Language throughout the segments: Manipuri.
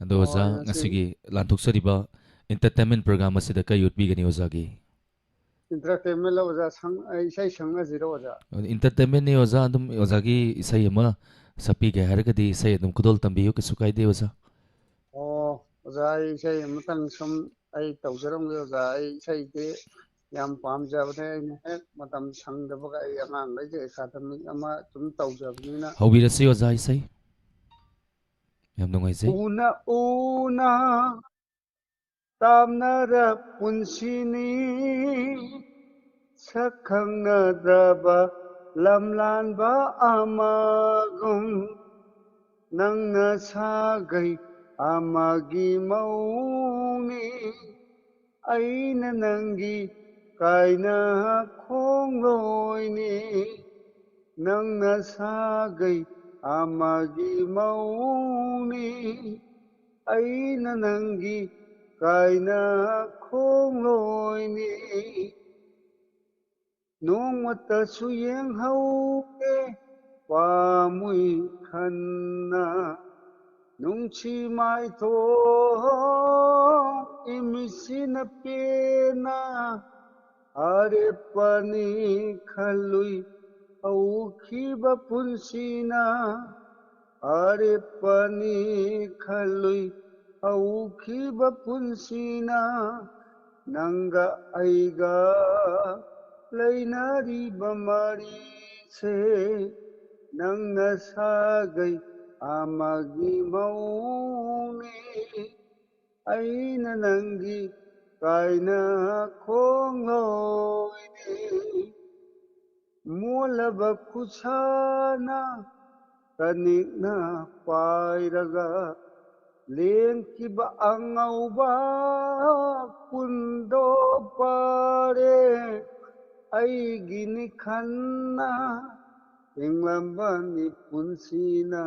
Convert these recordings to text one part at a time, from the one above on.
ꯑꯗꯣ ꯑꯣꯖꯥ ꯉꯁꯤꯒꯤ ꯂꯥꯟꯊꯣꯛꯆꯔꯤꯕ entertainment program ꯑꯁꯤꯗ ꯀꯩ ꯎꯠꯄꯤꯒꯅꯤ ꯑꯣꯖꯥꯒꯤ entertainment la oza sang ai sai sanga zero oza entertainment ni ꯑꯣꯖꯥ ꯑꯗꯨꯝ ꯑꯣꯖꯥꯒꯤ ꯏꯁꯩ ꯑꯃ ꯁꯛꯄꯤꯒꯦ ꯍꯥꯏꯔꯒꯗꯤ ꯏꯁꯩ ꯑꯗꯨꯝ ꯈꯨꯗꯣꯜ ꯇꯝꯕꯤꯌꯨ ꯀꯩꯁꯨ ꯀꯥꯏꯗꯦ ꯑꯣꯖꯥ oza ai sai amtang sum ai tawjaram ge oza ai sai de yam pamjabane aina hek matam sangdabaga ai angang lai academic ama tum tawjabnina ꯍꯧꯕꯤꯔꯁꯤ ꯑꯣꯖꯥ ꯏꯁꯩ ꯌꯥꯝ ꯅꯨꯡꯉꯥꯏꯖꯩ una una tamnara punsini sakhangnadraba lamlanba amagum nangna sagai amagi mauni aina nangi kaina khongloini nangna sagai amagi mauni aina nangi kaina khongloini nongmatasu yenghauge pamui khanna nungchi mai thong imisina pena are pani khalui aukhiba punsina are pani khalui aukhiba punsina nanga aiga lainariba mari se nangna sagai amagi mauni aina nangi kaina khongloini molaba khusana kanikna pairaga lengkiba angauba kundo pare aigini khanna englambani punsina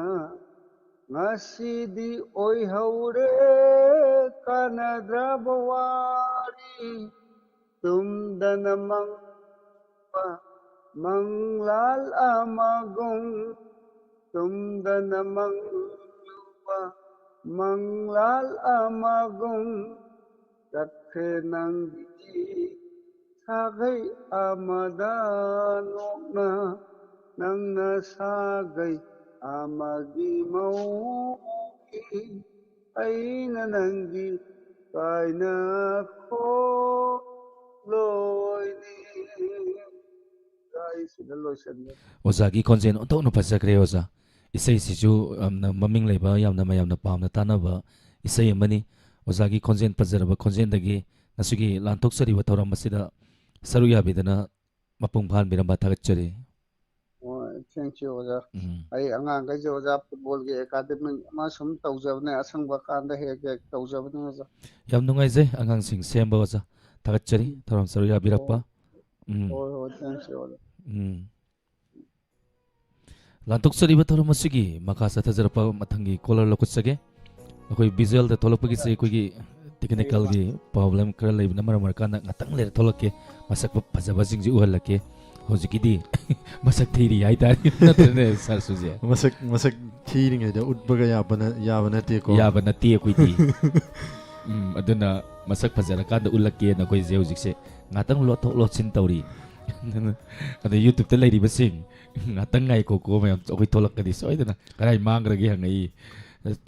ngasidi oihaure kanadraba wari tumdana mangpa manglal amagong tumdana mangpa manglal amagong kathe nanggi sagai amadanokna nangna sagai amagi mauni aina nangi kaina kholoini gai sida loisanne ꯑꯣꯖꯥꯒꯤ ꯈꯣꯟꯖꯦꯜ ꯑꯣꯟꯊꯣꯛꯅ ꯐꯖꯈ꯭ꯔꯦ ꯑꯣꯖꯥ ꯏꯁꯩꯁꯤꯁꯨ ꯌꯥꯝꯅ ꯃꯃꯤꯡ ꯂꯩꯕ ꯌꯥꯝꯅ ꯃꯌꯥꯝꯅ ꯄꯥꯝꯅ ꯇꯥꯅꯕ ꯏꯁꯩ ꯑꯃꯅꯤ ꯑꯣꯖꯥꯒꯤ ꯈꯣꯟꯖꯦꯜ ꯐꯖꯔꯕ ꯈꯣꯟꯖꯦꯜꯗꯒꯤ ꯉꯁꯤꯒꯤ ꯂꯥꯟꯊꯣꯛꯆꯔꯤꯕ ꯊꯧꯔꯝ ꯑꯁꯤꯗ ꯁꯔꯨꯛ ꯌꯥꯕꯤꯗꯅ ꯃꯄꯨꯡ ꯐꯥꯍꯟꯕꯤꯔꯝꯕ ꯊꯥꯒꯠꯆꯔꯤ thank you oza ai angang gai je oza football ge academy ma sum tawjabne asangba kanda hek hek tawjabne oza ꯌꯥꯝ ꯅꯨꯡꯉꯥꯏꯖꯩ ꯑꯉꯥꯡꯁꯤꯡ ꯁꯦꯝꯕ ꯑꯣꯖꯥ ꯊꯥꯒꯠꯆꯔꯤ ꯊꯧꯔꯝ ꯁꯔꯨꯛ ꯌꯥꯕꯤꯔꯛꯄ hoi thank you oza ꯂꯥꯟꯊꯣꯛꯆꯔꯤꯕ ꯊꯧꯔꯝ ꯑꯁꯤꯒꯤ ꯃꯈꯥ ꯆꯠꯊꯖꯔꯛꯄ ꯃꯊꯪꯒꯤ ꯀꯣꯂꯔ ꯂꯧꯈꯠꯆꯒꯦ ꯑꯩꯈꯣꯏ ꯚꯤꯖꯨꯑꯦꯜꯗ ꯊꯣꯛꯂꯛꯄꯒꯤꯁꯤ ꯑꯩꯈꯣꯏꯒꯤ ꯇꯦꯛꯅꯤꯀꯦꯜꯒꯤ ꯄ꯭ꯔꯣꯕ꯭ꯂꯦꯝ ꯈꯔ ꯂꯩꯕꯅ ꯃꯔꯝ ꯑꯣꯏꯔꯀꯥꯟꯗ ꯉꯥꯛꯇꯪ ꯂꯩꯔ ꯊꯣꯛꯂꯛꯀꯦ ꯃꯁꯛ ꯐꯖꯕꯁꯤꯡꯁꯤ ꯎꯍꯜꯂꯛꯀꯦ ꯍꯧꯖꯤꯛꯀꯤꯗꯤ ꯃꯁꯛ ꯊꯤꯔꯤ ꯍꯥꯏꯇꯥꯔꯦ ꯅꯠꯇ꯭ꯔꯅꯦ ꯁꯥꯔ ꯁꯨꯖꯦ ꯃꯁꯛ ꯊꯤꯔꯤꯉꯩꯗ ꯎꯠꯄꯒ ꯌꯥꯕ ꯅꯠꯇꯦꯀꯣ ꯌꯥꯕ ꯅꯠꯇꯦ ꯑꯩꯈꯣꯏꯗꯤ ꯑꯗꯨꯅ ꯃꯁꯛ ꯐꯖꯔꯀꯥꯟꯗ ꯎꯠꯂꯛꯀꯦꯅ ꯑꯩꯈꯣꯏꯁꯦ ꯍꯧꯖꯤꯛꯁꯦ ꯉꯥꯛꯇꯪ ꯂꯣꯠꯊꯣꯛ ꯂꯣꯠꯁꯤꯟ ꯇꯧꯔꯤ ꯑꯗ ꯌꯨꯇ꯭ꯌꯨꯕꯇ ꯂꯩꯔꯤꯕꯁꯤꯡ ꯉꯥꯛꯇꯪ ꯉꯥꯏꯈꯣꯀꯣ ꯃꯌꯥꯝ ꯑꯩꯈꯣꯏ ꯊꯣꯛꯂꯛꯀꯅꯤ ꯁꯣꯏꯗꯅ ꯀꯗꯥꯏ ꯃꯥꯡꯈ꯭ꯔꯒꯦ ꯍꯪꯉꯛꯏ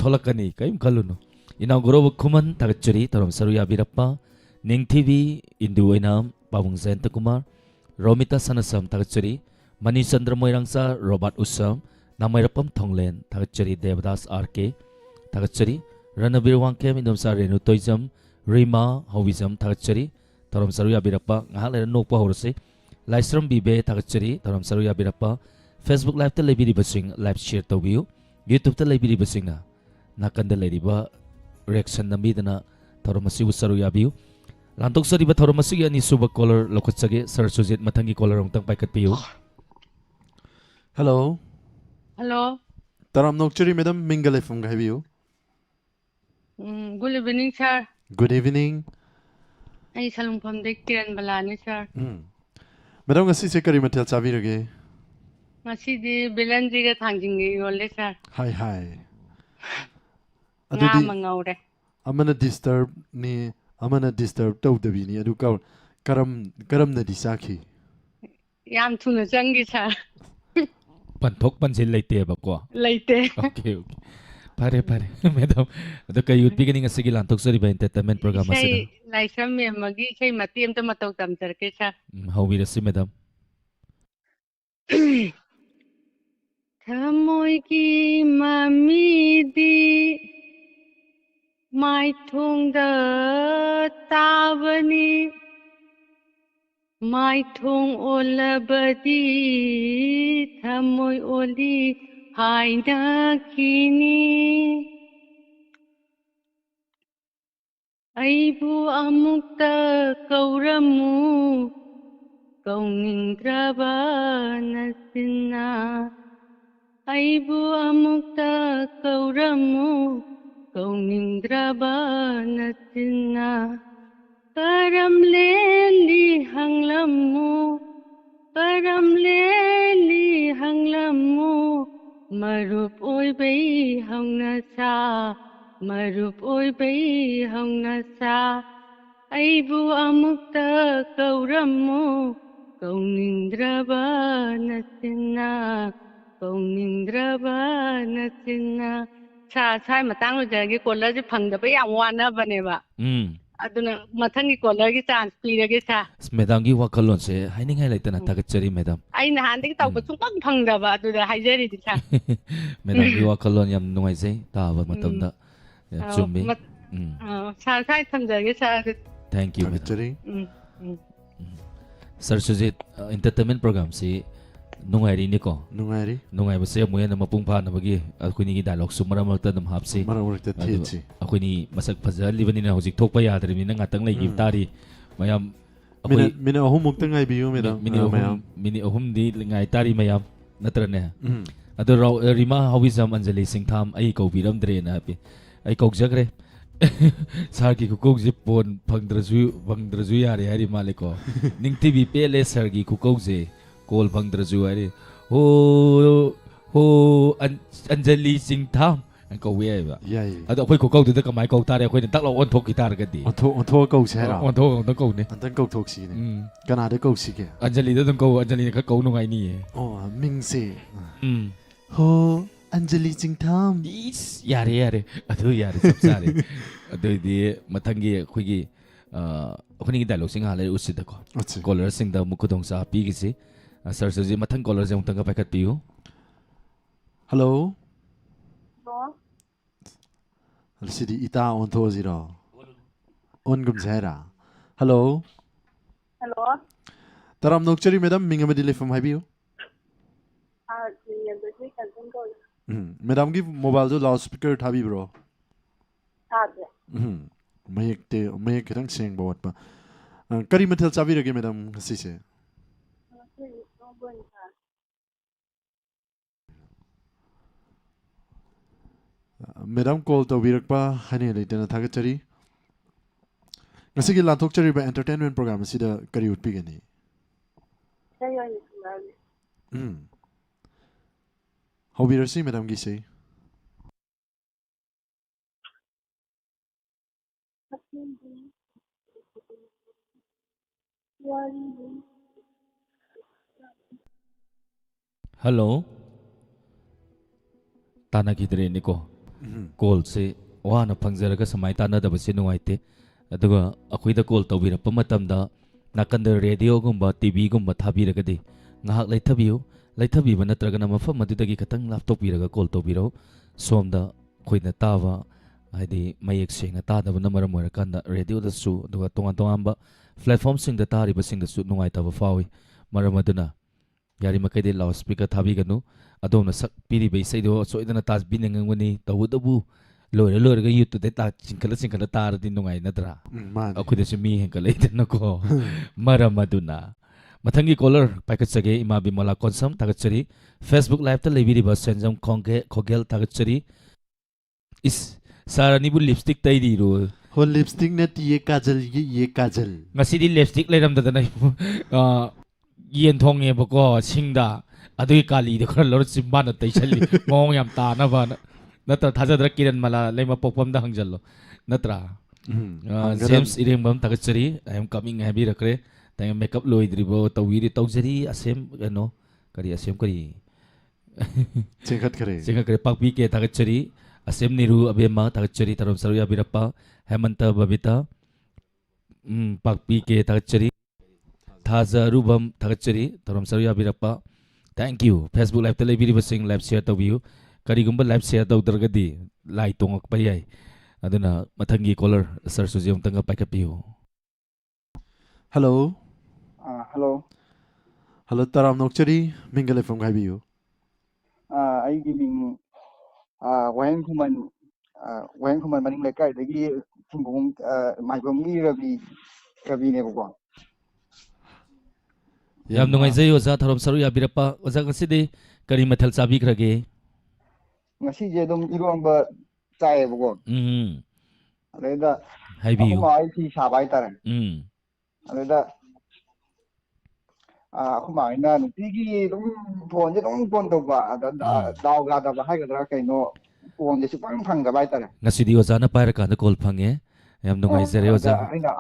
ꯊꯣꯛꯂꯛꯀꯅꯤ ꯀꯔꯤꯝ ꯈꯜꯂꯨꯅꯨ ꯏꯅꯥꯎꯒꯨꯔꯧꯕ ꯈꯨꯃꯟ ꯊꯥꯒꯠꯆꯔꯤ ꯊꯧꯔꯝ ꯁꯔꯨꯛ ꯌꯥꯕꯤꯔꯛꯄ ꯅꯤꯡꯊꯤꯕꯤ ꯏꯟꯗꯨ ꯑꯣꯏꯅꯥꯝ ꯄꯥꯕꯨꯡ ꯖꯌꯟꯇꯀꯨꯃꯥꯔ ꯔꯣꯃꯤꯇꯥ ꯁꯅꯁꯝ ꯊꯥꯒꯠꯆꯔꯤ ꯃꯅꯤꯆꯟꯗ꯭ꯔ ꯃꯣꯏꯔꯥꯡꯆꯥ ꯔꯣꯕꯥꯔꯠ ꯎꯁꯝ ꯅꯥꯃꯩꯔꯄꯝ ꯊꯣꯡꯂꯦꯟ ꯊꯥꯒꯠꯆꯔꯤ ꯗꯦꯕꯗꯥꯁ ꯑꯥꯔ ꯀꯦ ꯊꯥꯒꯠꯆꯔꯤ ꯔꯅꯕꯤꯔ ꯋꯥꯡꯈꯦꯝ ꯏꯟꯗꯣꯝꯆꯥ ꯔꯦꯅꯨ ꯇꯣꯏꯖꯝ ꯔꯤꯃꯥ ꯍꯧꯕꯤꯖꯝ ꯊꯥꯒꯠꯆꯔꯤ ꯊꯧꯔꯝ ꯁꯔꯨꯛ ꯌꯥꯕꯤꯔꯛꯄ ꯉꯥꯏꯍꯥꯛ ꯂꯩꯔ ꯅꯣꯛꯄ ꯍꯧꯔꯁꯤ ꯂꯥꯏꯁ꯭ꯔꯝ ꯕꯤꯕꯦ ꯊꯥꯒꯠꯆꯔꯤ ꯊꯧꯔꯝ ꯁꯔꯨꯛ ꯌꯥꯕꯤꯔꯛꯄ ꯐꯦꯁꯕꯨꯛ ꯂꯥꯏꯚꯇ ꯂꯩꯕꯤꯔꯤꯕꯁꯤꯡ ꯂꯥꯏꯚ ꯁꯤꯌꯔ ꯇꯧꯕꯤꯌꯨ ꯌꯨꯇ꯭ꯌꯨꯕꯇ ꯂꯩꯕꯤꯔꯤꯕꯁꯤꯡꯅ ꯅꯥꯀꯟꯗ ꯂꯩꯔꯤꯕ ꯔꯤꯑꯦꯛꯁꯟ ꯅꯝꯕꯤꯗꯅ ꯊꯧꯔꯝ ꯑꯁꯤꯕꯨ ꯁꯔꯨꯛ ꯌꯥꯕꯤꯌꯨ ꯂꯥꯟꯊꯣꯛꯆꯔꯤꯕ ꯊꯧꯔꯝ ꯑꯁꯤꯒꯤ ꯑꯅꯤꯁꯨꯕ ꯀꯣꯂꯔ ꯂꯧꯈꯠꯆꯒꯦ ꯁꯔ ꯁꯨꯖꯤꯠ ꯃꯊꯪꯒꯤ ꯀꯣꯂꯔ ꯑꯃꯨꯛꯇꯪ ꯄꯥꯏꯈꯠꯄꯤꯌꯨ ꯍꯜꯂꯣ Hello. ꯇꯔꯥꯝ ꯅꯣꯛꯆꯔꯤ ꯃꯦꯗꯝ ꯃꯤꯡꯒ ꯂꯩꯐꯝꯒ ꯍꯥꯏꯕꯤꯌꯨ Good evening, sir. Good evening ꯑꯩ ꯁꯂꯨꯡꯐꯝꯗꯩ ꯀꯤꯔꯟ ꯕꯂꯥꯅꯤ, sir. ꯃꯦꯗꯝ ꯉꯁꯤꯁꯦ ꯀꯔꯤ ꯃꯊꯦꯜ ꯆꯥꯕꯤꯔꯒꯦ ꯉꯁꯤꯗꯤ ꯕꯦꯂꯟꯗ꯭ꯔꯤꯒ ꯊꯥꯡꯖꯤꯡꯒ ꯏꯔꯣꯜꯂꯦ, sir. ꯍꯥꯏ ꯍꯥꯏ Nga ꯑꯗꯨꯗꯤ mangawre. ꯑꯃꯅ ꯗꯤꯁꯇꯔꯕꯅꯤ ꯑꯃꯅ ꯗꯤꯁꯇꯔꯕ ꯇꯧꯗꯕꯤꯅꯤ ꯑꯗꯨ ꯀꯔꯝꯅꯗꯤ ꯆꯥꯈꯤ Yam thuna changi sa. ꯄꯟꯊꯣꯛ ꯄꯟꯁꯤꯟ ꯂꯩꯇꯦꯕꯀꯣ Laite. ꯑꯣꯀꯦ ꯑꯣꯀꯦ ꯐꯔꯦ ꯐꯔꯦ ꯃꯦꯗꯥꯝ ꯑꯗꯣ ꯀꯩ ꯎꯠꯄꯤꯒꯅꯤ ꯉꯁꯤꯒꯤ ꯂꯥꯟꯊꯣꯛꯆꯔꯤꯕ entertainment program ꯑꯁꯤꯗ Isai laisam magi isai mati amta matau tamjarke sa. ꯍꯧꯕꯤꯔꯁꯤ madam Thamoy ki mamidi mai thongda tabani mai thong olabadi thamoy oli haina kini aibu amukta kauramu kauningdraba nasina aibu amukta kauramu kauningdraba nasina karam leli hanglamu marup oi bai hangna sa marup oi bai hangna sa aibu amukta kauramu kauningdraba nasina kauningdraba nasina sa sai matang lo jagi kolar ji phangdaba yam wanabane ba aduna mathanggi kolar gi chance pirage sa ꯃꯦꯗꯥꯝꯒꯤ ꯋꯥꯈꯜꯂꯣꯟꯁꯦ ꯍꯥꯏꯅꯤꯡꯉꯥꯏ ꯂꯩꯇꯅ ꯊꯥꯒꯠꯆꯔꯤ madam ai nahandagi tawba sungpang phangdaba aduda haijari di sa ꯃꯦꯗꯥꯝꯒꯤ ꯋꯥꯈꯜꯂꯣꯟ ꯌꯥꯝ ꯅꯨꯡꯉꯥꯏꯖꯩ ꯇꯥꯕ ꯃꯇꯝꯗ ꯌꯥꯝ ꯆꯨꯝꯃꯤ sa sai thamjage sa thank you madam ꯊꯥꯒꯠꯆꯔꯤ ꯁꯔ ꯁꯨꯖꯤꯠ entertainment program ꯁꯤ ꯅꯨꯡꯉꯥꯏꯔꯤꯅꯤꯀꯣ ꯅꯨꯡꯉꯥꯏꯔꯤ ꯅꯨꯡꯉꯥꯏꯕꯁꯦ ꯑꯃꯨꯛ ꯍꯦꯟꯅ ꯃꯄꯨꯡ ꯐꯥꯅꯕꯒꯤ ꯑꯩꯈꯣꯏꯅꯤꯒꯤ ꯗꯥꯏꯂꯣꯒꯁꯨ ꯃꯔꯛ ꯃꯔꯛꯇ ꯑꯗꯨꯝ ꯍꯥꯞꯁꯤ ꯃꯔꯛ ꯃꯔꯛꯇ ꯊꯦꯠꯁꯤ ꯑꯩꯈꯣꯏꯅꯤ ꯃꯁꯛ ꯐꯖꯍꯜꯂꯤꯕꯅꯤꯅ ꯍꯧꯖꯤꯛ ꯊꯣꯛꯄ ꯌꯥꯗ꯭ꯔꯤꯕꯅꯤꯅ ꯉꯥꯛꯇꯪ ꯂꯩꯈꯤꯕ ꯇꯥꯔꯤ ꯃꯌꯥꯝ ꯑꯩꯈꯣꯏ ꯃꯤꯅꯠ ꯑꯍꯨꯝꯃꯨꯛꯇ ꯉꯥꯏꯕꯤꯌꯨ ꯃꯦꯗꯥꯝ ꯃꯤꯅꯤꯠ ꯑꯍꯨꯝꯗꯤ ꯉꯥꯏ ꯇꯥꯔꯤ ꯃꯌꯥꯝ ꯅꯠꯇ꯭ꯔꯅꯦ ꯑꯗꯣ ꯔꯤꯃꯥ ꯍꯥꯎꯕꯤꯖꯝ ꯑꯟꯖꯂꯤ ꯁꯤꯡꯊꯥꯝ ꯑꯩ ꯀꯧꯕꯤꯔꯝꯗ꯭ꯔꯦꯅ ꯍꯥꯏꯕꯤ ꯑꯩ ꯀꯧꯖꯈ꯭ꯔꯦ ꯁꯥꯔꯒꯤ ꯈꯨꯀꯧꯁꯦ ꯄꯣꯟ ꯐꯪꯗ꯭ꯔꯁꯨ ꯌꯥꯔꯦ ꯍꯥꯏꯔꯤ ꯃꯥꯜꯂꯦꯀꯣ ꯅꯤꯡꯊꯤꯕꯤ ꯄꯦꯜꯂꯦ ꯁꯥꯔꯒꯤ ꯈꯨꯀꯧꯁꯦ ꯀꯣꯜ ꯐꯪꯗ꯭ꯔꯁꯨ ꯍꯥꯏꯔꯤ ꯍꯣ ꯑꯟꯖꯂꯤ ꯁꯤꯡꯊꯥꯝ ꯀꯧꯕ ꯌꯥꯏꯕ ꯌꯥꯏ ꯑꯗꯣ ꯑꯩꯈꯣꯏ ꯈꯨꯀꯧꯗꯨꯗ ꯀꯃꯥꯏꯅ ꯀꯧ ꯇꯥꯔꯦ ꯑꯩꯈꯣꯏꯅ ꯇꯛ ꯂꯥꯎ ꯑꯣꯟꯊꯣꯛꯈꯤ ꯇꯥꯔꯒꯗꯤ ꯑꯣꯟꯊꯣꯛꯑ ꯀꯧꯁꯦ ꯍꯥꯏꯔꯣ ꯑꯣꯟꯊꯣꯛ ꯑꯝꯇꯪ ꯀꯧꯅꯦ ꯑꯝꯇꯪ ꯀꯧꯊꯣꯛꯁꯤꯅꯦ ꯀꯅꯥꯗ ꯀꯧꯁꯤꯒꯦ ꯑꯟꯖꯂꯤꯗ ꯑꯗꯨꯝ ꯀꯧ ꯑꯟꯖꯂꯤꯅ ꯈꯔ ꯀꯧ ꯅꯨꯡꯉꯥꯏꯅꯤꯌꯦ ꯑꯣ ꯃꯤꯡꯁꯦ ꯍꯣ ꯑꯟꯖꯂꯤ ꯆꯤꯡꯊꯥꯝ ꯏꯁ ꯌꯥꯔꯦ ꯑꯗꯨ ꯌꯥꯔꯦ ꯆꯞ ꯆꯥꯔꯦ ꯑꯗꯨꯏꯗꯤ ꯃꯊꯪꯒꯤ ꯑꯩꯈꯣꯏꯒꯤ ꯗꯥꯏꯂꯣꯒꯁꯤ ꯉꯥꯏꯍꯥꯛ ꯂꯩꯔ ꯎꯠꯁꯤꯗꯀꯣ ꯀꯣꯂꯔꯁꯤꯡꯗ ꯑꯃꯨꯛ ꯈꯨꯗꯣꯡꯆꯥꯕ ꯄꯤꯈꯤꯁꯤ ꯁꯔ ꯁꯨꯖꯤꯠ ꯃꯊꯪ ꯀꯣꯂꯔꯁꯦ ꯑꯃꯨꯛꯇꯪꯒ ꯄꯥꯏꯈꯠꯄꯤꯌꯨ ꯍꯜꯂꯣ ꯁꯤꯗꯤ ꯏꯇꯥ ꯑꯣꯟꯊꯣꯛꯑꯁꯤꯔꯣ ꯑꯣꯟꯒꯨꯝꯁꯦ ꯍꯥꯏꯔ ꯍꯜꯂꯣ Hello. ꯇꯔꯥꯝ ꯅꯣꯛꯆꯔꯤ ꯃꯦꯗꯥꯝ ꯃꯤꯡ ꯑꯃꯗꯤ ꯂꯩꯐꯝ ꯍꯥꯏꯕꯤꯌꯨ ꯃꯦꯗꯥꯝꯒꯤ ꯃꯣꯕꯥꯏꯜꯗꯣ ꯂꯥꯎꯗ ꯁ꯭ꯄꯤꯀꯔ ꯊꯥꯕꯤꯕ꯭ꯔꯣ ꯃꯌꯦꯛ ꯈꯤꯇꯪ ꯁꯦꯡꯕ ꯋꯥꯠꯄ ꯀꯔꯤ ꯃꯊꯦꯜ ꯆꯥꯕꯤꯔꯒꯦ ꯃꯦꯗꯥꯝ ꯉꯁꯤꯁꯦ ꯃꯦꯗꯥꯝ ꯀꯣꯜ ꯇꯧꯕꯤꯔꯛꯄ ꯍꯥꯏꯅꯤꯡꯉꯥꯏ ꯂꯩꯇꯅ ꯊꯥꯒꯠꯆꯔꯤ ꯉꯁꯤꯒꯤ ꯂꯥꯟꯊꯣꯛꯆꯔꯤꯕ entertainment program ꯑꯁꯤꯗ ꯀꯔꯤ ꯎꯠꯄꯤꯒꯅꯤ ꯍꯧꯕꯤꯔꯁꯤ ꯃꯦꯗꯥꯝꯒꯤꯁꯦ ꯍꯜꯂꯣ ꯇꯥꯟꯅꯈꯤꯗ꯭ꯔꯦꯅꯦꯀꯣ ꯀꯣꯜꯁꯦ ꯋꯥꯅ ꯐꯪꯖꯔꯒ ꯁꯨꯃꯥꯏꯅ ꯇꯥꯟꯅꯗꯕꯁꯦ ꯅꯨꯡꯉꯥꯏꯇꯦ ꯑꯗꯨꯒ ꯑꯩꯈꯣꯏꯗ ꯀꯣꯜ ꯇꯧꯕꯤꯔꯛꯄ ꯃꯇꯝꯗ ꯅꯥꯀꯟꯗ ꯔꯦꯗꯤꯑꯣꯒꯨꯝꯕ ꯇꯤꯚꯤꯒꯨꯝꯕ ꯊꯥꯕꯤꯔꯒꯗꯤ ꯉꯥꯏꯍꯥꯛ ꯂꯩꯊꯕꯤꯕ ꯅꯠꯇ꯭ꯔꯒꯅ ꯃꯐꯝ ꯑꯗꯨꯗꯒꯤ ꯈꯤꯇꯪ ꯂꯥꯞꯊꯣꯛꯄꯤꯔꯒ ꯀꯣꯜ ꯇꯧꯕꯤꯔꯛꯎ ꯁꯣꯝꯗ ꯑꯩꯈꯣꯏꯅ ꯇꯥꯕ ꯍꯥꯏꯗꯤ ꯃꯌꯦꯛ ꯁꯦꯡꯅ ꯇꯥꯗꯕꯅ ꯃꯔꯝ ꯑꯣꯏꯔꯀꯥꯟꯗ ꯔꯦꯗꯤꯑꯣꯗꯁꯨ ꯑꯗꯨꯒ ꯇꯣꯉꯥꯟ ꯇꯣꯉꯥꯟꯕ ꯄ꯭ꯂꯦꯠꯐꯣꯝꯁꯤꯡꯗ ꯇꯥꯔꯤꯕꯁꯤꯡꯗꯁꯨ ꯅꯨꯡꯉꯥꯏꯇꯕ ꯐꯥꯎꯏ ꯃꯔꯝ ꯑꯗꯨꯅ ꯌꯥꯔꯤꯃꯈꯩꯗꯤ ꯂꯥꯎꯗ ꯁ꯭ꯄꯤꯀꯔ ꯊꯥꯕꯤꯒꯅꯨ ꯑꯗꯣꯝꯅ ꯁꯛꯄꯤꯔꯤꯕ ꯏꯁꯩꯗꯣ ꯁꯣꯏꯗꯅ ꯇꯥꯕꯤꯅꯤꯡꯉꯝꯒꯅꯤ ꯇꯧꯕꯇꯕꯨ ꯂꯣꯏꯔꯒ ꯌꯨꯇ꯭ꯌꯨꯕꯇ ꯆꯤꯡꯈꯠꯂ ꯇꯥꯔꯗꯤ ꯅꯨꯡꯉꯥꯏ ꯅꯠꯇ꯭ꯔꯥ ꯑꯩꯈꯣꯏꯗꯁꯨ ꯃꯤ ꯍꯦꯟꯒꯠꯂꯛꯏꯗꯅꯀꯣ ꯃꯔꯝ ꯑꯗꯨꯅ ꯃꯊꯪꯒꯤ ꯀꯣꯂꯔ ꯄꯥꯏꯈꯠꯆꯒꯦ ꯏꯃꯥ ꯕꯤꯃꯣꯂꯥ ꯀꯣꯟꯁꯝ ꯊꯥꯒꯠꯆꯔꯤ ꯐꯦꯁꯕꯨꯛ ꯂꯥꯏꯚꯇ ꯂꯩꯕꯤꯔꯤꯕ ꯁꯦꯟꯖꯝ ꯈꯣꯒꯦꯜ ꯊꯥꯒꯠꯆꯔꯤ ꯏꯁ ꯁꯥꯔ ꯑꯅꯤꯕꯨ ꯂꯤꯞꯁꯇꯤꯛ ꯇꯩꯔꯤꯔꯣ ꯍꯣ ꯂꯤꯞꯁꯇꯤꯛ ꯅꯠꯇꯤꯌꯦ ꯀꯥꯖꯜꯒꯤ ꯀꯥꯖꯜ ꯉꯁꯤꯗꯤ ꯂꯤꯞꯁꯇꯤꯛ ꯂꯩꯔꯝꯗꯗꯅ ꯌꯦꯟ ꯊꯣꯡꯉꯦꯕꯀꯣ ꯁꯤꯡꯗ ꯑꯗꯨꯒꯤ ꯀꯥꯂꯤꯗꯣ ꯈꯔ ꯂꯧꯔ ꯆꯤꯝꯕꯥꯅ ꯇꯩꯁꯜꯂꯤ ꯃꯑꯣꯡ ꯌꯥꯝ ꯇꯥꯅꯕꯅ नत्र थाजद्र किरण मला लेमा पोकपम दा हंगजल्लो नत्र जेम्स इरेंबम तगचरी आई एम कमिंग हैवी रखरे तंग मेकअप लोइद्रिबो तवीरी तौजरी असेम नो करी असेम करी चिंखत करे सिंगा करे पाकपी के तगचरी असेम निरु अबेमा तगचरी तरम सरुया बिरप्पा हेमंत बबिता पाकपी के तगचरी थाजा रूबम तगचरी तरम सरुया Birappa thank you Facebook live तले बिरिबो सिंग लाइव शेयर तबियु करिगुम्बा लाइव शेयर तौदरगदी लाइ तोंगक याय अदुना मथंगी कॉलर सर सुजी अमतंग पाइकपियो हेलो hello हेलो तराम नोक्चरी मिंगले फ्रॉम हाइबियो ꯑꯩꯒꯤ ꯃꯤꯡ ꯋꯥꯍꯦꯡ ꯈꯨꯃꯟ ꯃꯅꯤꯡ ꯂꯩꯀꯥꯏꯗꯒꯤ ꯊꯤꯡꯒꯣꯡ ꯃꯥꯏꯕꯝꯒꯤ ꯔꯕꯤꯅꯦꯕꯀꯣ याम नुंगाइजै ओजा थरम सरु याबिरप्पा ओजा गसिदि करी मथल चाबिख्रगे ꯉꯁꯤꯁꯦ ꯑꯗꯨꯝ ꯏꯔꯣꯟꯕ ꯆꯥꯏꯌꯦꯕꯀꯣ ꯑꯗꯩꯗ हाइबियो ꯑꯩꯈꯣꯏ ꯃꯥꯍꯣꯏ ꯐꯤ ꯁꯥꯕ ꯍꯥꯏꯇꯥꯔꯦ ꯑꯗꯩꯗ ꯑꯩꯈꯣꯏ ꯃꯥꯍꯣꯏꯅ ꯅꯨꯡꯇꯤꯒꯤ ꯑꯗꯨꯝ ꯐꯣꯟꯁꯦ ꯑꯗꯨꯝ ꯐꯣꯟ ꯇꯧꯕ ꯑꯗ ꯗꯥꯎ ꯌꯥꯗꯕ ꯍꯥꯏꯒꯗ꯭ꯔꯥ ꯀꯩꯅꯣ ꯐꯣꯟꯁꯦ ꯁꯨꯡꯐꯪ ꯐꯪꯗꯕ ꯍꯥꯏꯇꯥꯔꯦ ngасidi oza na paira kan call phange yam nungaijare oza ꯑꯩꯅ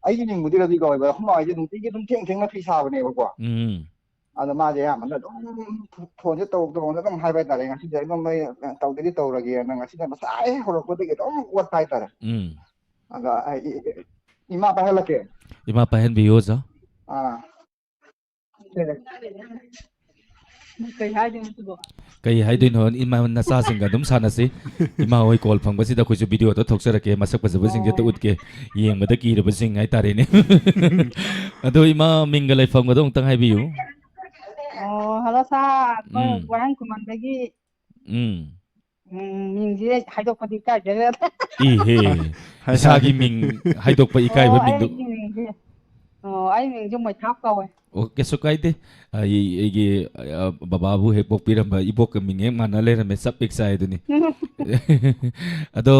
ꯑꯩꯒꯤ ꯃꯤꯡꯕꯨꯗꯤ ꯔꯕꯤ ꯀꯧꯋꯦꯕ ꯑꯩꯈꯣꯏ ꯃꯥꯍꯣꯏꯁꯦ ꯅꯨꯡꯇꯤꯒꯤ ꯑꯗꯨꯝ ꯊꯦꯡꯅ ꯐꯤ ꯁꯥꯕꯅꯦꯕꯀꯣ ꯑꯗ ꯃꯥꯁꯦ ꯑꯌꯥꯝꯕꯅ ꯑꯗꯨꯝ ꯐꯣꯟꯁꯦ ꯇꯧꯔꯣꯅ ꯑꯗꯨꯝ ꯍꯥꯏꯕ ꯍꯥꯏꯇꯥꯔꯦ ꯉꯁꯤꯁꯦ ꯑꯗꯨꯝ ꯇꯧꯗꯗꯤ ꯇꯧꯔꯒꯦꯅ ꯉꯁꯤꯗ ꯉꯁꯥꯏ ꯍꯧꯔꯛꯄꯗꯒꯤ ꯑꯗꯨꯝ ꯑꯣꯠꯄ ꯍꯥꯏꯇꯥꯔꯦ ꯑꯗ ꯏꯃꯥ ꯄꯥꯏꯍꯜꯂꯛꯀꯦ ima pahen bi oza ꯀꯩ ꯍꯥꯏꯗꯣꯏꯅꯣ ꯁꯤꯕꯣ kai haidino ima nasa singa dum sanasi ima hoi call phangba sida khoju video to thokserake masak pajaba singje to utke yengba da kiraba sing ai tare ne ado ima mingalai phangba dong tang haibiu hello sir ꯑꯩꯈꯣꯏ ꯋꯥꯍꯦꯡ ꯈꯨꯃꯟꯗꯒꯤ ꯃꯤꯡꯁꯦ ꯍꯥꯏꯗꯣꯛꯄꯗꯤ ꯏꯀꯥꯏꯖꯔꯦ ihe isagi ming haidokpa ikai ba ming ꯑꯩꯒꯤ ꯃꯤꯡꯁꯦ ꯑꯩ ꯃꯤꯡꯁꯦ ꯃꯣꯏꯊꯥꯞ ꯀꯧꯋꯦ o kesu kaide ege bababu he pok piramba ibok ming ek mana le me sap ek sai duni ado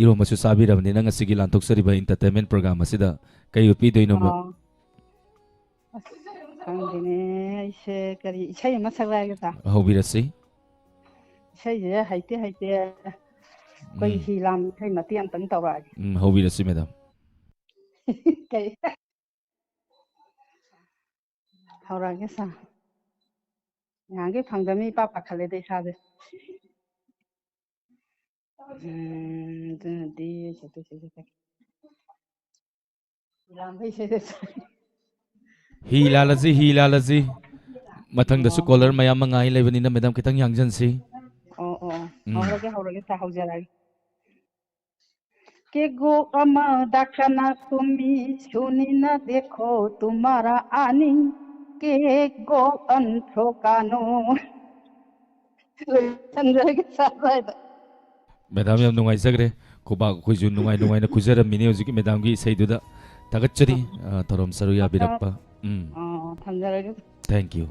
iro masu sabi ramni nang asigi lantok sariba entertainment program asida kai upi doino ꯈꯪꯗꯦꯅꯦ ꯑꯩꯁꯦ ꯀꯔꯤ ꯏꯁꯩ ꯑꯃ ꯁꯛꯂꯛꯑꯒꯦ hobirasi ꯏꯁꯩꯁꯦ ꯍꯩꯇꯦ ꯑꯩꯈꯣꯏ ꯍꯤ ꯂꯥꯝ ꯏꯁꯩ ꯃꯇꯦꯛ ꯑꯝꯇꯪ ꯇꯧꯔꯛꯑꯒꯦ hobirasi madam ꯀꯩ ꯍꯧꯔꯛꯑꯒꯦ ꯁꯥꯔ ꯉꯍꯥꯟꯈꯩ ꯐꯪꯗꯕꯅꯤ ꯏꯄꯥ ꯄꯥꯈꯠꯂꯦꯗ ꯏꯁꯥꯁꯦ ꯑꯗꯨꯅꯗꯤ ꯂꯥꯝꯕꯩ ꯏꯁꯩꯗ hi lalasi mathangdasu caller mayam mangai lebanina madam kitang yangjansi हौरगे सा हौजरागे के गो अमदा कना तुमी सुनी न देखो तुम्हारा आनी के गो अंथो कानो संजय साथ madam yam nungai sagre koba khoju nungai na khujara mini hoji madam gi saiduda tagachari thorom saru ya birappa थमजरगे thank you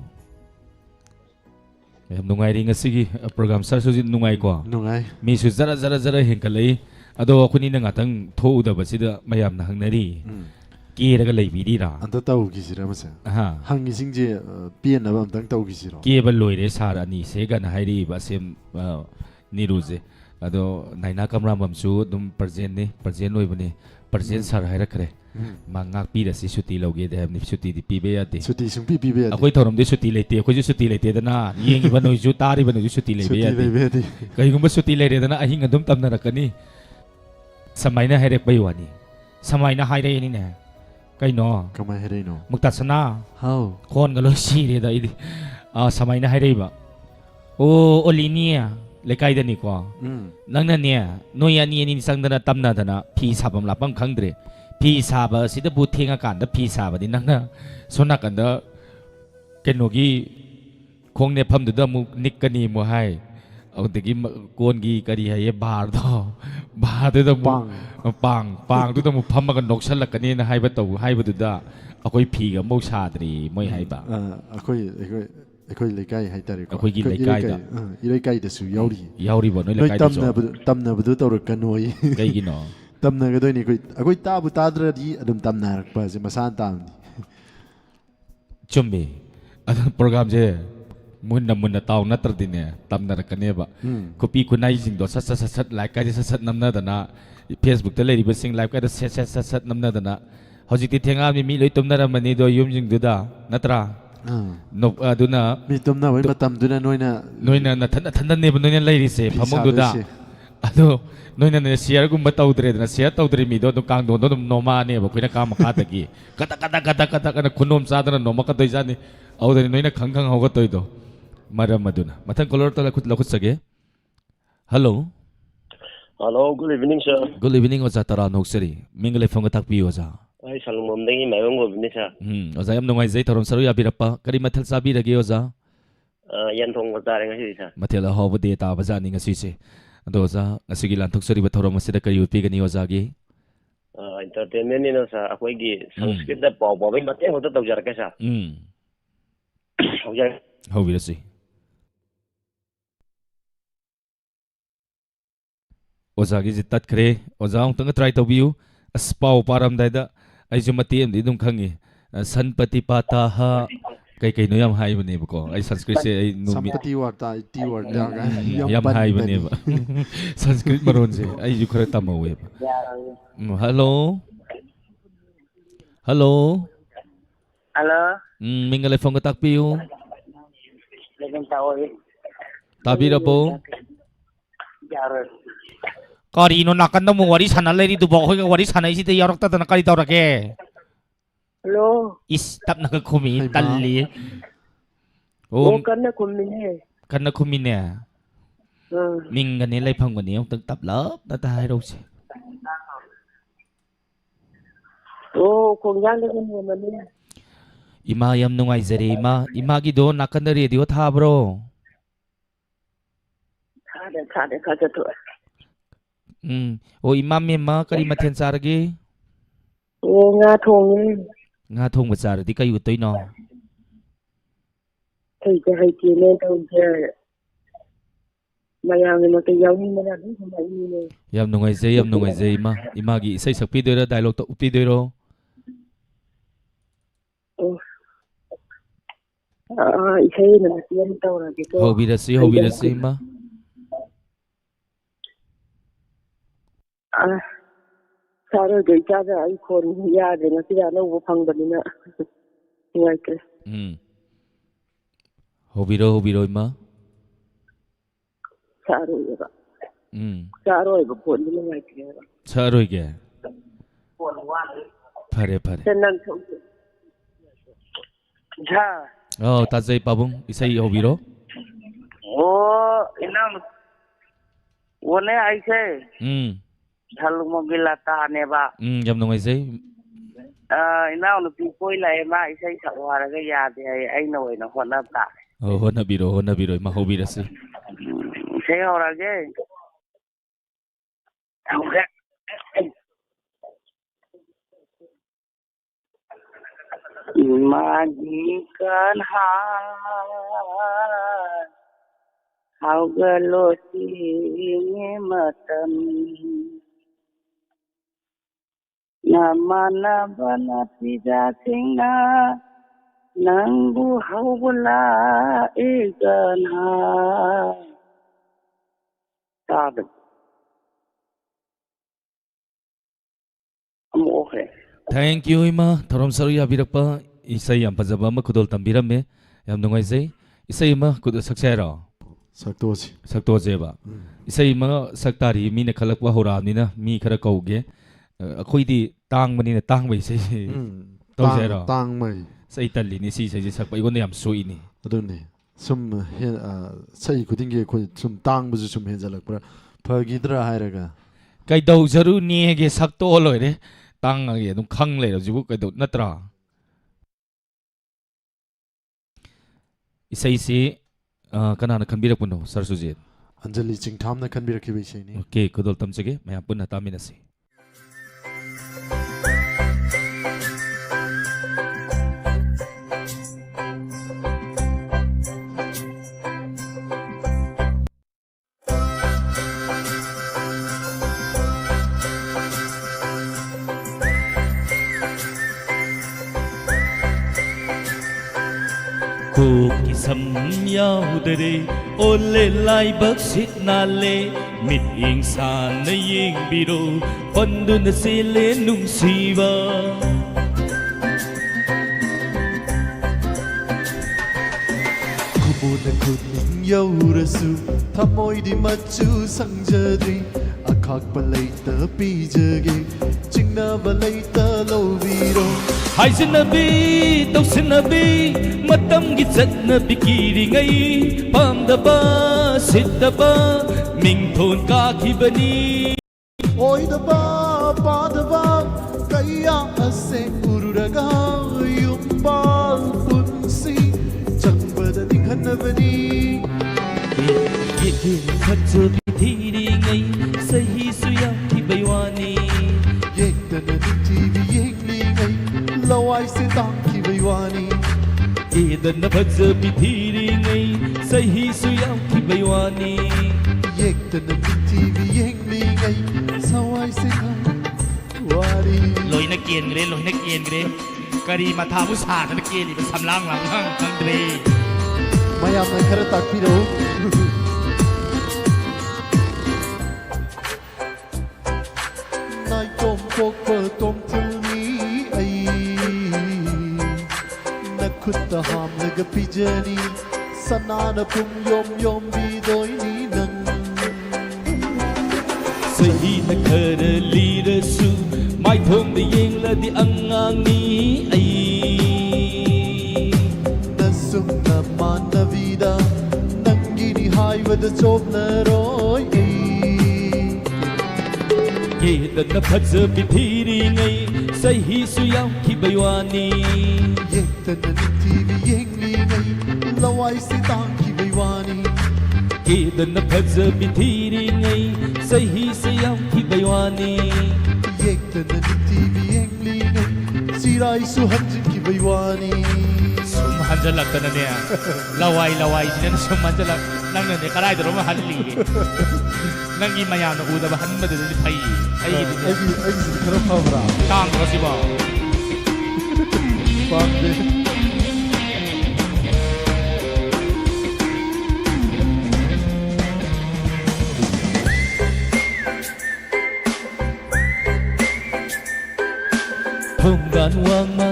yam nungai ring asigi program sar suji nungai ko nungai mi su zara henkalai ado khuni na ngatang thouda basida mayam na hangnari ki raga leibiri ra anta tau gisira masa ha hangi singje pian na bam tang tau gisiro ki ba loire sar ani se gan hairi ba sem niruje ado naina kamra mamsu dum present loibani present sar hairakre mangak pi da si suti loge de ni suti di pi be ya de suti sung pi be ya akoi thorom de suti leite akoi ju suti leite da na yengi ba noi ju tari ba noi ju suti lebe ya de kai gum suti leire da na ahing adum tamna rakani samaina hairek bai wani samaina haire ni ne kai no kamai here no mukta sana how kon ga lo si re da idi samaina haire ba o olinia lekai da ni ko nang na ne noi ani ni sangdana tamna da na phi sabam lapam khangdre phi saba sida bu thenga kan da phi saba di nang na sona kan da kenogi khongne pham da mu nikani mo hai audagi kon gi kari hai bar da pang du da mu pham ga noksal lakani na hai ba to hai ba du da akoi phi ga mo sadri moi hai ba akoi lekai hai tare ko akoi gi lekai da ilekai da su yauri bo noi lekai da tamna bu tor kanoi kai gi no tamna ga doi ni akoi tabu tadra di adum tamna rak pa se masan tam chumbe ad program je Munna Munna ताव नत्रदिने तमनरकनेबा कुपी कुनाइजिंग दो सत सत सत लाइक काजे सत सत नमनदना फेसबुक ते लेरिबसिंग लाइक काजे सत सत सत सत नमनदना हजिति थेंगा मी लोइ तुमनरमनि दो युमजिंग दुदा नत्रा नो अदुना मी तुमना वइ मतम दुना नोइना नोइना नथन नथननेब नोइना लेरिसे फमुंदुदा अदो नोइना ने शेयर गुम तौद्रेदना शेयर तौद्रे मी दो कांग दो दो नोमा ने बखोइना काम खादगी कता कता कता कता कना खुनोम सादना नोमा का दोइजानी औदनि नोइना खंग खंग होगा तोइदो मरम मधुना मथंग कलर तो लखुत सके hello hello good evening sir good evening ओजा तरा नोक्सरी मिंगले फंग ताकपी ओजा आई सलममदगी मायबंग गोबिनी सर ओजा यम नुंगाइ जै थरम सरु याबिरप्पा करी मथल साबी रगे ओजा यन थोंग तारे ngasi सर मथल हौब दे ता बजानी ngasi से अदो ओजा ngasi gi lanthok sari ba थरम मसिदा करी उपी गनी ओजा गी एंटरटेनमेंट नि सर अखोइगी संस्कृत दा पाव पाव मते होता तौजरके सर हौजर हौबिरसी ओजा की तत्खरे ओजा उतंग ट्राई तौबियु अस पाव पारमदाइदा आइजु मती एमदि दुम खंगी सनपति पाता हा कई कई नो याम हाई बनेबको आई संस्कृत से आई नुमी संपत्ति वार्ता टी वार्ता याम हाई बनेबा संस्कृत मरोन से आई जु खरे तमवे हेलो हेलो हेलो मिंगले फोंग ताकपियु लेकिन ताओ ताबिरबो यार करिनो नाकन मु वारी साना लेरी दुबो होय वारी साना इसी ते यारक्ता तना करी तौरके हेलो इस तब नक खुमी तल्ली ओ कन्न खुमी ने मिंगने लै फंगने तक तब लब न ता हाइरो से ओ खोंजांग लेकिन मने इमा यम नुंगाइ जरे इमा की दो नाकन रेडियो थाब्रो थादे खाजा तो ओ इमा मेमा करी मथेन चारगे ओ nga थोंग बचार दि कई उतोय no hay ti ne to je mayang ne to yawi ne na ni mai ni ne yam नुंगाइ जे इमा की इसै सकपि दोरा डायलॉग तो उपि दोरो isai na tiyan to ra ke to होबिरसी इमा सारो गैचाजा आई खोन यादे ngasi da no bu phangbanina ngai ke होबिरो इमा सारो ba सारो ba phone ni ngai ke छरोय के phone wa फरे senan thong ja ओ ताजै पाबुङ इसै होबिरो ओ इनाम ओने आइसे Halu mobil lata ne ba. Jam nung isay. Ina ono pipoy la ema isay sa wara ga yade ay no way na hona ta. Oh hona biro ma hobira si. Say ora ge. Majikan ha hau galoti matam namana bana pida singna nangbu haula ikan ha tad okay Thank you ima thorom saru ya birakpa isai yam pajaba ma khudol tambirame yam nungai jai isai ma kudu saksero sakto jeba isai ma saktari mi ne khalakwa horamnina mi khara kauge akhoi tang mani na tang bai sei tong tang mai sei talli ni si sei sak pai gon yam soi ni adune sum he sei khuding ge khoi sum tang bu sum he jalak pra phagidra hairaga kai dau jaru ni ge sakto loi re tang ge dum khang le jibu kai do natra isai si kanana khanbirak puno sar sujit anjali chingtham na khanbirak ki bai sei ni okay kudol tamchege maya punna taminasi ꯀꯣꯛꯀꯤ ꯁꯝ ꯌꯥꯎꯗꯔꯦ ꯑꯣꯜꯂꯦ ꯂꯥꯏꯕꯛ ꯁꯤꯠ ꯅꯥꯜꯂꯦ ꯃꯤꯠꯌꯦꯡ ꯁꯥꯟꯅ ꯌꯦꯡꯕꯤꯔꯣ ꯄꯟꯗꯨꯅ ꯆꯦꯜꯂꯦ ꯅꯨꯡꯁꯤꯕ ꯈꯨꯕꯣꯅ ꯈꯨꯅꯤꯡ ꯌꯧꯔꯁꯨ ꯊꯃꯣꯏꯗꯤ ꯃꯆꯨ ꯁꯪꯖꯗ꯭ꯔꯤ ꯑꯈꯥꯛꯄ ꯂꯩꯇ ꯄꯤꯖꯒꯦ ꯆꯤꯡꯅꯕ ꯂꯩꯇ ꯂꯧꯕꯤꯔꯣ ꯍꯥꯏꯖꯅꯕꯤ ꯇꯧꯁꯤꯟꯅꯕꯤ ꯃꯇꯝꯒꯤ ꯆꯠꯅꯕꯤ ꯀꯤꯔꯤꯉꯩ ꯄꯥꯝꯗꯕ ꯁꯤꯠꯇꯕ ꯃꯤꯡꯊꯣꯟ ꯀꯥꯈꯤꯕꯅꯤ ꯑꯣꯏꯗꯕ ꯄꯥꯗꯕ ꯀꯌꯥ ꯑꯁꯦ ꯎꯔꯨꯔꯒ ꯌꯨꯝꯕꯥꯜ ꯄꯨꯟꯁꯤ ꯆꯪꯕꯗ ꯅꯤꯡꯍꯟꯅꯕꯅꯤ ꯐꯖꯕꯤ ꯊꯤꯔꯤꯉꯩ ꯆꯍꯤꯁꯨ ꯌꯥꯝꯈꯤꯕꯩ ꯋꯥꯅꯤ ꯌꯦꯛꯇꯅ ꯅꯤꯡꯊꯤꯕꯤ ꯌꯦꯡꯂꯤꯉꯩ ꯂꯋꯥꯏꯁꯦ ꯇꯥꯡꯈꯤꯕꯩ ꯋꯥꯅꯤ ꯀꯦꯗꯅ ꯐꯖꯕꯤ ꯊꯤꯔꯤꯉꯩ ꯆꯍꯤꯁꯨ ꯌꯥꯝꯈꯤꯕꯩ ꯋꯥꯅꯤ ꯌꯦꯛꯇꯅ ꯅꯤꯡꯊꯤꯕꯤ ꯌꯦꯡꯂꯤꯉꯩ ꯁꯋꯥꯏꯁꯦ ꯋꯥꯔꯤ ꯂꯣꯏꯅ ꯀꯦꯟꯈ꯭ꯔꯦ ꯀꯔꯤ ꯃꯊꯥꯕꯨ ꯁꯥꯗꯅ ꯀꯦꯜꯂꯤꯕ ꯁꯝꯂꯥꯡ ꯂꯥꯡꯍꯥꯡ ꯈꯪꯗ꯭ꯔꯦ ꯃꯌꯥꯝꯅ ꯈꯔ ꯇꯥꯛꯄꯤꯔꯛꯎ ꯅꯥꯏꯇꯣꯝ ꯄꯣꯛꯄ ꯇꯣꯝꯊꯤꯜꯅꯤ ꯑꯩ ꯅꯈꯨꯠꯇ ꯍꯥꯝꯂꯒ ꯄꯤꯖꯅꯤ ꯁꯅꯥꯅ ꯄꯨꯡ ꯌꯣꯝꯕꯤꯗꯣꯏꯅꯤ ꯅꯪ ꯆꯍꯤꯅ ꯈꯔ ꯂꯤꯔꯁꯨ ꯃꯥꯏꯊꯣꯡꯗ ꯌꯦꯡꯂꯗꯤ ꯑꯉꯥꯡꯅꯤ ꯑꯩ ꯅꯁꯨꯝꯅ ꯃꯥꯟꯅꯕꯤꯗ ꯅꯪꯒꯤꯅꯤ ꯍꯥꯏꯕꯗ ꯆꯣꯞꯅꯔꯣꯏ ꯀꯦꯗꯅ ꯐꯖꯕꯤ ꯊꯤꯔꯤꯉꯩ ꯆꯍꯤꯁꯨ ꯌꯥꯝꯈꯤꯕꯩ ꯋꯥꯅꯤ ꯌꯦꯛꯇꯅ ꯅꯤꯡꯊꯤꯕꯤ ꯌꯦꯡꯂꯤꯉꯩ ꯂꯋꯥꯏꯁꯦ ꯇꯥꯡꯈꯤꯕꯩ ꯋꯥꯅꯤ ꯀꯦꯗꯅ ꯐꯖꯕꯤ ꯊꯤꯔꯤꯉꯩ ꯆꯍꯤꯁꯦ ꯌꯥꯝꯈꯤꯕꯩ ꯋꯥꯅꯤ ꯌꯦꯛꯇꯅ ꯅꯤꯡꯊꯤꯕꯤ ꯌꯦꯡꯂꯤꯉꯩ ꯆꯤꯔꯥꯏꯁꯨ ꯍꯟꯖꯤꯟꯈꯤꯕꯩ ꯋꯥꯅꯤ ꯁꯨꯝ ꯍꯟꯖꯜꯂꯛꯇꯅꯅꯦ ꯂꯋꯥꯏꯁꯤꯅ ꯁꯨꯝ ꯍꯟꯖꯜꯂꯛ ꯅꯪꯅꯅꯦ ꯀꯗꯥꯏꯗꯅꯣ ꯍꯜꯂꯤꯒꯦ ꯅꯪꯒꯤ ꯃꯌꯥꯝꯅ ꯎꯗꯕ ꯍꯟꯕꯗꯨꯗꯤ ꯐꯩ ꯑꯩꯒꯤꯁꯤꯗꯤ ꯈꯔ ꯐꯕ꯭ꯔꯥ ꯇꯥꯡꯗ꯭ꯔꯣ ꯁꯤꯕꯣ ꯄꯥꯝꯗꯦ Thonggan wangma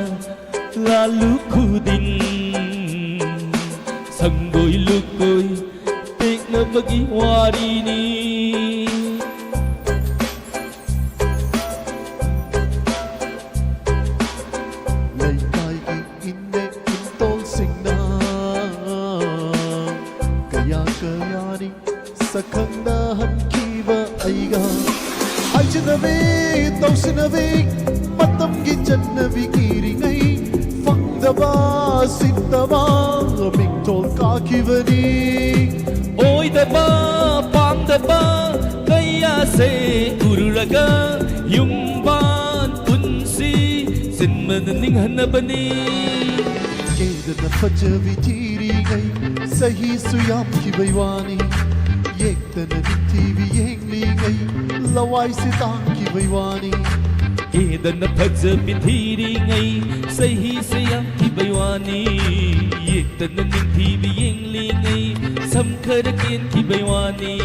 lalu kuding Sanggoi lukoi tekna bagi warini Laykaigi inne intolsingna Kaya kayani sakhangna hankiba aiga Haijanabi tawsinabi matamgi jannabi kiringai fangdaba sittaba mingtol kakibani Oidaba pamdaba kaya se ururaga Yumban punsi sinman ninghanabani Kedana fajabi tirigai sahi suyam kibaiwani Yektana nithibi yenglingai lawai sitang kibaiwani Kedana fajab thiringai sahi se yamkhibei wani Yektana ningthibi yenglingai samkhar kenkhibei wani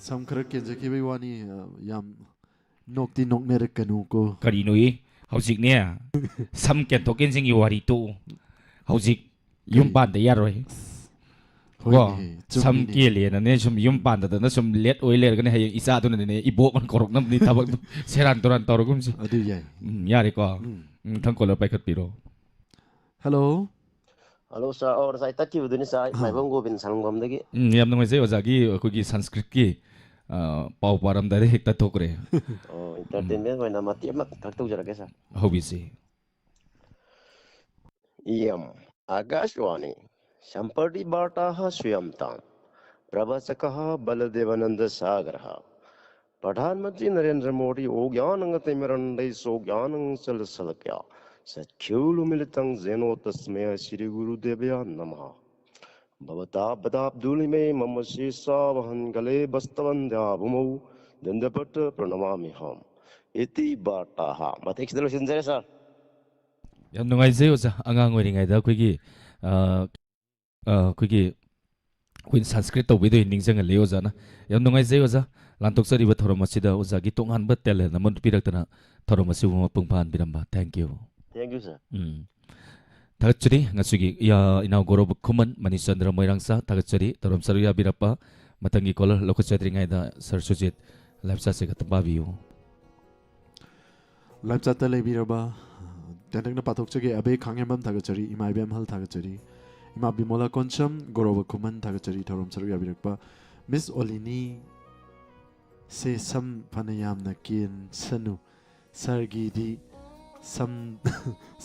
Samkhara kenjakibaiwani yam nokti noknerakanu ko Karino yi hojik ne sam ken token singi wari to hojik yum pan da yaroi Go sam kele na ne sum yum pan da na sum let oi ler ga ne hay isa tu ne ibo man korok nam ni tabak seran toran torogum si adu yai yari ko thang ko la pai khat piro Hello Hello sir, saya tadi begini saya, mai bang Gobin Salongom lagi. yam nang sai ozagi ko gi sanskrit ki pau param da hek ta thokre Oh, entertainment mai nama tiap mak tak tahu jarak kesa. hobi si Iyam, Agashwani, Sampardi Bartaha Swayamtam, Pravasakaha Baladevananda Sagraha, Pradhanmantri Narendra Modi, Ogyanang Timirandai Sogyanang Salasalakya, Sakyulu Militang Zeno Tasmea Sri Guru Devya Namaha. Bhavata Badabduli me Mamasi Savahan Gale Bastavandya Bumu, Dandapata Pranamami Ham. Iti Bartaha. Matik sila sir. ꯌꯥꯝ ꯅꯨꯡꯉꯥꯏꯖꯩ ꯑꯣꯖꯥ ꯑꯉꯥꯡ ꯑꯣꯏꯔꯤꯉꯩꯗ ꯑꯩꯈꯣꯏꯅ ꯁꯪꯁꯀ꯭ꯔꯤꯠ ꯇꯧꯕꯤꯗꯣ ꯅꯤꯡꯁꯤꯡꯍꯜꯂꯤ ꯑꯣꯖꯥꯅ ꯌꯥꯝ ꯅꯨꯡꯉꯥꯏꯖꯩ ꯑꯣꯖꯥ ꯂꯥꯟꯊꯣꯛꯆꯔꯤꯕ ꯊꯧꯔꯝ ꯑꯁꯤꯗ ꯑꯣꯖꯥꯒꯤ ꯇꯣꯉꯥꯟꯕ ꯇꯦꯂꯦꯟ ꯑꯃ ꯄꯤꯔꯛꯇꯅ ꯊꯧꯔꯝ ꯑꯁꯤꯕꯨ ꯃꯄꯨꯡ ꯐꯥꯍꯟꯕꯤꯔꯝꯕ ꯊꯦꯡꯛ ꯌꯨ ꯁꯥꯔ थागतचरी ngasugi inaugurable khuman Manichandra Moirangsa थागतचरी तोरम सर याबिरप्पा मतंगी कॉलर लोकचद्रिंगाइदा सर सुजित लाइफसा से गतबाबियो लाइफ चाहता ले बीरबा तंतंगना पाथोकचगे अबे खांगेमम थागचरी इमाइबेम हल थागचरी इमा बिमोला कोनसम गोरोब खुमन थागचरी थोरम सर याबिरप्पा मिस ओलिनी से सम फनयाम न किन सनु सरगीदी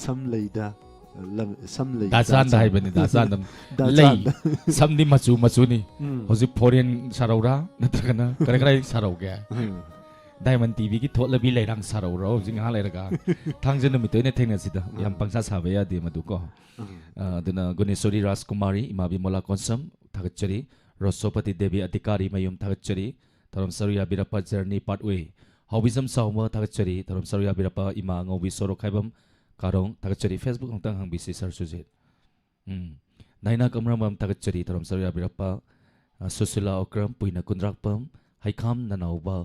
सम लेदा सम ले दासान दा हाइबनी दासान ले समदी मचु मचुनी होजि फोरेन सारौरा नत्रगना करे सारौगे डायमंड टीवी की थोलबी लेरांग सारौरा होजि nga लेरगा थांजे नमितोय ने थेंनासिदा याम पंगसा साबे यादे मदुको अदुना गुनेश्वरी राजकुमारी इमाबी मोला कोनसम थागचरी रोसोपति देवी अधिकारी मयुम थागचरी थरम सरुया बिरप्पा जर्नी पार्ट वे हॉबिजम साउमा थागचरी थरम सरुया बिरप्पा इमा ngौबी सोरो खाइबम कारong थागचरी फेसबुक अंगतंग हंगबिसि सर सुजित नाइना कमरामम थागचरी थरम सरुया बिरप्पा सुशीला ओक्रम पुइना कुंद्राकपम हाइखाम ननाउबा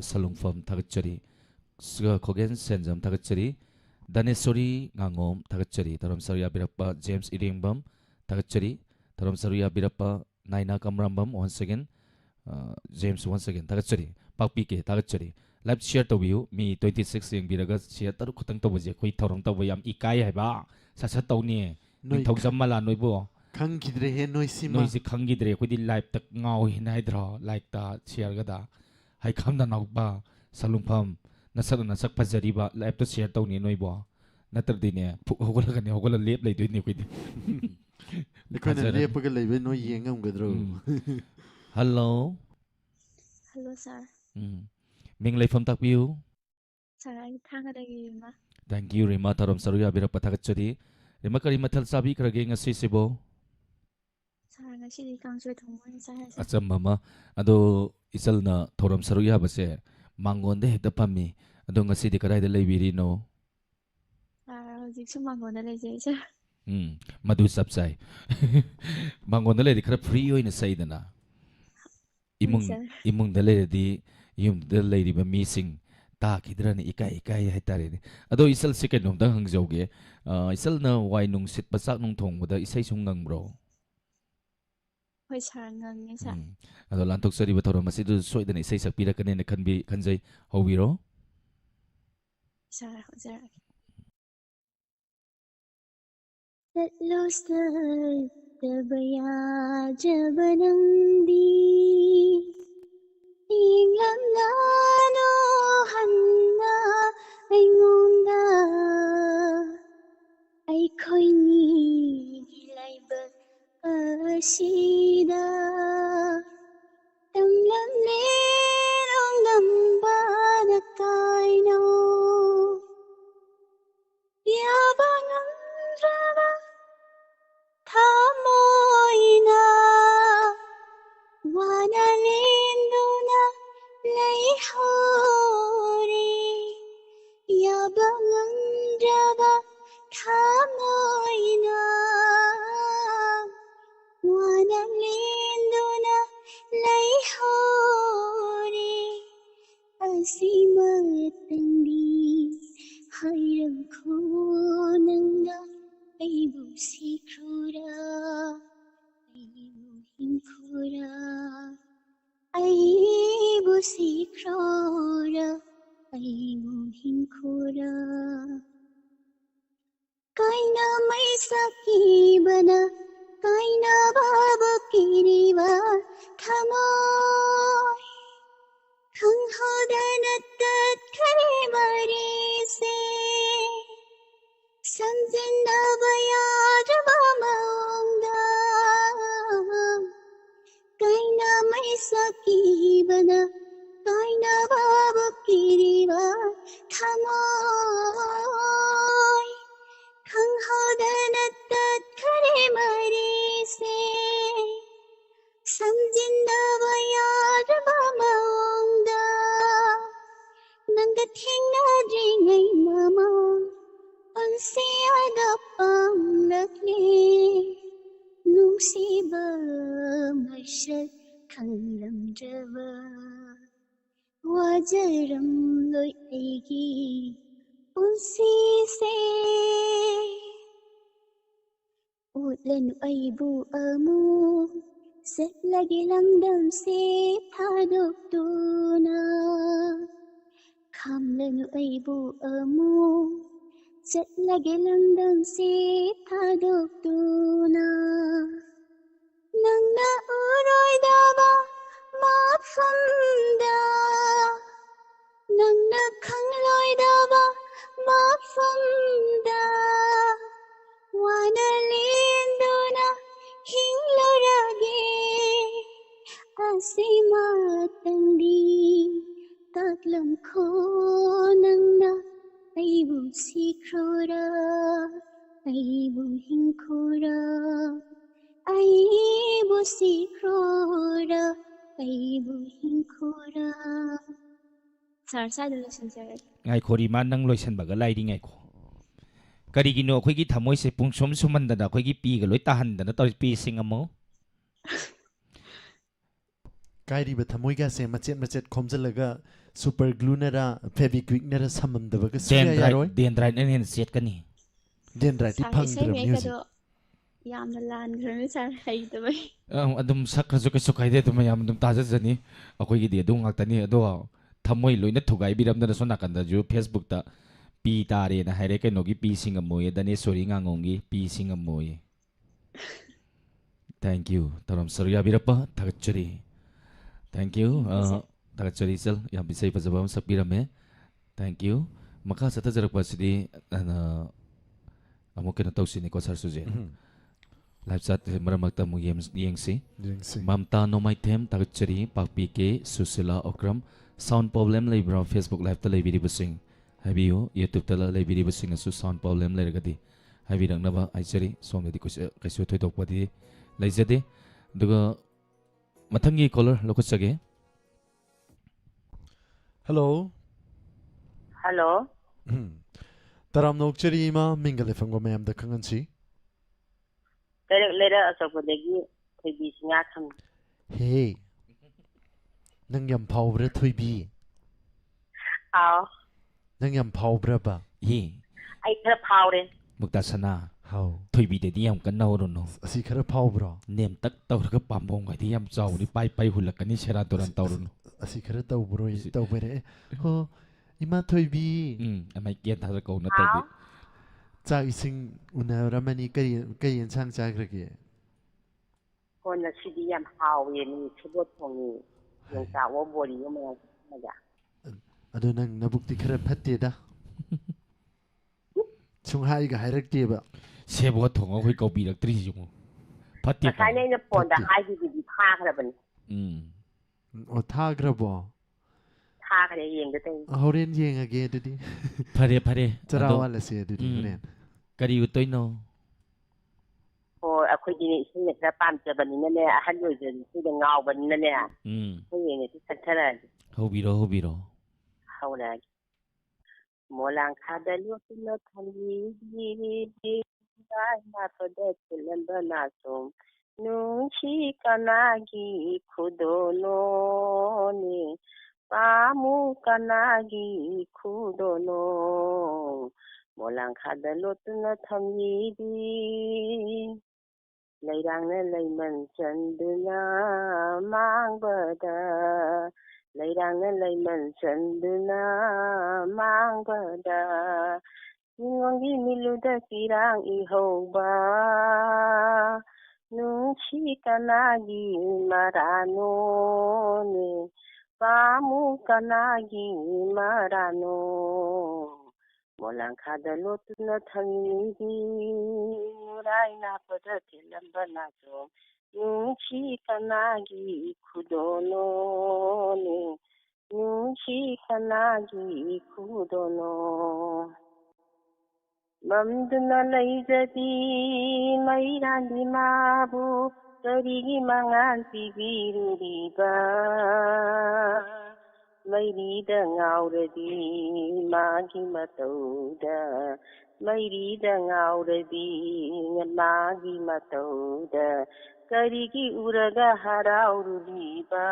सलुंगफम थागचरी खोगेन सेंजम थागचरी दानेश्वरी nganगोम थागचरी थरम सरुया बिरप्पा जेम्स इरेंगबम थागचरी थरम सरुया बिरप्पा नाइना कमरामम once again James once again थागचरी पाकपी के थागचरी लाइव शेयर तौबियु मी 26 यंगबिरगा शेयर तरु खतंग तौबजे खोइ थौरंग तौब याम इकाय हाइबा ससा तौनी नोइ थौजम्मला नोइबो खंगिद्रे हे नोइसिमा नोइसि खंगिद्रे खोदि लाइव तक गाव हिनाइद्रो लाइक ता शेयर गदा हाइ खामदा नाउबा सलुंफम नसक फजरीबा लाइव तो शेयर तौनी नोइबो नतरदिने होगलगने होगल लेप लेदोइने खोदि निखने लेपगा लेबे नोइ येंगमगद्रो हेलो हेलो सर मिंग लेफम ताकबियु सर आई थांगदगी मा थैंक यू रिमा थरम सरुया बिरप्पा थागचरी रिमा करी मथल साबी करगे ngasi sibo सर ngasi कांसोय थोंमोन sir acham mama ado isalna thoram saruya base mangonde heta pami ado ngasi di karai de leibiri no sir हजिक सु मांगोना लेजे sir madu sapsai mangonde le khara free hoina saidana imung de le di yum de le ri ba mi sing ta kidrani ikai haitare ni ado isal second nom dang hangjoge isal na wai nung sit pasak nung thong boda isai sung ngang bro होय sir ngangne sir ado lantok sari ba thoram asi du soidana isai sak pira kane ne khanjai hobiro sir sir चलो सर तबया जबनंदी ꯏꯪꯂꯝꯅꯥꯅꯣ ꯍꯟꯅ ꯑꯩꯉꯣꯟꯗ ꯑꯩꯈꯣꯏꯅꯤꯒꯤ ꯂꯥꯏꯕꯛ ꯑꯁꯤꯗ ꯇꯝꯂꯝꯂꯦ ꯅꯣꯡꯗꯝꯕꯅ ꯀꯥꯏꯅꯣ ꯌꯥꯕ ꯉꯝꯗ꯭ꯔꯕ ꯊꯃꯣꯏꯅ wana linduna leihore yabang jaba thamoina wana linduna leihore asimatandi hayram khonanga aibu sikrura Inkura, aibu sikrora, aibu hinkura. Kaina mai sakibana, kaina babu kiriwa, thamoy. Khang hodanat tat kare marise, sanjinda bayar maungda. Kaina mai sakibana kaina babu kiriwa thamoy khang hodanat tat khare marise samjinda bayar maungda nanga thengna dringai mama onse ꯊꯥꯖꯔꯝꯂꯣꯏ ꯑꯩꯒꯤ ꯄꯨꯟꯁꯤꯁꯦ ꯎꯠꯂꯅꯨ ꯑꯩꯕꯨ ꯑꯃꯨꯛ ꯆꯠꯂꯒꯦ ꯂꯝꯗꯝꯁꯦ ꯊꯥꯗꯣꯛꯇꯨꯅ ꯈꯥꯝꯂꯅꯨ ꯑꯩꯕꯨ ꯑꯃꯨꯛ ꯆꯠꯂꯒꯦ ꯂꯝꯗꯝꯁꯦ ꯊꯥꯗꯣꯛꯇꯨꯅ ꯅꯪꯅ ꯎꯔꯣꯏꯗꯕ ꯃꯐꯝꯗ ꯅꯪꯅ ꯈꯪꯂꯣꯏꯗꯕ ꯃꯐꯝꯗ ꯋꯥꯅ ꯂꯦꯟꯗꯨꯅ ꯍꯤꯡꯂꯨꯔꯒꯦ ꯑꯁꯤꯃꯇꯪꯗꯤ ꯇꯥꯛꯂꯝꯈꯣ ꯅꯪꯅ ꯑꯩꯕꯨ ꯁꯤꯈ꯭ꯔꯣꯔꯥ ꯑꯩꯕు ꯍꯤꯡꯈꯣꯔꯥ ꯑꯩꯕꯨ ꯁꯤꯈ꯭ꯔꯣꯔꯥ ꯑꯩꯕꯨ ꯍꯤꯡꯈꯣꯔꯥ ꯁꯥꯔ ꯁ꯭ꯋꯥꯏꯗ ꯂꯣꯏꯁꯤꯟꯖꯔꯒꯦ ꯉꯥꯏꯈꯣ ꯔꯤꯃꯥ ꯅꯪ ꯂꯣꯏꯁꯟꯕꯒ ꯂꯥꯏꯔꯤ ꯉꯥꯏꯈꯣ ꯀꯔꯤꯒꯤꯅꯣ ꯑꯩꯈꯣꯏꯒꯤ ꯊꯃꯣꯏꯁꯦ ꯄꯨꯡꯁꯨꯝ ꯁꯨꯝꯍꯟꯗꯅ ꯑꯩꯈꯣꯏꯒꯤ ꯄꯤꯒ ꯂꯣꯏ ꯇꯥꯍꯟꯗꯅ ꯇꯧꯔꯤ ꯄꯤꯁꯤꯡ ꯑꯃꯨ ꯀꯥꯏꯔꯤꯕ ꯊꯃꯣꯏꯒꯥꯁꯦ ꯃꯆꯦꯠ ꯃꯆꯦꯠ ꯈꯣꯝꯖꯤꯜꯂꯒ ꯁꯨꯄꯔ ꯒ꯭ꯂꯨꯅꯔ ꯐꯦꯕꯤꯀ꯭ꯋꯤꯛꯅꯔ ꯁꯝꯃꯝꯗꯕꯒ ꯁꯨꯡꯌꯥ ꯌꯥꯔꯣꯏ ꯗꯦꯟꯗ꯭ꯔꯥꯏꯠꯅ ꯍꯦꯟꯅ ꯆꯦꯠꯀꯅꯤ ꯗꯦꯟꯗ꯭ꯔꯥꯏꯠꯇꯤ ꯁꯥꯔ ꯏꯁꯩ ꯐꯪꯗ꯭ꯔꯕꯅꯤ ꯃꯌꯦꯛꯀꯗꯣ ꯍꯧꯖꯤꯛ ꯌꯥꯝꯅ ꯂꯥꯟꯈ꯭ꯔꯕꯅꯤ ꯁꯥꯔ ꯍꯩꯇꯕꯩ ꯑꯗꯨꯝ ꯁꯛꯈ꯭ꯔꯁꯨ ꯀꯩꯁꯨ ꯀꯥꯏꯗꯦ ꯑꯗꯨꯝ ꯃꯌꯥꯝ ꯑꯗꯨꯝ ꯇꯥꯖꯖꯅꯤ ꯑꯩꯈꯣꯏꯒꯤꯗꯤ ꯑꯗꯨ ꯉꯥꯛꯇꯅꯤ ꯑꯗꯣ ꯊꯃꯣꯏ ꯂꯣꯏꯅ ꯊꯨꯒꯥꯏꯕꯤꯔꯝꯗꯅ ꯁꯣꯝ ꯅꯥꯀꯟꯗꯁꯨ ꯐꯦꯁꯕꯨꯛꯇ ꯄꯤ ꯇꯥꯔꯦꯅ ꯍꯥꯏꯔꯦ ꯀꯩꯅꯣꯒꯤ ꯄꯤꯁꯤꯡ ꯑꯃꯣꯏꯌꯦ ꯗꯅꯦꯁꯣꯔꯤ ꯉꯥꯉꯣꯝꯒꯤ ꯄꯤꯁꯤꯡ ꯑꯃꯣꯏꯌꯦ ꯊꯦꯡꯛ ꯌꯨ ꯇꯧꯔꯝ ꯁꯔꯨ ꯌꯥꯕꯤꯔꯛꯄ ꯊꯥꯒꯠꯆꯔꯤ ꯊꯦꯡꯛ ꯌꯨ ꯊꯦꯡꯛ ꯌꯨ ꯁꯥꯔ ꯊꯥꯒꯠꯆꯔꯤ ꯆꯜ ꯌꯥꯝ ꯏꯁꯩ ꯐꯖꯕ ꯑꯃ ꯁꯛꯄꯤꯔꯝꯃꯦ ꯊꯦꯡꯛ ꯌꯨ ꯃꯈꯥ ꯆꯠꯊꯖꯔꯛꯄ ꯑꯁꯤꯗꯤ ꯑꯃꯨꯛ ꯀꯩꯅꯣ ꯇꯧꯁꯤꯅꯦꯀꯣ ꯁꯥꯔ ꯁꯨꯖꯦ ꯂꯥꯏꯞ ꯆꯥꯠ ꯃꯔꯛ ꯃꯔꯛꯇ ꯑꯃꯨꯛ ꯌꯦꯡꯁꯤ ꯌꯦꯡꯁꯤ ꯃꯝꯇꯥ ꯅꯣꯡꯃꯥꯏꯊꯦꯝ ꯊꯥꯒꯠꯆꯔꯤ ꯄꯥꯛꯄꯤ ꯀꯦ ꯁꯨꯁꯤꯂꯥ ꯑꯣꯀ꯭ꯔꯝ ꯁꯥꯎꯟ ꯄ꯭ꯔꯣꯕ꯭ꯂꯦꯝ ꯂꯩꯕ꯭ꯔꯥ ꯐꯦꯁꯕꯨꯛ ꯂꯥꯏꯞꯇ ꯂꯩꯕꯤꯔꯤꯕꯁꯤꯡ ꯍꯥꯏꯕꯤꯌꯨ ꯌꯨꯇ꯭ꯌꯨꯕꯇ ꯂꯩꯕꯤꯔꯤꯕꯁꯤꯡꯅꯁꯨ ꯁꯥꯎꯟ ꯄ꯭ꯔꯣꯕ꯭ꯂꯦꯝ ꯂꯩꯔꯒꯗꯤ ꯍꯥꯏꯕꯤꯔꯛꯅꯕ ꯍꯥꯏꯖꯔꯤ ꯁꯣꯝꯗꯗꯤ ꯀꯩꯁꯨ ꯊꯣꯏꯗꯣꯛꯄꯗꯤ ꯂꯩꯖꯗꯦ ꯑꯗꯨꯒ ꯃꯊꯪꯒꯤ ꯀꯣꯂꯔ ꯂꯧꯈꯠꯆꯒꯦ ꯍꯜꯂꯣ ꯍꯜꯂꯣ ꯇꯔꯥꯝꯅ ꯑꯣꯛꯆꯔꯤ ꯏꯃꯥ ꯃꯤꯡꯒ ꯂꯩꯐꯝꯒ ꯃꯌꯥꯝꯗ ꯈꯪꯍꯟꯁꯤ ꯂꯩꯔꯛ ꯑꯆꯧꯕꯗꯒꯤ ꯊꯣꯏꯕꯤ ꯁꯤꯡꯉꯥꯊꯝ ꯍꯦ ꯅꯪ ꯌꯥꯝ ꯐꯥꯎꯕ꯭ꯔꯥ ꯊꯣꯏꯕꯤ ꯑꯥꯎ ꯅꯪ ꯌꯥꯝ ꯐꯥꯎꯕ꯭ꯔꯕ ꯌꯦ ꯑꯩ ꯈꯔ ꯐꯥꯎꯔꯦ ꯃꯨꯛꯇꯥ ꯁꯅꯥ ꯍꯥꯎ ꯊꯣꯏꯕꯤꯗꯗꯤ ꯌꯥꯝ ꯀꯟꯅ ꯍꯧꯔꯨꯅꯨ ꯑꯁꯤ ꯈꯔ ꯐꯥꯎꯕ꯭ꯔꯣ ꯅꯦꯝꯇꯛ ꯇꯧꯔꯒ ꯄꯥꯝꯕꯣꯝꯒꯗꯤ ꯌꯥꯝ ꯆꯥꯎꯕꯅꯤ ꯄꯥꯏ ꯍꯨꯜꯂꯛꯀꯅꯤ ꯁꯦꯔꯥꯟ ꯇꯨꯔꯥꯟ ꯇꯧꯔꯨꯅꯨ ꯑꯁꯤ ꯈꯔ ꯇꯧꯕ꯭ꯔꯣ ꯇꯧꯕꯔꯦ ꯍꯣ ꯏꯃꯥ ꯊꯣꯏꯕꯤ ꯑꯃꯥꯏ ꯀꯦꯟ ꯊꯥꯗ ꯀꯧ ꯍꯥꯎ ꯅꯠꯇ꯭ꯔꯗꯤ ꯆꯥꯛ ꯏꯁꯤꯡ ꯎꯅꯔꯝꯃꯅꯤ ꯀꯩ ꯌꯦꯟꯁꯥꯡ ꯆꯥꯈ꯭ꯔꯒꯦ ꯍꯣ ꯉꯁꯤꯗꯤ ꯌꯥꯝ ꯍꯥꯎꯋꯦ ꯃꯤ ꯁꯦꯕꯣꯠ ꯊꯣꯡꯉꯤ ꯌꯣꯡꯆꯥꯛꯋꯣ ꯕꯣꯔꯤꯋꯣ ꯃꯌꯥꯝ ꯊꯝꯃꯒ ꯑꯗꯣ ꯅꯪ ꯅꯕꯨꯛꯇꯤ ꯈꯔ ꯐꯠꯇꯦꯗ ꯁꯨꯡꯍꯥꯏꯒ ꯍꯥꯏꯔꯛꯇꯦꯕ ꯁꯦꯕꯣꯠ ꯊꯣꯡꯉ ꯑꯩꯈꯣꯏ ꯀꯧꯕꯤꯔꯛꯇ꯭ꯔꯤꯁꯤꯉꯣ ꯐꯠꯇꯦ ꯀꯥꯏ ꯉꯁꯥꯏꯅ ꯑꯩꯅ ꯐꯣꯟꯗ ꯐꯠꯇꯦ ꯍꯥꯏꯈꯤꯕꯗꯤ ꯊꯥꯈ꯭ꯔꯕꯅꯤ ꯑꯣ ꯊꯥꯈ꯭ꯔꯕꯣ ꯊꯥꯈ꯭ꯔꯦ ꯌꯦꯡꯒ ꯇꯧꯅꯤ ꯍꯣꯔꯦꯟ ꯌꯦꯡꯉꯒꯦ ꯑꯗꯨꯗꯤ ꯐꯔꯦ ꯐꯔꯦ ꯆꯔꯥ ꯑꯗꯣ ꯋꯥꯜꯂꯁꯦ ꯑꯗꯨꯗꯤ ꯍꯣꯔꯦꯟ ꯀꯔꯤ ꯎꯠꯇꯣꯏꯅꯣ ꯍꯣꯏ ꯑꯩꯈꯣꯏꯗꯤꯅꯦ ꯏꯁꯩꯅ ꯈꯔ ꯄꯥꯝꯖꯕꯅꯤꯅꯅꯦ ꯑꯍꯜ ꯑꯣꯏꯖꯔꯤ ꯏꯁꯩꯗ ꯉꯥꯎꯕꯅꯤꯅꯅꯦ ꯍꯌꯦꯡꯅꯦꯗꯤ ꯁꯛꯊꯔꯛꯑꯒꯦ ꯍꯧꯕꯤꯔꯣ ꯍꯧꯕꯤꯔꯣ ꯍꯧꯔꯛꯑꯒꯦ ꯃꯣꯂꯥꯡꯈꯥꯗ ꯂꯣꯠꯇꯨꯅ ꯊꯝꯕꯤꯔꯤ ꯅꯥꯄꯗ ꯊꯤꯜꯂꯝꯕ ꯅꯥꯆꯣꯝ ꯅꯨꯡꯁꯤ ꯀꯅꯥꯒꯤ ꯈꯨꯗꯣꯜꯅꯣꯅꯦ ꯄꯥꯃꯨ ꯀꯅꯥꯒꯤ ꯈꯨꯗꯣꯜꯅꯣ ꯃꯣꯂꯥꯡꯈꯥꯗ ꯂꯣꯠꯇꯨꯅ ꯊꯝꯕꯤꯔꯤ ꯂꯩꯔꯥꯡꯅ ꯂꯩꯃꯟ ꯆꯟꯗꯨꯅ ꯃꯥꯡꯕꯗ ꯂꯩꯔꯥꯡꯅ ꯂꯩꯃꯟ ꯆꯟꯗꯨꯅ ꯃꯥꯡꯕꯗ ꯆꯤꯡꯉꯣꯟꯒꯤ ꯃꯤꯂꯨꯗ ꯆꯤꯔꯥꯡ ꯏꯍꯧꯕ ꯅꯨꯡꯁꯤ ꯀꯅꯥꯒꯤ ꯃꯔꯥꯅꯣꯅꯦ ꯄꯥꯃꯨ ꯀꯅꯥꯒꯤ ꯃꯔꯥꯅꯣ ꯃꯣꯂꯥꯡꯈꯥꯗ ꯂꯣꯠꯇꯨꯅ ꯊꯝꯕꯤꯔꯤ ꯅꯨꯔꯥꯏ ꯅꯥꯄꯗ ꯊꯤꯜꯂꯝꯕ ꯅꯥꯆꯣꯝ ꯅꯨꯡꯁꯤ ꯀꯅꯥꯒꯤ ꯈꯨꯗꯣꯜꯅꯣꯅꯦ ꯅꯨꯡꯁꯤ ꯀꯅꯥꯒꯤ ꯈꯨꯗꯣꯜꯅꯣ ꯃꯝꯗꯨꯅ ꯂꯩꯖꯕꯤ ꯃꯩꯔꯥꯟꯕꯤ ꯃꯥꯕꯨ ꯀꯔꯤꯒꯤ ꯃꯉꯥꯜ ꯄꯤꯕꯤꯔꯨꯔꯤꯕ ꯃꯩꯔꯤꯗ ꯉꯥꯎꯔꯗꯤ ꯃꯥꯒꯤ ꯃꯇꯧꯗ ꯃꯩꯔꯤꯗ ꯉꯥꯎꯔꯗꯤ ꯃꯥꯒꯤ ꯃꯇꯧꯗ ꯀꯔꯤꯒꯤ ꯎꯔꯒ ꯍꯔꯥꯎꯔꯨꯔꯤꯕ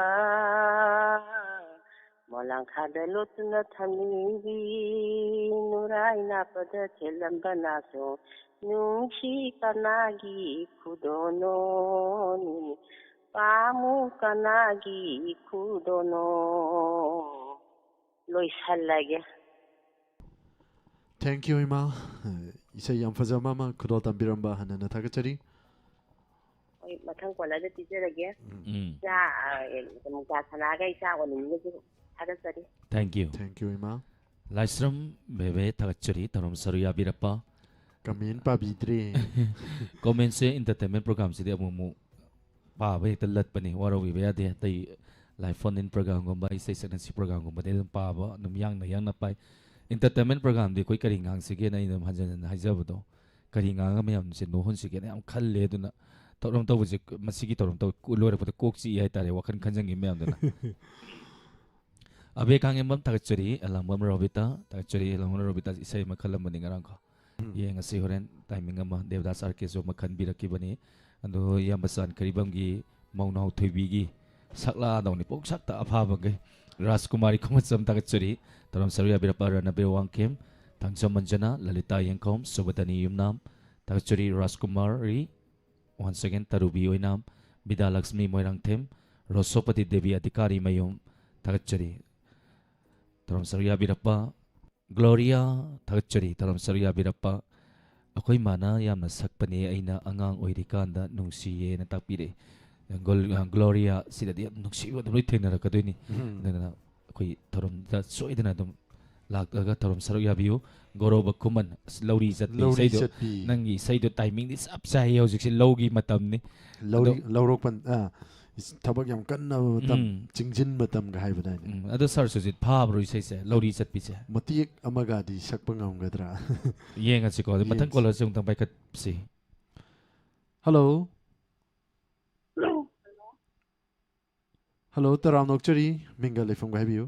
Molang khada lutna thamibi nurai na pada chelamba naso nungshi kanagi kudono ni pamu kanagi kudono loisalage. Thank you ima. Isai yam fazama ma kudol tambiramba hanana thagachari. Oi mathang kola de tijerage. Ja ka sanaga isa wani ni thagachari. Thank you. Thank you ima. Laisram bebe thagachari tarom saruya birappa. Kamin pa bidre. Comment se entertainment program si de amu pa be talat pani waro wi be ade tai live phone in program gomba isai sanasi program gomba de pa ba num yang na pai entertainment program de koi kari ngang sige na inam hajan haijabdo kari ngang me yam se no hon sige na am khalle duna torom to buje masigi torom to lore pata kok chi ai tare wakan khanjang me yam duna abe kang emam tagachari alambam robita tagachari alambam robita isai makhalam bani ngarang ko ye ngasi horen timing ama devdas arkeso makhan biraki bani ando yambasan karibam gi maunau thoibi gi sakla dawni pok sakta apha bage Rajkumari Kumatsam Tagachuri, Taram Saruya Birapa Ranabe Wangkim, Tangsam Manjana, Lalita Yankom, Subadani Yumnam, Tagachuri Rajkumari, once again Tarubi Oinam, Bida Laxmi Moirang Tim, Rosopati Devi Adhikari Mayum, Tagachuri, Taram Saruya Birapa, Gloria, Tagachuri, Taram Saruya Birapa, Akoy mana yamna sakpani aina angang oirikanda nungsiye na takpire. Gloria sida di nungsi wa doi thena ra kadoi ni na koi thorom da soidana dum lakaga thorom saru yabiu goroba kuman lauri zatpi saido nangi saido timing dis up sai hojik se logi matam ni laurok pan thabak yam kanna matam chingjin matam ga hai badai ni ado sar sujit phabru sai se lauri zatpi se matiek amaga di sakpa ngamgadra yenga si ko matang kola se ungtang baikat si hello hello taram nokchari minga lefam ga habiu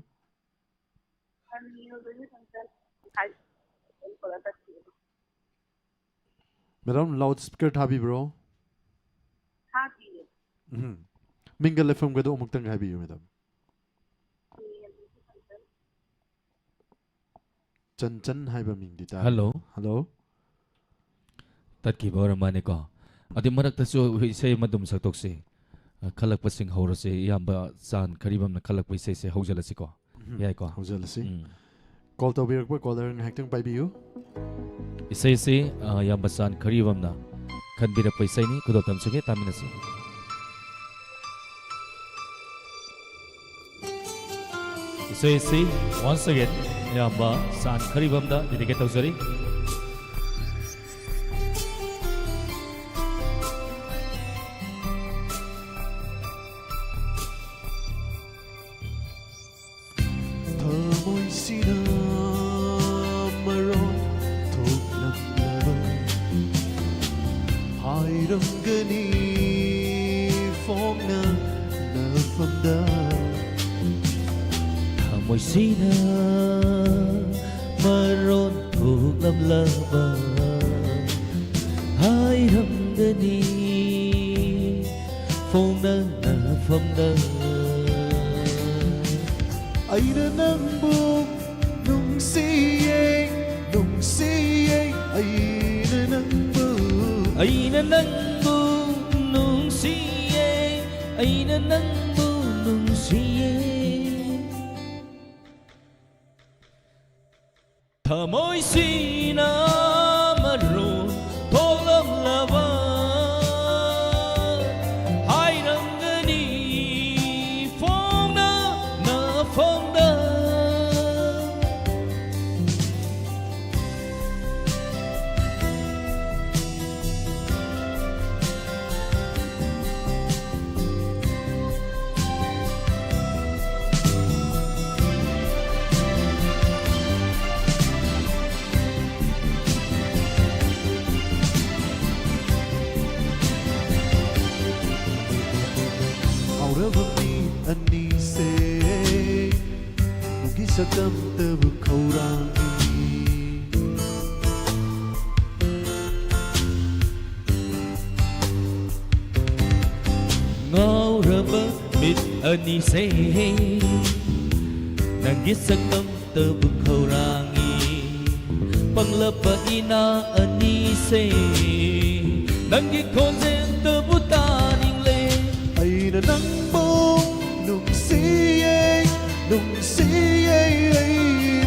madam loudspeaker thabi bro minga lefam ga do muktang ga habiu madam chan chan haiba mingdi ta hello tat ki bor mane ko adi marak ta so sei madum saktok se khalak pasing hora se yamba san karibam na khalak paise se hojala si ko yai ko hojala si call to birak pa caller ng hektung pai biu isai se yamba san karibam na khan birak paise ni kudotam suge tamina si isai se once again yamba san karibam da dedicate tawsari Sina maron thuộc lâm lava hai hầm gani phong nâng na phong nâng ai đã nâng buông nung si ai đã nâng buông nung si ai đã nâng buông nung si thở môi si na maron thuộc lâm lava hai hầm gani phong nâng na phong nâng ani se mugi sakam tab khaurangi ngau raba mit ani se Nanggi sakam tabu khaurangi Panglapa ina anise Nanggi konsen tabu taning le Ay na nang bong nung siyay ay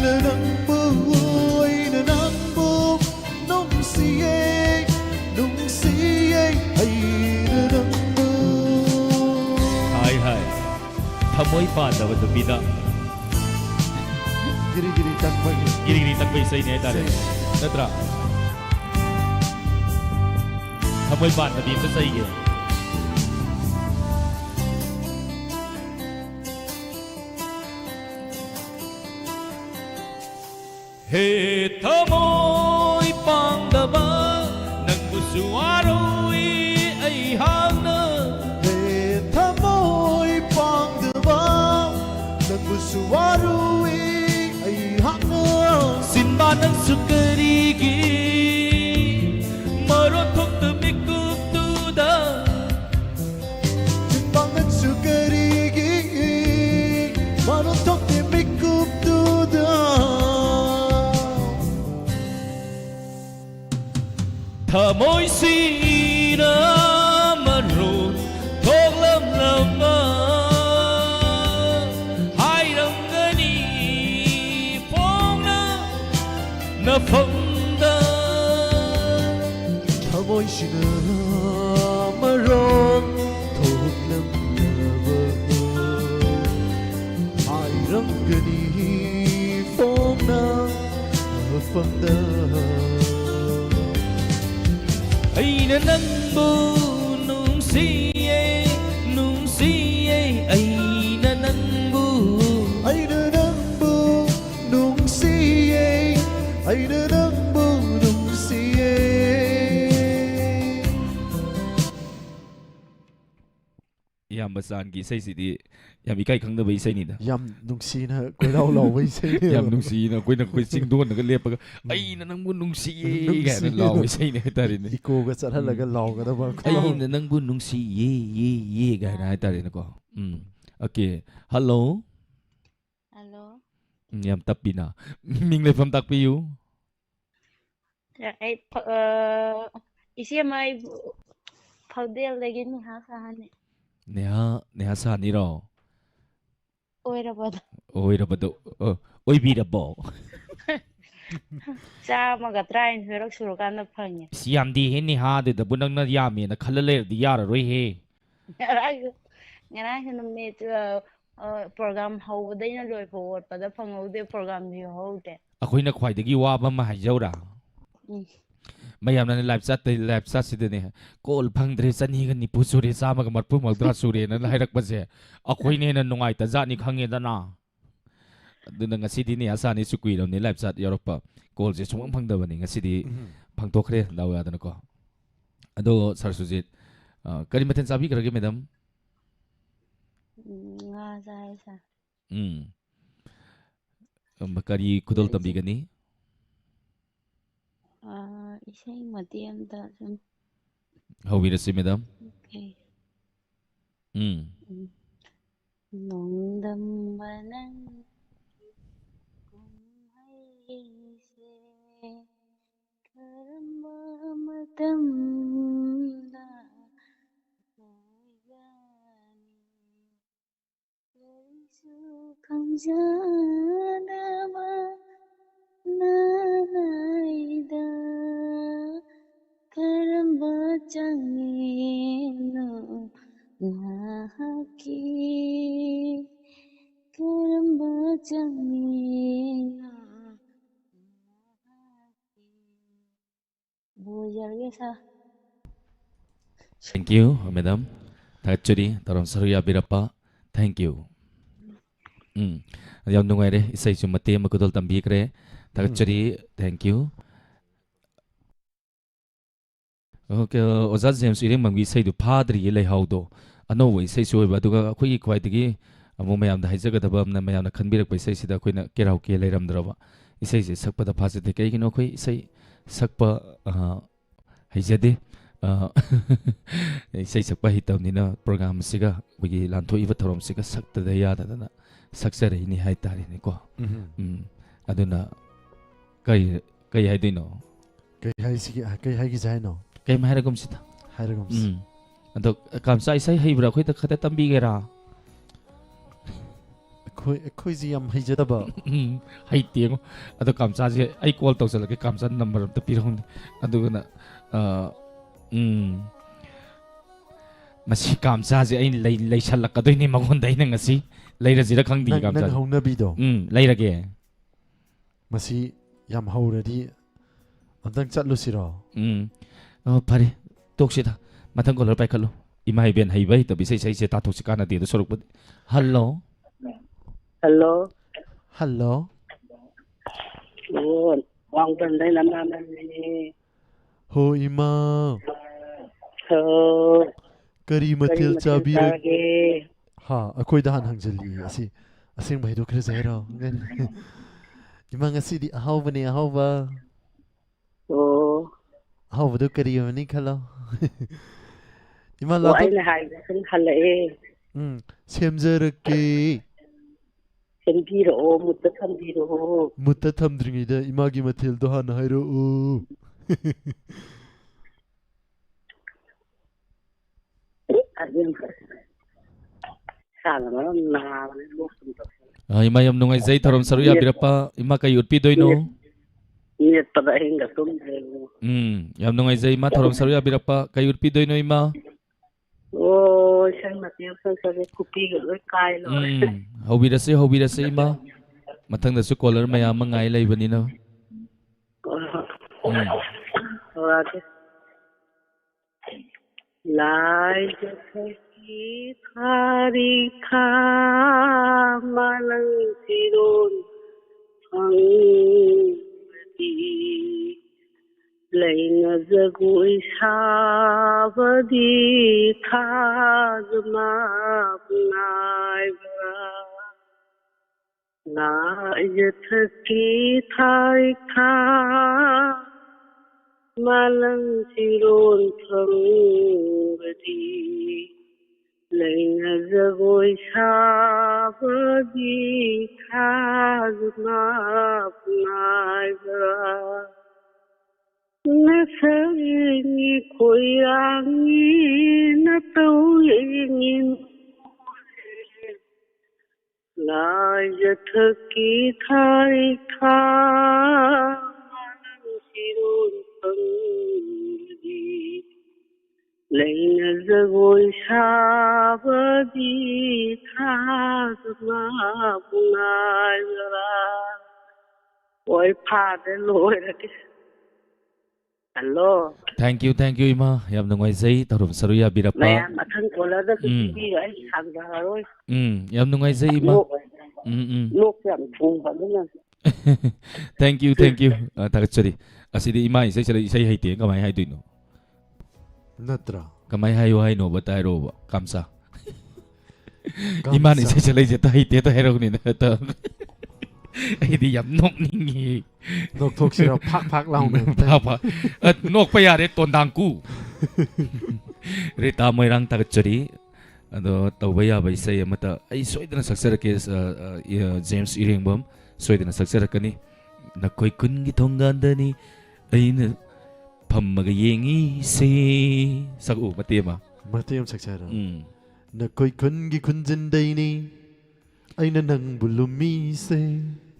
na nang bong ay na nang bong nung siyay ay na nang bong Hai hai Thamoy paandaba tumida Giri-giri takbay Giri-giri takbay isay niya tare Natra Thamoy paandabi imta saige He thamoy paandaba Nang gusto arawi ay hangna Hey thamoy pangdaba Nang busuwarui ay hanga Sinba ng sukarigi Marotok tumikup tuda Timbangan sukarigi Marotok timikup tuda Thamoy sina maroon Thoklam lama Hai rong gani phong na phong da Thamoy sinamaron Thok lam naba Ay ranggani phong na phong da Ay na nang bu nung siye ay na nang bu Ay na nang bu nung siyay Ay na nang bu nung siyay Yam basan gi sai si di yam ikai khang da bai sai ni da Yam nung si na Koi lau lau bai say yam nung si na koi sing don na lep ga ai na nang bu nung si ga na law bai sai ni tari ni Iko ka sa halaga lau ka da ba ai na nang bu nung si ye ga na tari na ko okay hello Alo. yam tapi na ming le pham tak pi yu Ay, isi may pagdel lagi ni ha sahane. ne ha sa ni ro Oira ba? oi ra ba do oi bi ra bo Sa magatrain hirok surukan na pangya. siam di he ni ha de da bu nang na ya me na khala le di ya ra roi he Ngana hinu me program hauday na loy po pada pangaude program yu haude. ꯑꯩꯈꯣꯏꯅ ꯈ꯭ꯋꯥꯏꯗꯒꯤ ꯋꯥꯕ ꯑꯃ ꯍꯥꯏꯖꯧꯔꯥ ꯃꯌꯥꯝꯅ ꯂꯥꯏꯞ ꯆꯥꯠꯁꯤꯗꯅꯦ ꯀꯣꯜ ꯐꯪꯗ꯭ꯔꯦ ꯆꯅꯤꯒ ꯅꯤꯐꯨ ꯁꯨꯔꯦ ꯆꯥꯝꯃꯒ ꯃꯔꯐꯨ ꯃꯧꯗ꯭ꯔꯥ ꯁꯨꯔꯦꯅ ꯍꯥꯏꯔꯛꯄꯁꯦ ꯑꯩꯈꯣꯏꯅ ꯍꯦꯟꯅ ꯅꯨꯡꯉꯥꯏꯇ ꯖꯥꯠꯅꯤ ꯈꯪꯉꯦꯗꯅ ꯑꯗꯨꯅ ꯉꯁꯤꯗꯤꯅꯦ ꯑꯁꯥꯅꯤꯁꯨ ꯀꯨꯏꯔꯕꯅꯤ ꯂꯥꯏꯞ ꯆꯥꯠ ꯌꯥꯎꯔꯛꯄ ꯀꯣꯜꯁꯦ ꯁꯨꯡꯐꯪ ꯐꯪꯗꯕꯅꯤ ꯉꯁꯤꯗꯤ ꯐꯪꯗꯣꯛꯈ꯭ꯔꯦ ꯗꯥꯎ ꯌꯥꯗꯅꯀꯣ ꯑꯗꯣ ꯁꯥꯔ ꯁꯨꯖꯤꯠ ꯀꯔꯤ ꯃꯊꯦꯜ ꯆꯥꯕꯤꯈ꯭ꯔꯒꯦ ꯃꯦꯗꯝ Nga say sa. ꯀꯔꯤ ꯈꯨꯗꯣꯜ ꯇꯝꯕꯤꯒꯅꯤ Isay matiam ta sum. ꯍꯧꯕꯤꯔꯁꯤ ꯃꯦꯗꯝ Okay. ꯎꯝ Nongdambanang kumhaise karma matamda naigani karisu kamjanama nanaida karma changino nahaki karma changino nahaki bojar sa Thank you, madam. Thakchuri, taram saru yabirappa. Thank you. Yam nungaire isai chu mate ma kudol tambikre. Thakchuri, thank you. Okay, Oza James iring mangwi sai du phadri ye lai haudo. Ano wai sai chu ba duga khoi khwai digi amu mayam da haijaga da bam na mayam na khanbirak pai sai sida khoina kerau ke leiram draba. Isai se sakpa da phase de kai gino khoi isai sakpa haijade isai sakpa hitamnina program siga bugi lanthoi thorom siga sakta da yada dana saksare ni hai tari ni ko aduna kai hai dino kai hai gi jai no kai mai ragum sita hairagum ado kam sai sai hai bra khoi ta khata tambi gera khoi ji yam hai jada ba hai tieng ado kam sa je ai call to sala ke kam sa number ta pirong adugana masi kam sa je ai lei salak ka doi ni magon dai na ngasi leira jira khang di kam sa nang hong na bi do leira ge masi yam hauradi antang chatlu siro pare toksida mathang color pai khalo imai ben hai bai to bisai sai se ta thok sikana de sorok hello hello wang ban dai lam nam ni ho ima ho kari matil chabi ha akoi da han hangjali asi asing bai do khre zairo ima ngasi di ahau bani ahau ba ahau do kari mani khalo ima la ai na hai sun hale semjarake sembiro mutta thamdringi da imagi matil do han hairo ima yam nungai zai thorom saru ya birapa ima kai utpi doino net pada hinga tum yam nungai zai ima thorom saru ya birapa kai utpi doino ima sang matil sang sare kupi ga loi kai lo hobirase ima mathang da su caller mayam ngai lai bani na lai ki thari kha malang siron phangti laina jagoi sabadi khazma nai bra na yath ki thari kha malang siron phangti laina jagoi sabadi khazma nai bra nasani khoyangi na tawingin la yath ki thai kha malang siron phangti laina jagoi sabadi khazma nai bra oi phade loi ra hello thank you ima yam nungai zai thorom saru ya birapa maya mathang kola da ki ai sang da roi yam nungai zai ima lok yam thung ba na thank you tagachari asidi ima isai haite kamai hai duino natra kamai hayo hai no batai ro kamsa ima ni sai chalai je ta haite ta hero ni ta ai di yam nok ningi nok thok sira phak lau me pa nok pa ya re ton dang ku re ta moirang tagachari ado tawba ya bai sai amata ai soidana saksara ke James Iringbom soidana saksara kani nakoi kun gi thongan aina phammaga yengi se saku matema saksara nakoi kun gi kunjin daini aina nang bulumi se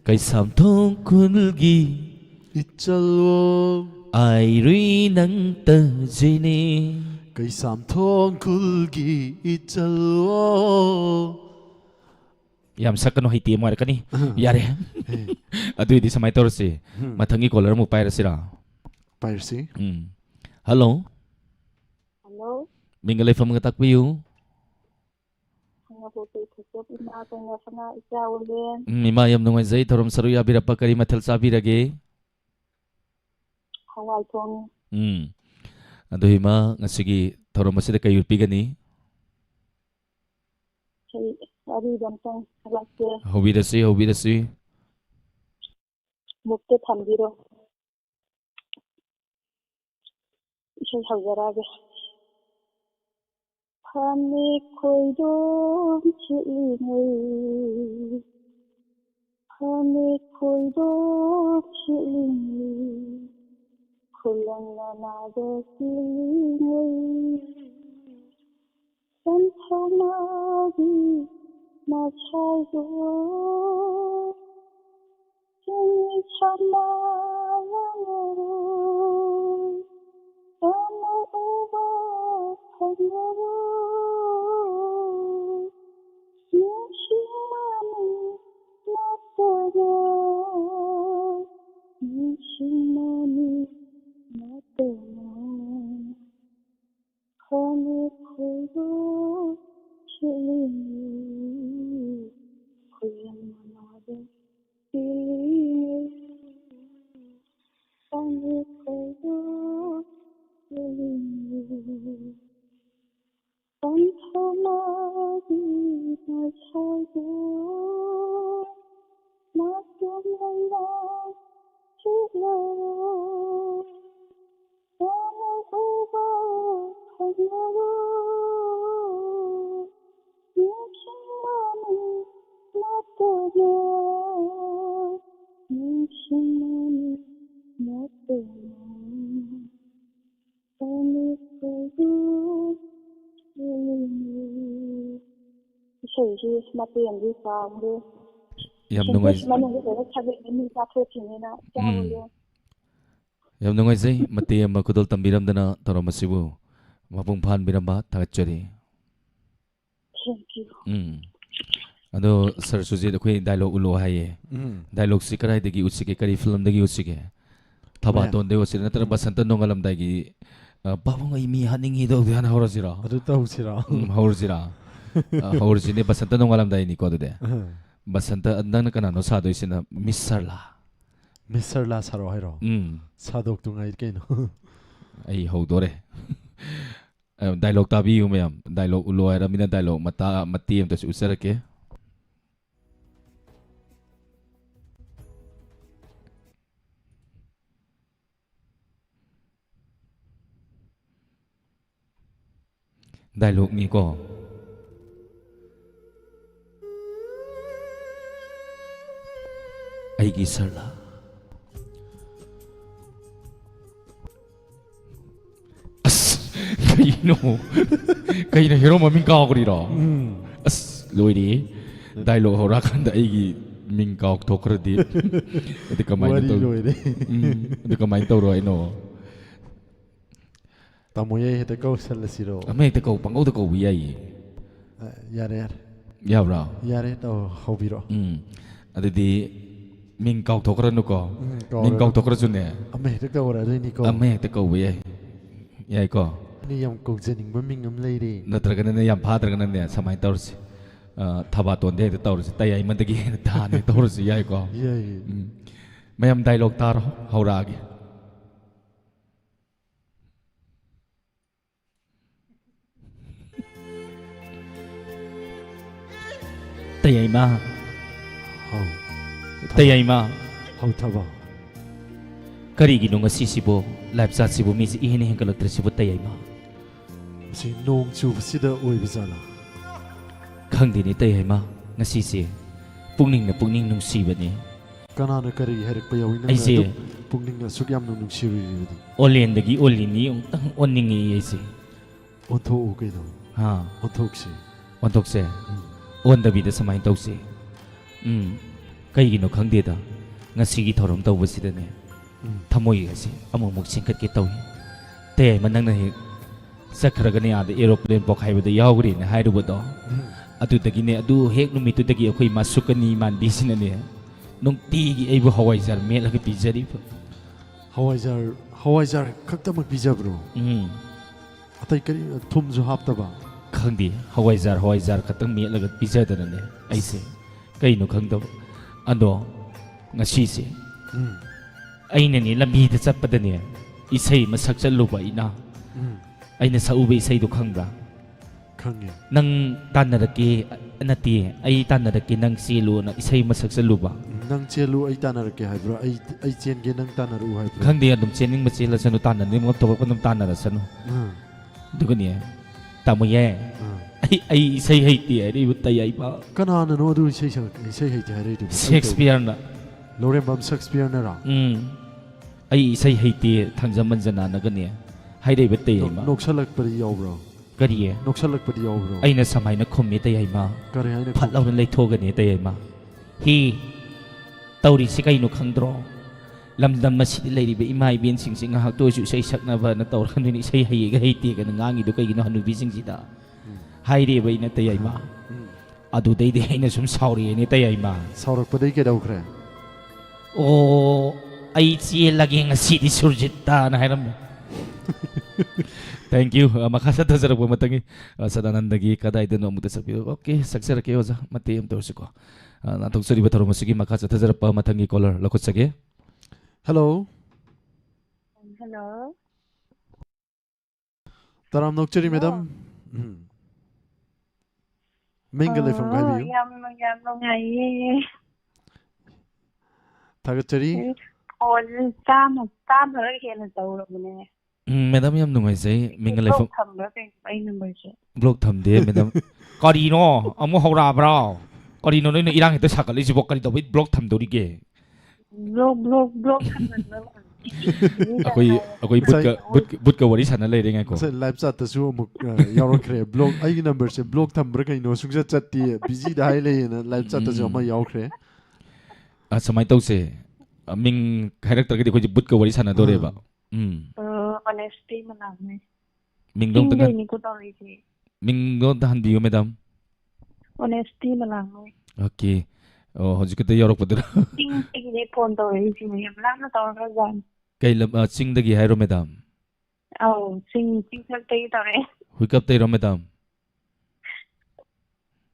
kai sam thong kungi ichalwo ai ri nang ta jini kai sam thong kulgi ichalwo yam sakano hiti mo kani yare adu di samai torse mathangi caller mu pairasira pairsi hello hello mingalai fam ngatak piu ima yam nungai zai thorom saru ya birapa kari mathal sabirage hawai thong adu ima ngasigi thorom asida kay urpigani ari dam tang halake hobirasi mukte thambiro ꯏꯁꯩ ꯍꯧꯖꯔꯛꯑꯒꯦ ꯐꯅꯦꯛ ꯈꯣꯏꯗꯣꯝ ꯁꯦꯠꯂꯤꯉꯩ ꯐꯅꯦꯛ ꯈꯣꯏꯗꯣꯝ ꯁꯦꯠꯂꯤꯉꯩ ꯈꯨꯂꯪ ꯃꯅꯥꯗ ꯀꯤꯜꯂꯤꯉꯩ ꯁꯟꯊꯥꯅꯥꯒꯤ ꯃꯁꯥꯏꯗꯣ ꯆꯪꯉꯤ ꯁꯝꯅꯥꯔꯉꯔꯣꯏ ꯑꯃ ꯎꯕ ꯐꯪꯉꯔꯣꯏ ꯅꯨꯡꯁꯤꯃꯅꯤ ꯅꯠꯇꯅ ꯅꯨꯡꯁꯤꯃꯅꯤ ꯅꯠꯇꯅꯐꯅꯦꯛ ꯈꯣꯏꯗꯣꯝ ꯁꯦꯠꯂꯤꯉꯩ ꯈꯨꯂꯪ ꯃꯅꯥꯗ ꯀꯤꯜꯂꯤꯉꯩꯐꯅꯦꯛ ꯈꯣꯏꯗꯣꯝ ꯁꯦꯠꯂꯤꯉꯩ ꯄꯟꯊꯥꯅꯥꯒꯤ ꯃꯁꯥꯏꯗꯣ ꯅꯥꯇꯣꯟ ꯂꯩꯔꯥꯡ ꯆꯤꯠꯂꯔꯣꯏ ꯑꯃ ꯎꯕ ꯐꯪꯉꯔꯣই ꯅꯨꯡꯁꯤꯃꯅꯤ ꯅꯠꯇꯅ ꯅꯨꯡꯁꯤꯃꯅꯤ ꯅꯠꯇꯅ ꯐꯅꯦꯛ ꯈꯣꯏꯗꯣꯝ ꯏꯁꯩꯁꯤ ꯃꯇꯦꯛ ꯑꯃꯗꯤ ꯄꯥꯝꯈ꯭ꯔꯦ ꯌꯥꯝ ꯅꯨꯡꯉꯥꯏ ꯃꯅꯨꯡꯗ ꯂꯩꯔ ꯊꯥꯒꯠꯂꯤ ꯃꯤ ꯆꯥꯊꯣꯛꯈꯤꯅꯤꯅ ꯆꯥꯍꯧꯔꯦ ꯌꯥꯝ ꯅꯨꯡꯉꯥꯏꯖꯩ ꯃꯇꯦꯛ ꯑꯃ ꯈꯨꯗꯣꯜ ꯇꯝꯕꯤꯔꯝꯗꯅ ꯊꯧꯔꯝ ꯑꯁꯤꯕꯨ ꯃꯄꯨꯡ ꯐꯥꯍꯟꯕꯤꯔꯝꯕ ꯊꯥꯒꯠꯆꯔꯤ ꯑꯗꯣ ꯁꯔ ꯁꯨꯖꯤꯠ ꯑꯩꯈꯣꯏ ꯗꯥꯏꯂꯣग ꯎꯠꯂꯣ ꯍꯥꯏꯌꯦ ꯗꯥꯏꯂꯣꯒꯁꯤ ꯀꯗꯥꯏꯗꯒꯤ ꯎꯠꯁꯤꯒꯦ ꯀꯔꯤ ꯐꯤꯂꯝꯗꯒꯤ ꯎꯠꯁꯤꯒꯦ ꯊꯕꯥꯇꯣꯟꯗꯒꯤ ꯎꯠꯁꯤꯔ ꯅꯠꯇ꯭ꯔꯒ ꯕꯁꯟꯇ ꯅꯣꯡꯉꯥꯜꯂꯝꯗꯥꯏꯒꯤ ꯄꯥꯕꯨꯡ ꯑꯩ ꯃꯤ ꯍꯥꯠꯅꯤꯡꯉꯤꯗꯣ ꯍꯥꯟꯅ ꯍꯧꯔꯁꯤꯔꯣ ꯑꯗꯨ ꯇꯧꯁꯤꯔꯣ ꯍꯧꯔꯁꯤꯔꯥ ꯍꯧꯔꯁꯤꯅꯦ ꯕꯁꯟꯇ ꯅꯣꯡꯉꯥꯜꯂꯝꯗꯥꯏꯅꯤꯀꯣ ꯑꯗꯨꯗꯤ ꯕꯁꯟꯇ ꯅꯪꯅ ꯀꯅꯥꯅꯣ ꯁꯥꯗꯣꯏꯁꯤꯅ ꯃꯤꯁ ꯁꯔꯂꯥ ꯃꯤꯁ ꯁꯔꯂꯥ ꯁꯥꯔꯣ ꯍꯥꯏꯔꯣ ꯁꯥꯗꯣꯛꯇꯨꯉꯥꯏ ꯀꯩꯅꯣ ꯑꯩ ꯍꯧꯗꯣꯔꯦ ꯗꯥꯏꯂꯣग ꯇꯥꯕꯤꯌꯨ ꯃꯌꯥꯝ ꯗꯥꯏꯂꯣग ꯎꯠꯂꯣ ꯍꯥꯏꯔꯕꯅꯤꯅ ꯗꯥꯏꯂꯣग ꯃꯇꯦꯛ ꯑꯃꯇꯁꯨ ꯎꯠꯆꯔꯛꯀꯦ ꯗꯥꯏꯂꯣꯒꯅꯤꯀꯣ ꯑꯩꯒꯤ ꯁꯔꯂꯥ ꯀꯩꯅꯣ ꯍꯦꯔꯣ ꯃꯃꯤꯡ ꯀꯥꯎꯈ꯭ꯔꯤꯔꯣ ꯑꯁ ꯂꯣꯏꯔꯦ ꯗꯥꯏꯂꯣग ꯍꯧꯔꯛꯑꯀꯥꯟꯗ ꯑꯩꯒꯤ ꯃꯤꯡ ꯀꯥꯎꯊꯣꯛꯈ꯭ꯔꯗꯤ ꯑꯗꯨ ꯀꯃꯥꯏꯅ ꯇꯧ ꯑꯗꯨ ꯀꯃꯥꯏꯅ ꯇꯧꯔꯣ ꯍꯥꯏꯅꯣ ꯇꯥꯃꯣ ꯌꯥꯏ ꯍꯦꯛꯇ ꯀꯧꯁꯜꯂꯁꯤꯔꯣ ꯑꯃ ꯍꯦꯛꯇ ꯄꯪꯀꯧꯗ ꯀꯧꯕ ꯌꯥꯏꯌꯦ ꯌꯥꯔꯦ ꯌꯥꯔꯦ ꯌꯥꯕ꯭ꯔꯥ ꯌꯥꯔꯦ ꯇꯧ ꯍꯧꯕꯤꯔꯛꯑꯣ ꯑꯗꯨꯗꯤ ꯃꯤꯡ ꯀꯥꯎꯊꯣꯛꯈ꯭ꯔꯅꯨꯀꯣ ꯃꯤꯡ ꯀꯥꯎꯊꯣꯛꯈ꯭ꯔꯁꯨꯅꯦ ꯑꯃ ꯍꯦꯛꯇ ꯀꯧꯔꯛꯑꯗꯣꯏꯅꯤꯀꯣ ꯑꯃ ꯍꯦꯛꯇ ꯀꯧꯕ ꯌꯥꯏ ꯌꯥꯏꯀꯣ ꯑꯩꯅ ꯌꯥꯝ ꯀꯧꯖꯅꯤꯡꯕ ꯃꯤꯡ ꯑꯃ ꯂꯩꯔꯦ ꯅꯠꯇ꯭ꯔꯒꯅꯅꯦ ꯌꯥꯝ ꯐꯥꯗ꯭ꯔꯒꯅꯅꯦ ꯁꯨꯃꯥꯏꯅ ꯇꯧꯔꯁꯤ ꯊꯕꯥꯇꯣꯟꯗ ꯍꯦꯛꯇ ꯇꯧꯔꯁꯤ ꯇꯌꯥꯏꯃꯗꯒꯤ ꯍꯦꯟꯅ ꯊꯥꯅ ꯇꯧꯔꯁꯤ ꯌꯥꯏꯀꯣ ꯌꯥꯏ ꯃꯌꯥꯝ ꯗꯥꯏꯂꯣग ꯇꯥꯔꯣ ꯍꯧꯔꯛꯑꯒꯦ ꯇꯌꯥꯏꯃ ꯍꯧ ꯇꯌꯥꯏꯃ ꯍꯧ ꯊꯕ ꯀꯔꯤꯒꯤꯅꯣ ꯉꯁꯤꯁꯤꯕꯨ ꯂꯥꯏꯐ ꯆꯥꯠꯁꯤꯕꯨ ꯃꯤꯁꯤ ꯏꯍꯦꯟ ꯍꯦꯟꯒꯠꯂꯛꯇ꯭ꯔꯤꯁꯤꯕꯨ ꯇꯌꯥꯏꯃ ꯃꯁꯤ ꯅꯣꯡ ꯆꯨꯕꯁꯤꯗ ꯑꯣꯏꯕ ꯖꯥꯠꯂꯥ ꯈꯪꯗꯦꯅꯦ ꯇꯌꯥꯏꯃ ꯉꯁꯤꯁꯦ ꯄꯨꯛꯅꯤꯡꯅ ꯄꯨꯛꯅꯤꯡ ꯅꯨꯡꯁꯤꯕꯅꯦ ꯀꯅꯥꯅ ꯀꯔꯤ ꯍꯥꯏꯔꯛꯄ ꯌꯥꯎꯏ ꯅꯪꯅ ꯑꯩꯁꯦ ꯑꯗꯨꯛ ꯄꯨꯛꯅꯤꯡ ꯑꯁꯨꯛ ꯌꯥꯝꯅ ꯅꯨꯡꯁꯤꯔꯨꯔꯤꯕꯗꯤ ꯑꯣꯂꯦꯟꯗꯒꯤ ꯑꯣꯜꯂꯤꯅꯤ ꯑꯃꯨꯛꯇꯪ ꯑꯣꯟꯅꯤꯡꯉꯤ ꯑꯩꯁꯦ ꯑꯣꯟꯊꯣꯛꯎ ꯀꯩꯅꯣ ꯍꯥ ꯑꯣꯟꯊꯣꯛꯁꯤ ꯑꯣꯟꯊꯣꯛꯁꯦ ꯑꯣꯟꯗꯕꯤꯗ ꯁꯨꯃꯥꯏꯅ ꯇꯧꯁꯤ ꯀꯩꯒꯤꯅꯣ ꯈꯪꯗꯦꯗ ꯉꯁꯤꯒꯤ ꯊꯧꯔꯝ ꯇꯧꯕꯁꯤꯗꯅꯦ ꯊꯃꯣꯏ ꯑꯁꯤ ꯑꯃꯨꯛ ꯆꯤꯡꯈꯠꯀꯦ ꯇꯧꯏ ꯇꯌꯥꯏꯃ ꯅꯪꯅ ꯍꯦꯛ ꯆꯠꯈ꯭ꯔꯒꯅꯦ ꯑꯥꯗ ꯑꯦꯔꯣꯄ꯭ꯂꯦꯟ ꯄꯣꯛꯈꯥꯏꯕꯗ ꯌꯥꯎꯈ꯭ꯔꯦꯅ ꯍꯥꯏꯔꯨꯕꯗꯣ ꯑꯗꯨꯗꯒꯤꯅꯦ ꯑꯗꯨ ꯍꯦꯛ ꯅꯨꯃꯤꯠꯇꯨꯗꯒꯤ ꯑꯩꯈꯣꯏ ꯃꯥꯁꯨꯀꯅꯤ ꯃꯥꯟꯕꯤꯁꯤꯅꯅꯦ ꯅꯨꯡꯇꯤꯒꯤ ꯑꯩꯕꯨ ꯍꯋꯥꯏꯖꯥꯔ ꯃꯦꯠꯂꯒ ꯄꯤꯖꯔꯤꯕ ꯍꯋꯥꯏꯖꯥꯔ ꯈꯛꯇꯃꯛ ꯄꯤꯖꯕ꯭ꯔꯣ ꯑꯇꯩ ꯀꯔꯤ ꯊꯨꯝꯁꯨ ꯍꯥꯞꯇꯕ ꯈꯪꯗꯦ ꯍꯋꯥꯏꯖꯥꯔ ꯈꯛꯇꯪ ꯃꯦꯠꯂꯒ ꯄꯤꯖꯗꯅꯅꯦ ꯑꯩꯁꯦ ꯀꯩꯅꯣ ꯈꯪꯗꯕ ꯑꯗꯣ ꯉꯁꯤꯁꯦ ꯑꯩꯅꯅꯦ ꯂꯝꯕꯤꯗ ꯆꯠꯄꯗꯅꯦ ꯏꯁꯩ ꯑꯃ ꯁꯛꯆꯜꯂꯨꯕ ꯑꯩꯅ ꯁꯛꯎꯕ ꯏꯁꯩꯗꯣ ꯈꯪꯕ꯭ꯔꯥ ꯈꯪꯉꯦ ꯅꯪ ꯇꯥꯟꯅꯔꯛꯀꯦ ꯅꯠꯇꯦ ꯑꯩ ꯇꯥꯟꯅꯔꯛꯀꯦ ꯅꯪ ꯆꯦꯜꯂꯨꯅ ꯏꯁꯩ ꯑꯃ ꯁꯛꯆꯜꯂꯨꯕ nang chelu ai tanarake haibro ai chenge nang tanaru haibro khangde adum chening ma chela sanu tanani mo to ko dum tanara sanu dugani tamuye ai sai haiti ai butai ai ba kanana no du sei hei jare du Shakespeare na Lorem bam Shakespeare na ra ai sai haiti thangjaman jana na gani hai dei butai ai ma noksalak pari yawbro kari noksalak pari yawbro ai na samai na khommi tai ai ma kare ai na phat law na leitho gani tai ai ma hi tauri si kai no khangdro lamdam ma si leiri be imai bin sing sing ha to ju sei sakna ba na tor khan ni sei hai ga haiti ga ngangi do kai gi no hanu bi sing si da hai re bai na tai ai ma adu dei de ai na sum sauri ni tai ai ma saurak padai ke daukre o ai chi lagi ngasi di surjita na hairam thank you makasa ta sarap mo matangi sadanandagi kadai de no mu ta sabi okay saksara ke oza mate am to ko na tok sari bataro masigi makasa ta sarap matangi caller lakot sage hello Hello. taram nokchari madam Mingale from Gaibiu Yam nungay. Tagachari On tam her again at the madam yam nungai sai mingle from I number siya. blog tham de madam karino amo hora bra karino no irang ito sakali jibok kali dobit blog tham dori ge Blog. akoi but ka wari sana le renga ko sai live chat ta su muk yaw khre blog ai number se blog thambra kai no sungja chatti busy dai le na live chat ta jo ma yaw khre samai tau se ming character ke ko but ka wari sana dore ba Honesty manami. ming dong tangan Hindi ko tawag siya. ming dong tahan biyo madam Honesty manami. okay oh hojik te yorok padur Hindi phone tawag siya. Yam lang na tawag ka dyan. kai sing dagi hairo madam Sing sa tayo tawag. huikap te ro madam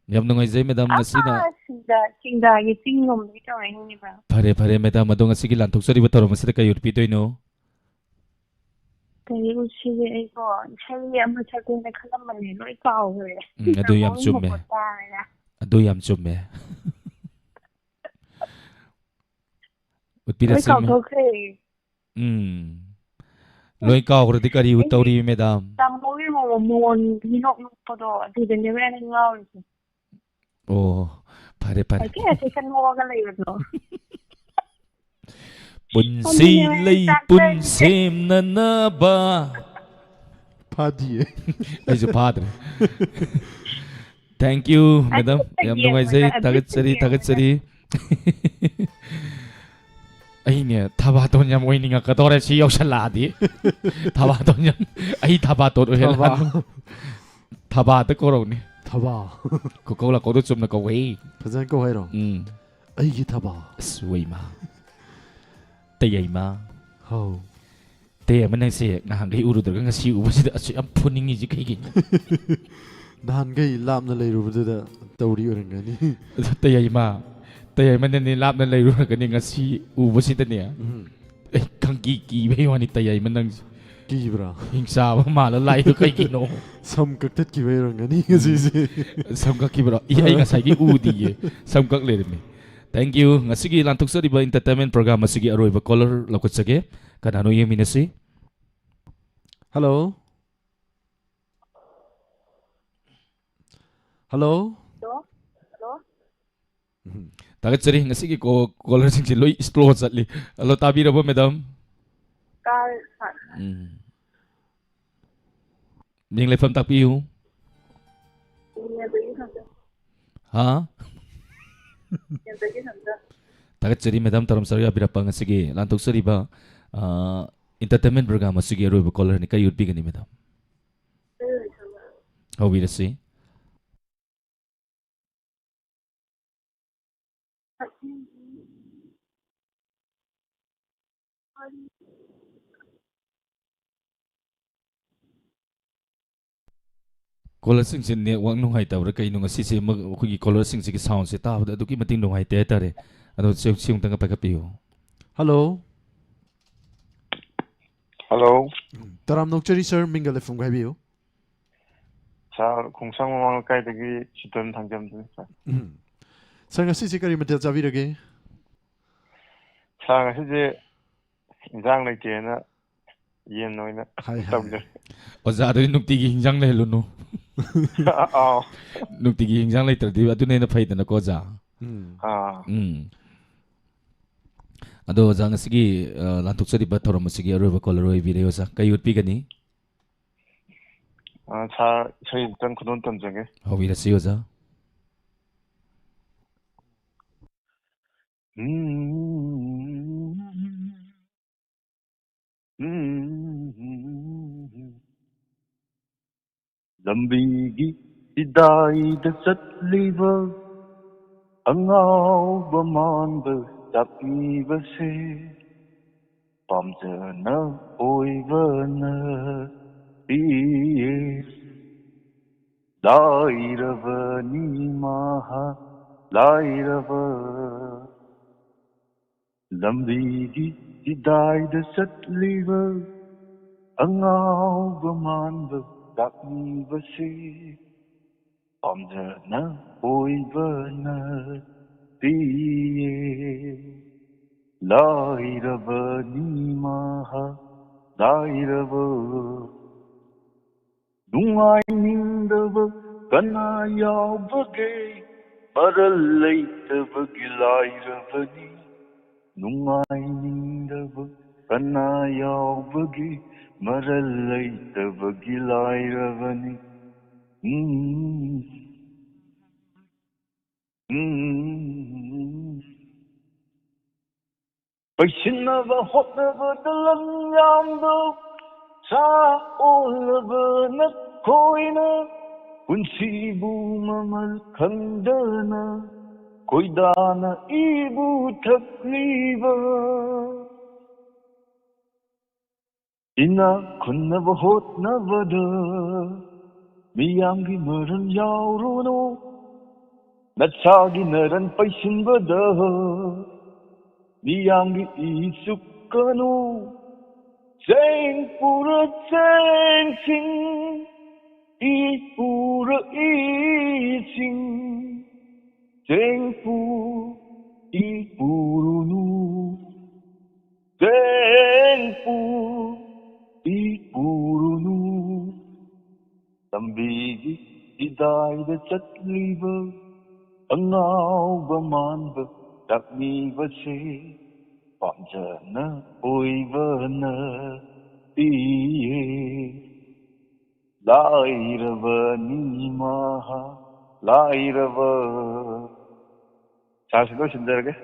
yam nungai zai madam nasina Sing ngom ni tawag hindi ba? phare madam adong asigi lanthok sari bataro masada kai urpi toino Kaya siya ay ko. Siya ang masabi na kalaman niya. No, ikaw eh. ado yam chumme ado yam chumme utpira Ikaw sim to kay. loi ka hor di kari utauri madam Tamoy mo mon hinok mo pa do. Di din niya rin ngaw. oh phare Ay kaya siya kan mo ka layo no. punsi lei pun sem na na ba phadi ai jo padre thank you madam yam nungai zai tagat sari ai ne thaba ton yam oi ninga ka tore si yaw sala di thaba ton yam ai thaba ton hel thaba ta ko ro ni thaba ko la ko do chum na ko wei phazan ko hairo ai gi thaba sui ma tayai ma ho te man se nga hang gai uru da nga si u si da si am phuning ji kai gi dan gai lam na leiru bu da tawri orangani tayai man ni lap na lai ru ka ni nga si u si da ne ai kang ki bai wani tayai man nang ki bra hingsa ba ma la lai du kai gi no sam kak tat ki bai orangani si sam ka ki bra ai nga sai gi u di ye sam kak le me thank you nga sige lantuk sa diba entertainment program sige aroi ba caller lakot sage kanano yemi na si hello hello tagat sari nga sige ko caller sing si loi explode satli alo tabi ra ba madam Kal ning le fam tak piu ha tagat sari madam taram sari abira pa nga sige lantuk sari ba entertainment program sige aroi ba caller ni kayud bi gani madam how we to see caller sing sin ne wang nung hai ta ra kai nung si si mag khu gi caller sing si sound se ta da du ki mating nung hai te ta re ado siung tang pa ka piu hello hello taram nokchari sir mingale from Gaibiu 자 공상공항 가이드기 지돈 당점들 sir nga si kari matel javirage ꯁꯥꯔ ꯉꯁꯤꯁꯦ ꯏꯟꯖꯥꯡ ꯂꯩꯇꯦꯅ ꯌꯦꯟ ꯑꯣꯏꯅ ꯇꯧꯖꯔꯦ. ꯑꯣꯖꯥꯗꯨꯗꯤ ꯅꯨꯡꯇꯤꯒꯤ ꯍꯤꯟꯖꯥꯡ ꯂꯩꯍꯜꯂꯨꯅꯨ. ꯑꯥꯎ. ꯅꯨꯡꯇꯤꯒꯤ ꯍꯤꯟꯖꯥꯡ ꯂꯩꯇ꯭ꯔꯗꯤ ꯑꯗꯨꯅ ꯍꯦꯟꯅ ꯐꯩꯗꯅꯀꯣ ꯑꯣꯖꯥ. ꯑꯗꯣ ꯑꯣꯖꯥ ꯉꯁꯤꯒꯤ ꯂꯥꯟꯊꯣꯛꯆꯔꯤꯕ ꯊꯧꯔꯝ ꯑꯁꯤꯒꯤ ꯑꯔꯣꯏꯕ ꯀꯣꯂꯔ ꯑꯣꯏꯕꯤꯔꯦ ꯑꯣꯖꯥ. ꯀꯩ ꯎꯠꯄꯤꯒꯅꯤ? ꯁꯥꯔ ꯏꯁꯩ ꯑꯃꯇꯪ ꯈꯨꯗꯣꯜ ꯇꯝꯖꯒꯦ. ꯍꯧꯕꯤꯔꯁꯤ ꯑꯣꯖꯥ. ꯂꯝꯕꯤꯒꯤ ꯏꯗꯥꯏꯗ ꯆꯠꯂꯤꯕ ꯑꯉꯥꯎꯕ ꯃꯥꯟꯕ ꯇꯥꯛꯄꯤꯕꯁꯦ ꯄꯥꯝꯖꯅ ꯑꯣꯏꯕꯅ ꯄꯤꯌꯦ. ꯂꯥꯏꯔꯕꯅꯤ ꯃꯍꯥ ꯂꯥꯏꯔꯕ ꯂꯝꯕꯤꯒꯤ ꯏꯗꯥꯏꯗ ꯆꯠꯂꯤꯕ ꯑꯉꯥꯎꯕ ꯃꯥꯟꯕ ꯇꯥꯛꯄꯤꯕꯁꯦ ꯄꯥꯝꯖꯅ ꯑꯣꯏꯕꯅ ꯄꯤꯌꯦ. ꯂꯥꯏꯔꯕꯅꯤ ꯃꯍꯥ ꯂꯥꯏꯔꯕ ꯅꯨꯡꯉꯥꯏꯅꯤꯡꯗꯕ ꯀꯅꯥ ꯌꯥꯎꯕꯒꯦ ꯃꯔꯜ ꯂꯩꯇꯕꯒꯤ ꯂꯥꯏꯔꯕꯅꯤ. ꯅꯨꯡꯉꯥꯏꯅꯤꯡꯗꯕ ꯀꯅꯥ ꯌꯥꯎꯕꯒꯦ ꯃꯔꯜ ꯂꯩꯇꯕꯒꯤ ꯂꯥꯏꯔꯕꯅꯤ. ꯄꯩꯁꯤꯟꯅꯕ ꯍꯣꯠꯅꯕꯗ ꯂꯝ ꯌꯥꯝꯕ ꯁꯥ ꯑꯣꯜꯂꯕ ꯅꯈꯣꯏꯅ ꯄꯨꯟꯁꯤꯕꯨ ꯃꯃꯜ ꯈꯪꯗꯅ ꯈꯣꯏꯗꯥꯅ ꯏꯕꯨ ꯊꯛꯂꯤꯕ. ꯏꯅꯥ ꯈꯨꯟꯅꯕ ꯍꯣꯠꯅꯕꯗ ꯃꯤꯌꯥꯝꯒꯤ ꯃꯔꯟ ꯌꯥꯎꯔꯨꯅꯨ. ꯅꯁꯥꯒꯤ ꯅꯔꯟ ꯄꯩꯁꯤꯟꯕꯗ ꯃꯤꯌꯥꯝꯒꯤ ꯏ ꯆꯨꯞꯀꯅꯨ. ꯆꯦꯡ ꯄꯨꯔ ꯆꯦꯡꯁꯤꯡ ꯏ ꯄꯨꯔ ꯏꯁꯤꯡ ꯆꯦꯡ ꯄꯨ ꯏ ꯄꯨꯔꯨꯅꯨ. ꯆꯦꯡ ꯄꯨ 이 푸르누 ꯂꯝꯕꯤꯒꯤ ꯏꯗꯥꯏꯗ ꯆꯠꯂꯤꯕ ꯑꯉꯥꯎꯕ ꯃꯥꯟꯕ ꯇꯥꯛꯂꯤꯕꯁꯦ ꯄꯥꯝꯖꯅ ꯑꯣꯏꯕꯅ ꯄꯤꯌꯦ. ꯂꯥꯏꯔꯕꯅꯤ ꯃꯍꯥ ꯂꯥꯏꯔꯕ. ꯁꯥꯔꯁꯤ ꯂꯣꯏꯁꯤꯟꯖꯔꯒꯦ.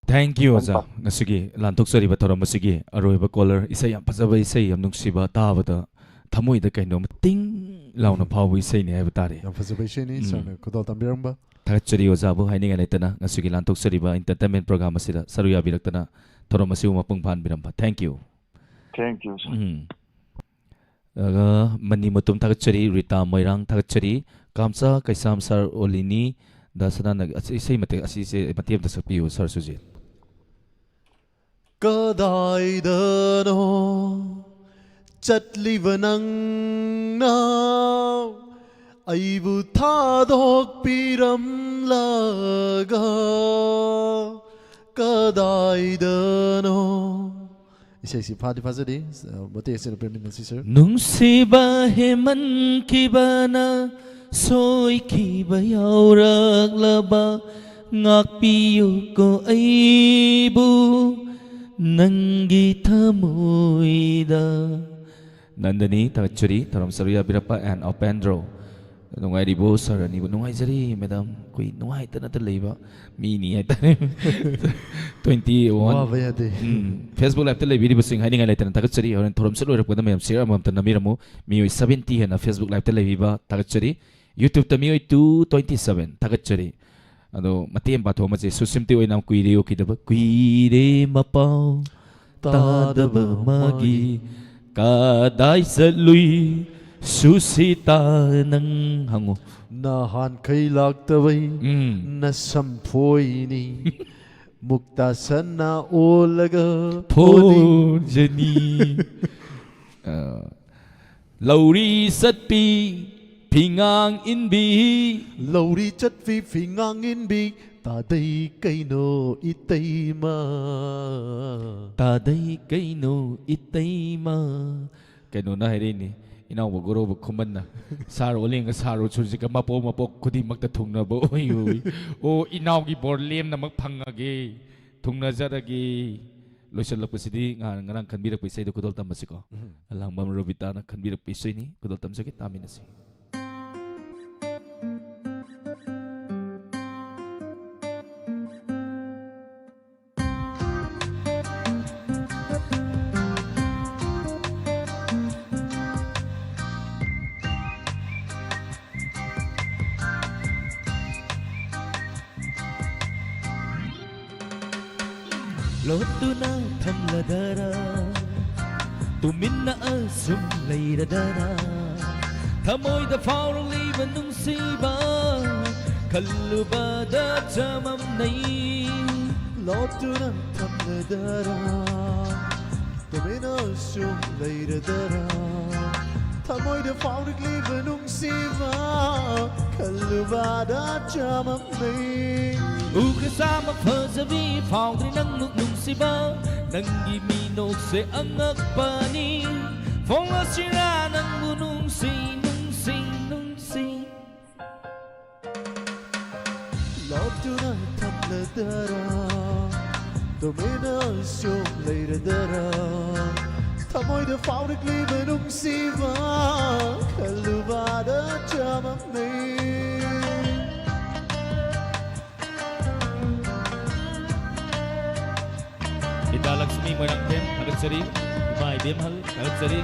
Thank you ꯑꯣꯖꯥ. ꯉꯁꯤꯒꯤ ꯂꯥꯟꯊꯣꯛꯆꯔꯤꯕ ꯊꯧꯔꯝ ꯑꯁꯤꯒꯤ ꯑꯔꯣꯏꯕ ꯀꯣꯂꯔ ꯏꯁꯩ ꯌꯥꯝ ꯐꯖꯕ ꯏꯁꯩ ꯌꯥꯝ ꯅꯨꯡꯁꯤꯕ ꯇꯥꯕꯗ ꯊꯃꯣꯏꯗ ꯀꯩꯅꯣꯝꯃ ꯇꯤꯡ ꯂꯥꯎꯅ ꯐꯥꯎꯕ ꯏꯁꯩꯅꯤ ꯍꯥꯏꯕ ꯇꯥꯔꯦ. ꯌꯥꯝ ꯐꯖꯕ ꯏꯁꯩꯅꯤ ꯁꯥꯔꯅ ꯈꯨꯗꯣꯜ ꯇꯝꯕꯤꯔꯝꯕ. ꯊꯥꯒꯠꯆꯔꯤ ꯑꯣꯖꯥꯕꯨ ꯍꯥꯏꯅꯤꯡꯉꯥꯏ ꯂꯩꯇꯅ ꯉꯁꯤꯒꯤ ꯂꯥꯟꯊꯣꯛꯆꯔꯤꯕ ꯏꯟꯇꯔꯇꯦꯟꯃꯦꯟ ꯄ꯭ꯔꯣꯒ꯭ꯔꯥꯝ ꯑꯁꯤꯗ ꯁꯔꯨꯛ ꯌꯥꯕꯤꯔꯛꯇꯅ ꯊꯧꯔꯝ ꯑꯁꯤꯕꯨ ꯃꯄꯨꯡ ꯐꯥꯍꯟꯕꯤꯔꯝꯕ. Thank you. Thank you, sir. Mani Mutum Thagachari, Rita Moirang Thagachari, Kamsa Kaisam Sar Olini, Dasana Isai Mate Asise Matiam the Sapiu Sar Sujit. Kadaidano Chatliva Nangna Aibu Thadok Piram Laga Kadaidano. Isai si phadi phazadi mate ese permanent sir. Nungsiba heman kibana soi kiba yauraglaba ngakpiyu ko aibu nangi thamoida. Nandani Thagachari Tharam Saruya Birappa and Opendro. Nungairibo sir ani nungaijari madam koi nungaitana ta leiba mi ni aita 21 Facebook live ta leibi busing haidinga laitana Thagachari horen thorom selo rakpada mayam share amam ta namiramu mi 70 hena Facebook live ta leibi ba Thagachari YouTube ta mi 227 Thagachari ado matiem ba thoma je susimti oinam kuire okidaba kuire mapau tadaba magi kadai salui Susita nang hango Nahan kay laktaway nasampoy ni Mukta sana olaga Pojani Lauri satpi phi ngang in bi lâu đi chất phi ngang in bi ta đây cây nô ít tây mà ta đây cây nô ít tây mà cái nô na hay đi nè inaw mo guro mo kuman na saro ling saro chun ka mapo kudi magta thung na bo oi o inaw gi borlem na magphangage thung na jaragi loisal lapasidi ngarang kanbirak pisay do kudol tam masiko alang mam robita na kanbirak pisay ni kudol tam sakit amin na si lót tu na thầm là đa ra tu min na sum lay da da da tham ôi da phao rong li bên nung si ba kallu ba da chamam nay lót tu na thầm là đa ra tu min na sum lay da da da tham ôi da phao rong li bên nung si ba kallu ba da chamam nay Ukasa magpasabi Found rin ang nung siba Nanggimino se ang agpani Fonga sira ng nung si lót tu na thầm là đa ra tu min na sum lay da da da tham ôi da phao rong li bên nung si ba kallu ba da chamam nay Ita Laksmi Moirang Tem Agad Sari Mai Dem Hal Agad Sari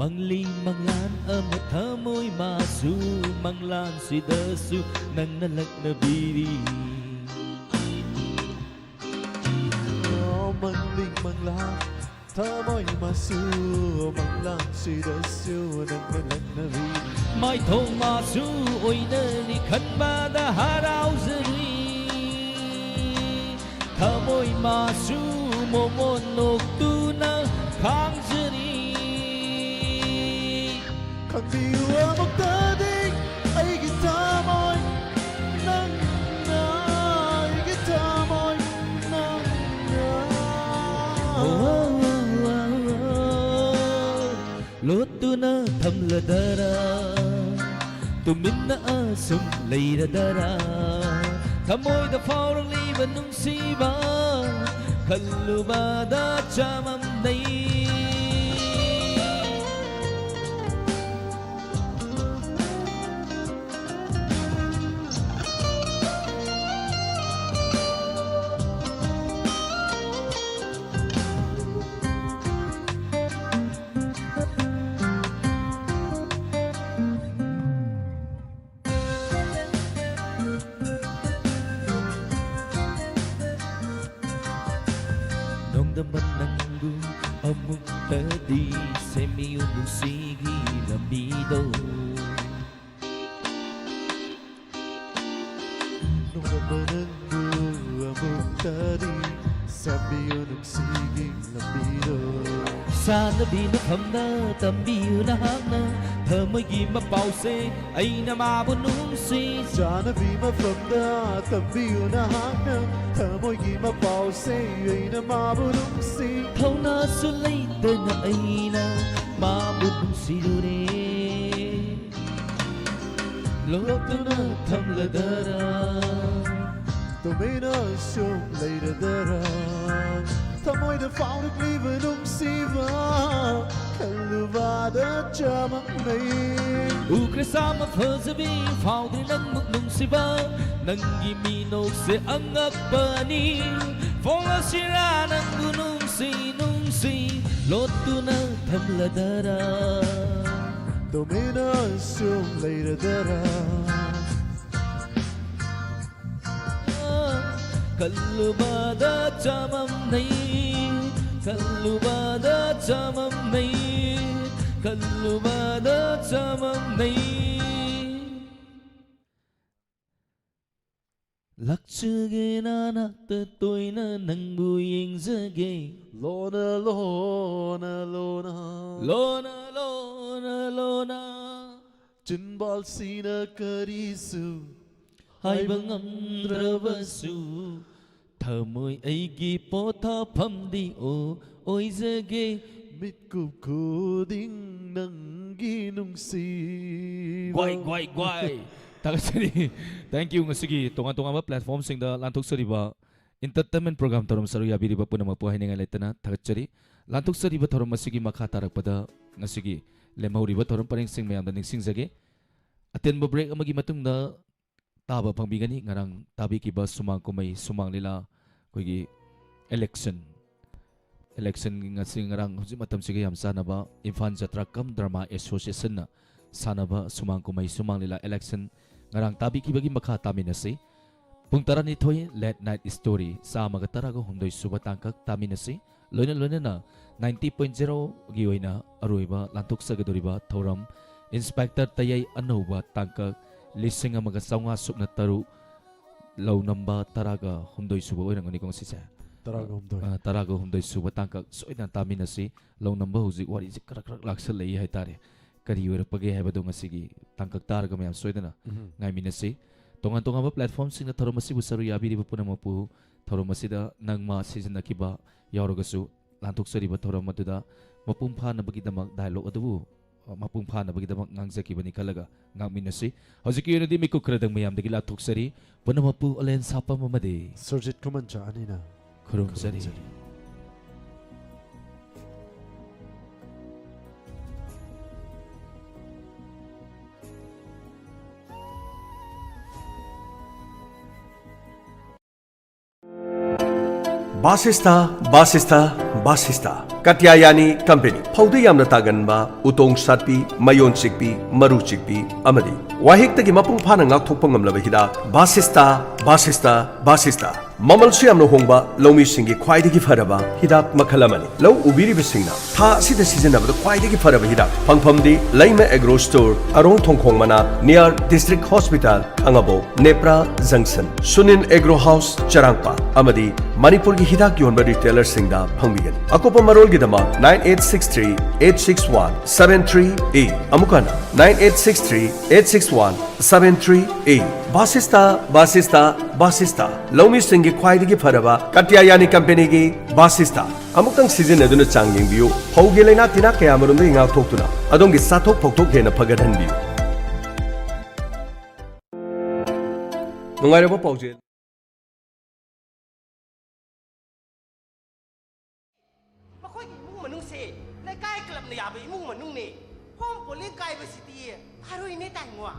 Mangling manglan amat hamoy masu Manglan si dasu nang nalak na biri Mangling manglan thamoy masu Manglan si dasu nang nalak na biri Mai thong masu oi na ni khan ba da harau zari Thamoy masu momon nok tu na khang zari Khang biwa magdating ay gitamoy nang ay gitamoy nang lót tu na thầm là đa ra tu min na sum lay da da da tham ôi da phao rong li bên nung si ba kallu ba da chamam nay naman ng among tadi semi umusigi lamido nung naman ng among tadi semi umusigi lamido sana binafam na tambiyo na hana thamay gi mapause ay namabunong si sana binafam na tambiyo na hana thamay gi mapause ay namabunong si thâu na sulay na ay na mabunong si dure lót na tham la dara tụi nó sum lay da da da thamoy da phao rong li bên nung si ba kallu ba da chamam nay Ukasa magpasabi Found rin ang nung siba Nanggimino se ang agpani Fonga sira ng nung si lót tu na tham la dara tumina asum leiradara Kallubada chamam nahi Kallubada chamam nahi Kallubada chamam nahi Lakchage nanakta toina nangbu yengzage Lona lona lona Lona lona lona Chinbal sina karisu Haiba ngamdrabasu Thamoi aigi pothaphamdi o oizage Mitkup khuding nanggi nungsi Guai Takasari thank you ngasigi tonga ba platform sing da lantuk sariba entertainment program torom saru yabiriba puna mapuhay ninga letana takachari lantuk sariba torom masigi makha tarakpada ngasigi lemhauriba torom paring sing mayam da ningsing jage aten ba break amagi matungda taba pangbigani ngarang tabi kiba sumang kumay sumang lila kogi election ngasing ngarang huji matam sige yam sana ba Infan Jatra Kam Drama Association na sana ba sumang kumay sumang lila election ngarang tabi kibagi makha taminasi pungtara ni thoi late night story sa magatara go humdoi suba tangkak taminasi loina na 90.0 gi oina aroiba lantuk sagadoriba thoram inspector tayai anoba tangkak lising amaga sawnga sukna taru law namba taraga humdoi suba oina ngani kong sisa taraga humdoi suba tangkak soina taminasi law namba huzik wari krak laksal lei hai tare kari wer page hai badong asigi tangkak taraga mayam soidana ngai minasi tongan ba platform sing na tharomasi busaru yabiri bupuna mapu tharomasi da nangma season nakiba yarogasu lantuk sari ba thoram matuda mapum pha na bagi damak dialogue adu mapum pha na bagi damak ngangjaki bani kalaga ngangminasi hojiki yunadi miku kradang mayam dagi latuk sari puna mapu alen sapa mamade Surjit Kumancha anina khurum sari Basista Katyayani Company Phauda yamna taganba utong satpi mayon chikpi maru chikpi amadi wahik mapung phana ngakthokpa ngamlaba hidak Basista mamal siyamna hongba lomi singi khwaidagi faraba hidak makhalamani low ubiri bisingna tha sida sizinabada khwaidagi faraba hidak phangphamdi Laima Agro Store arong thongkhong mana near District Hospital angabo Nepra Junction Sunin Agro House Charangpa amadi Manipur gi hidak yonba retailer singda phangbigan akopa marol gi dama 9863861738 amukana 9863861738 Basista Lomi Singi khwaidagi faraba Katyayani Company gi Basista amukang season aduna changyeng biu phauge leina tina kaya marumda inga thoktuna adongi sathok phokthok hena phagadhan biu nungairaba pauje makhoi gi imung manung se lai kai club na yabe imung manung ne hom poli kai ba city haroi ne tai ngwa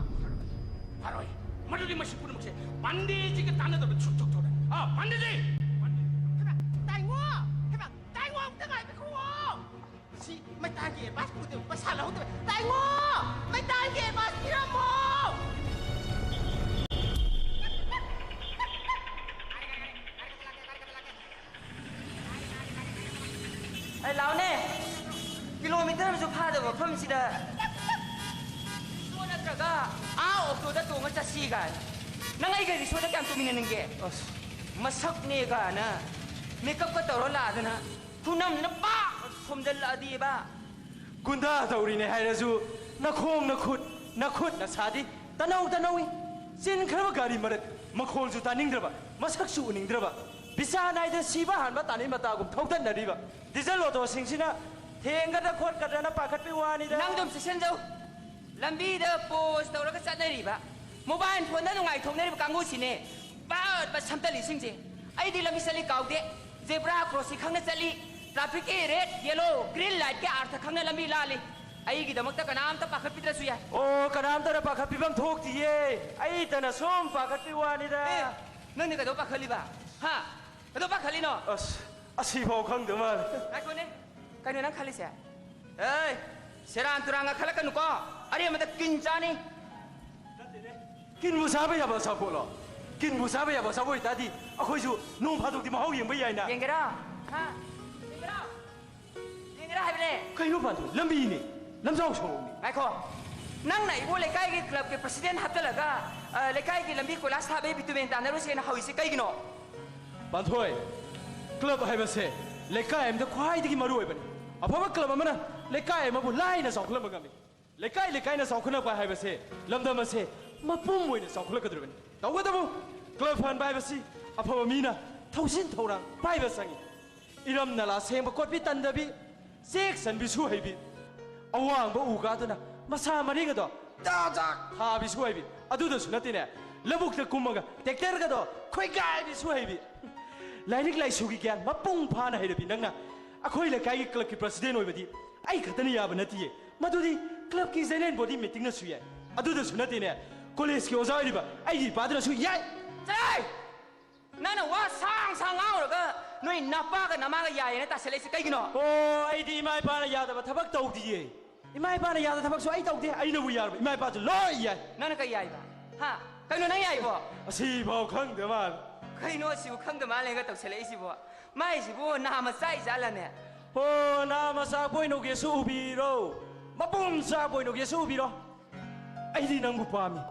haroi maduli masipur mukse pandiji ke tanah tu chuk chuk ah pandiji tai ngwa ta ngai be khuo si mai ta ge bas pu de ba sa lau de tai ngwa mai ta ge bas piramo ai lau ne kilometer ma ju pha de pham si da so na traga a okto da to ma cha si ga nangai ga ri so da kam tu min nge masak ne ga na makeup ka tawro la dana thunam na pa thomdal la di ba gunda tawri ne hairasu na khom na khut na sadi tanawi sin kharba gari marat makhol ju taning draba masak su uning draba bisa nai da siba han ba tani mata gum thautan na riba diesel auto singsina thenga da khot ka na pakhat pe wani da nang dum session jau lambi da post tawra ka chat na riba mobile phone na ngai thong na riba kangu sine ba samtali singje ai di lambi sali kaude zebra crossing khangna chali traffic red yellow green light ke artha khangna lambi lali ai gi damak ta kanam ta pakhat pitra suya o kanam ta pakhat pibam thok ti ye ai ta na som pakhat pi wani da nang ni ka do pakhali ba ha ka do pakhali no asi bau khang de mal ai ko ne kai nang khali se ei seran turanga khalakanu ko अरे मतलब किन चाने किन मुसाबे या बसा बोलो किन मुसाबे या बसा बोई तादी अखोइसु नों फादुक दि महौ येंबा याइना येंगरा हा येंगरा हाइबने कइनो बादु लंबीनी लमजाव सोनी आइखो नंग ना इबो लेकाई के क्लब के प्रेसिडेंट हाबतलगा लेकाई के लंबी कोलास थाबे बितुमेन तानरुसे ना हौइसे कइगिनो बाथोय क्लब हाइबसे लेकाई एमदा ख्वाइदगी मरु ओइबनी अफबा क्लब अमना लेकाई एमबु लाइना सौखलम गमी लेकाई लेकाइना सौखना पा हाइबसे लमदमसे मपुम ओइना सौखलकदरबनी तौगदबु क्लब फन बाइबसी अफबा मीना थौसिन थौरां बाइबा संगी इरम नला सेंब कोटबी तंदबी सेक सनबिसु हैबी अवांग उगादना मसा मरिगदो दाजाक थाबिसु हैबी अदुदसु नतिने लबुकता कुमगा टेक्टरगदो खोइगाइबिसु हैबी लाइनिक लाइसुगी ज्ञान मपुंग फाना हैरबी नंगना अखोइ लेकाई क्लब की प्रेसिडेंट ओइबदी आई खतनी याब नतिये मदुदी क्लब की जेनेरल बॉडी मीटिंग नसु याय अदुदसु नतिने कॉलेज की ओजा ओइबा आई पादरसु याय चाय नाना वा सांग सांग आवरगा नोइ नापागा नमागा यायने तासेलेसे कइगिनो ओ आइदी इमाय पाना यादबा थबक तौदिये इमाय पाना यादा थबक सो आई तौदे आइनबु यारबा इमाय पाजु लोय याय नाना कइ यायबा हा कइनो नइ यायबो असि भाव खंगदे माल कइनो सिबु खंगदे मालेगा तौसेलेसिबो माइसिबो नामा चाइ जालाने ओ नामा सा बोइनो गेसु उबिरो मपुम सा बोइनो गेसु उबिरो आइदी नंगु पामी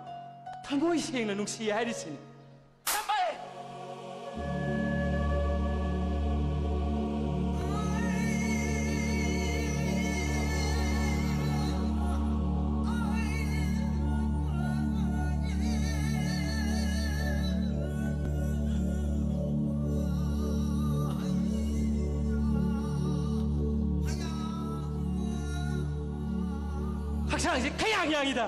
थंगोइ सेंगना नुक्सि हाइरिसिनि 학상이 그냥이다.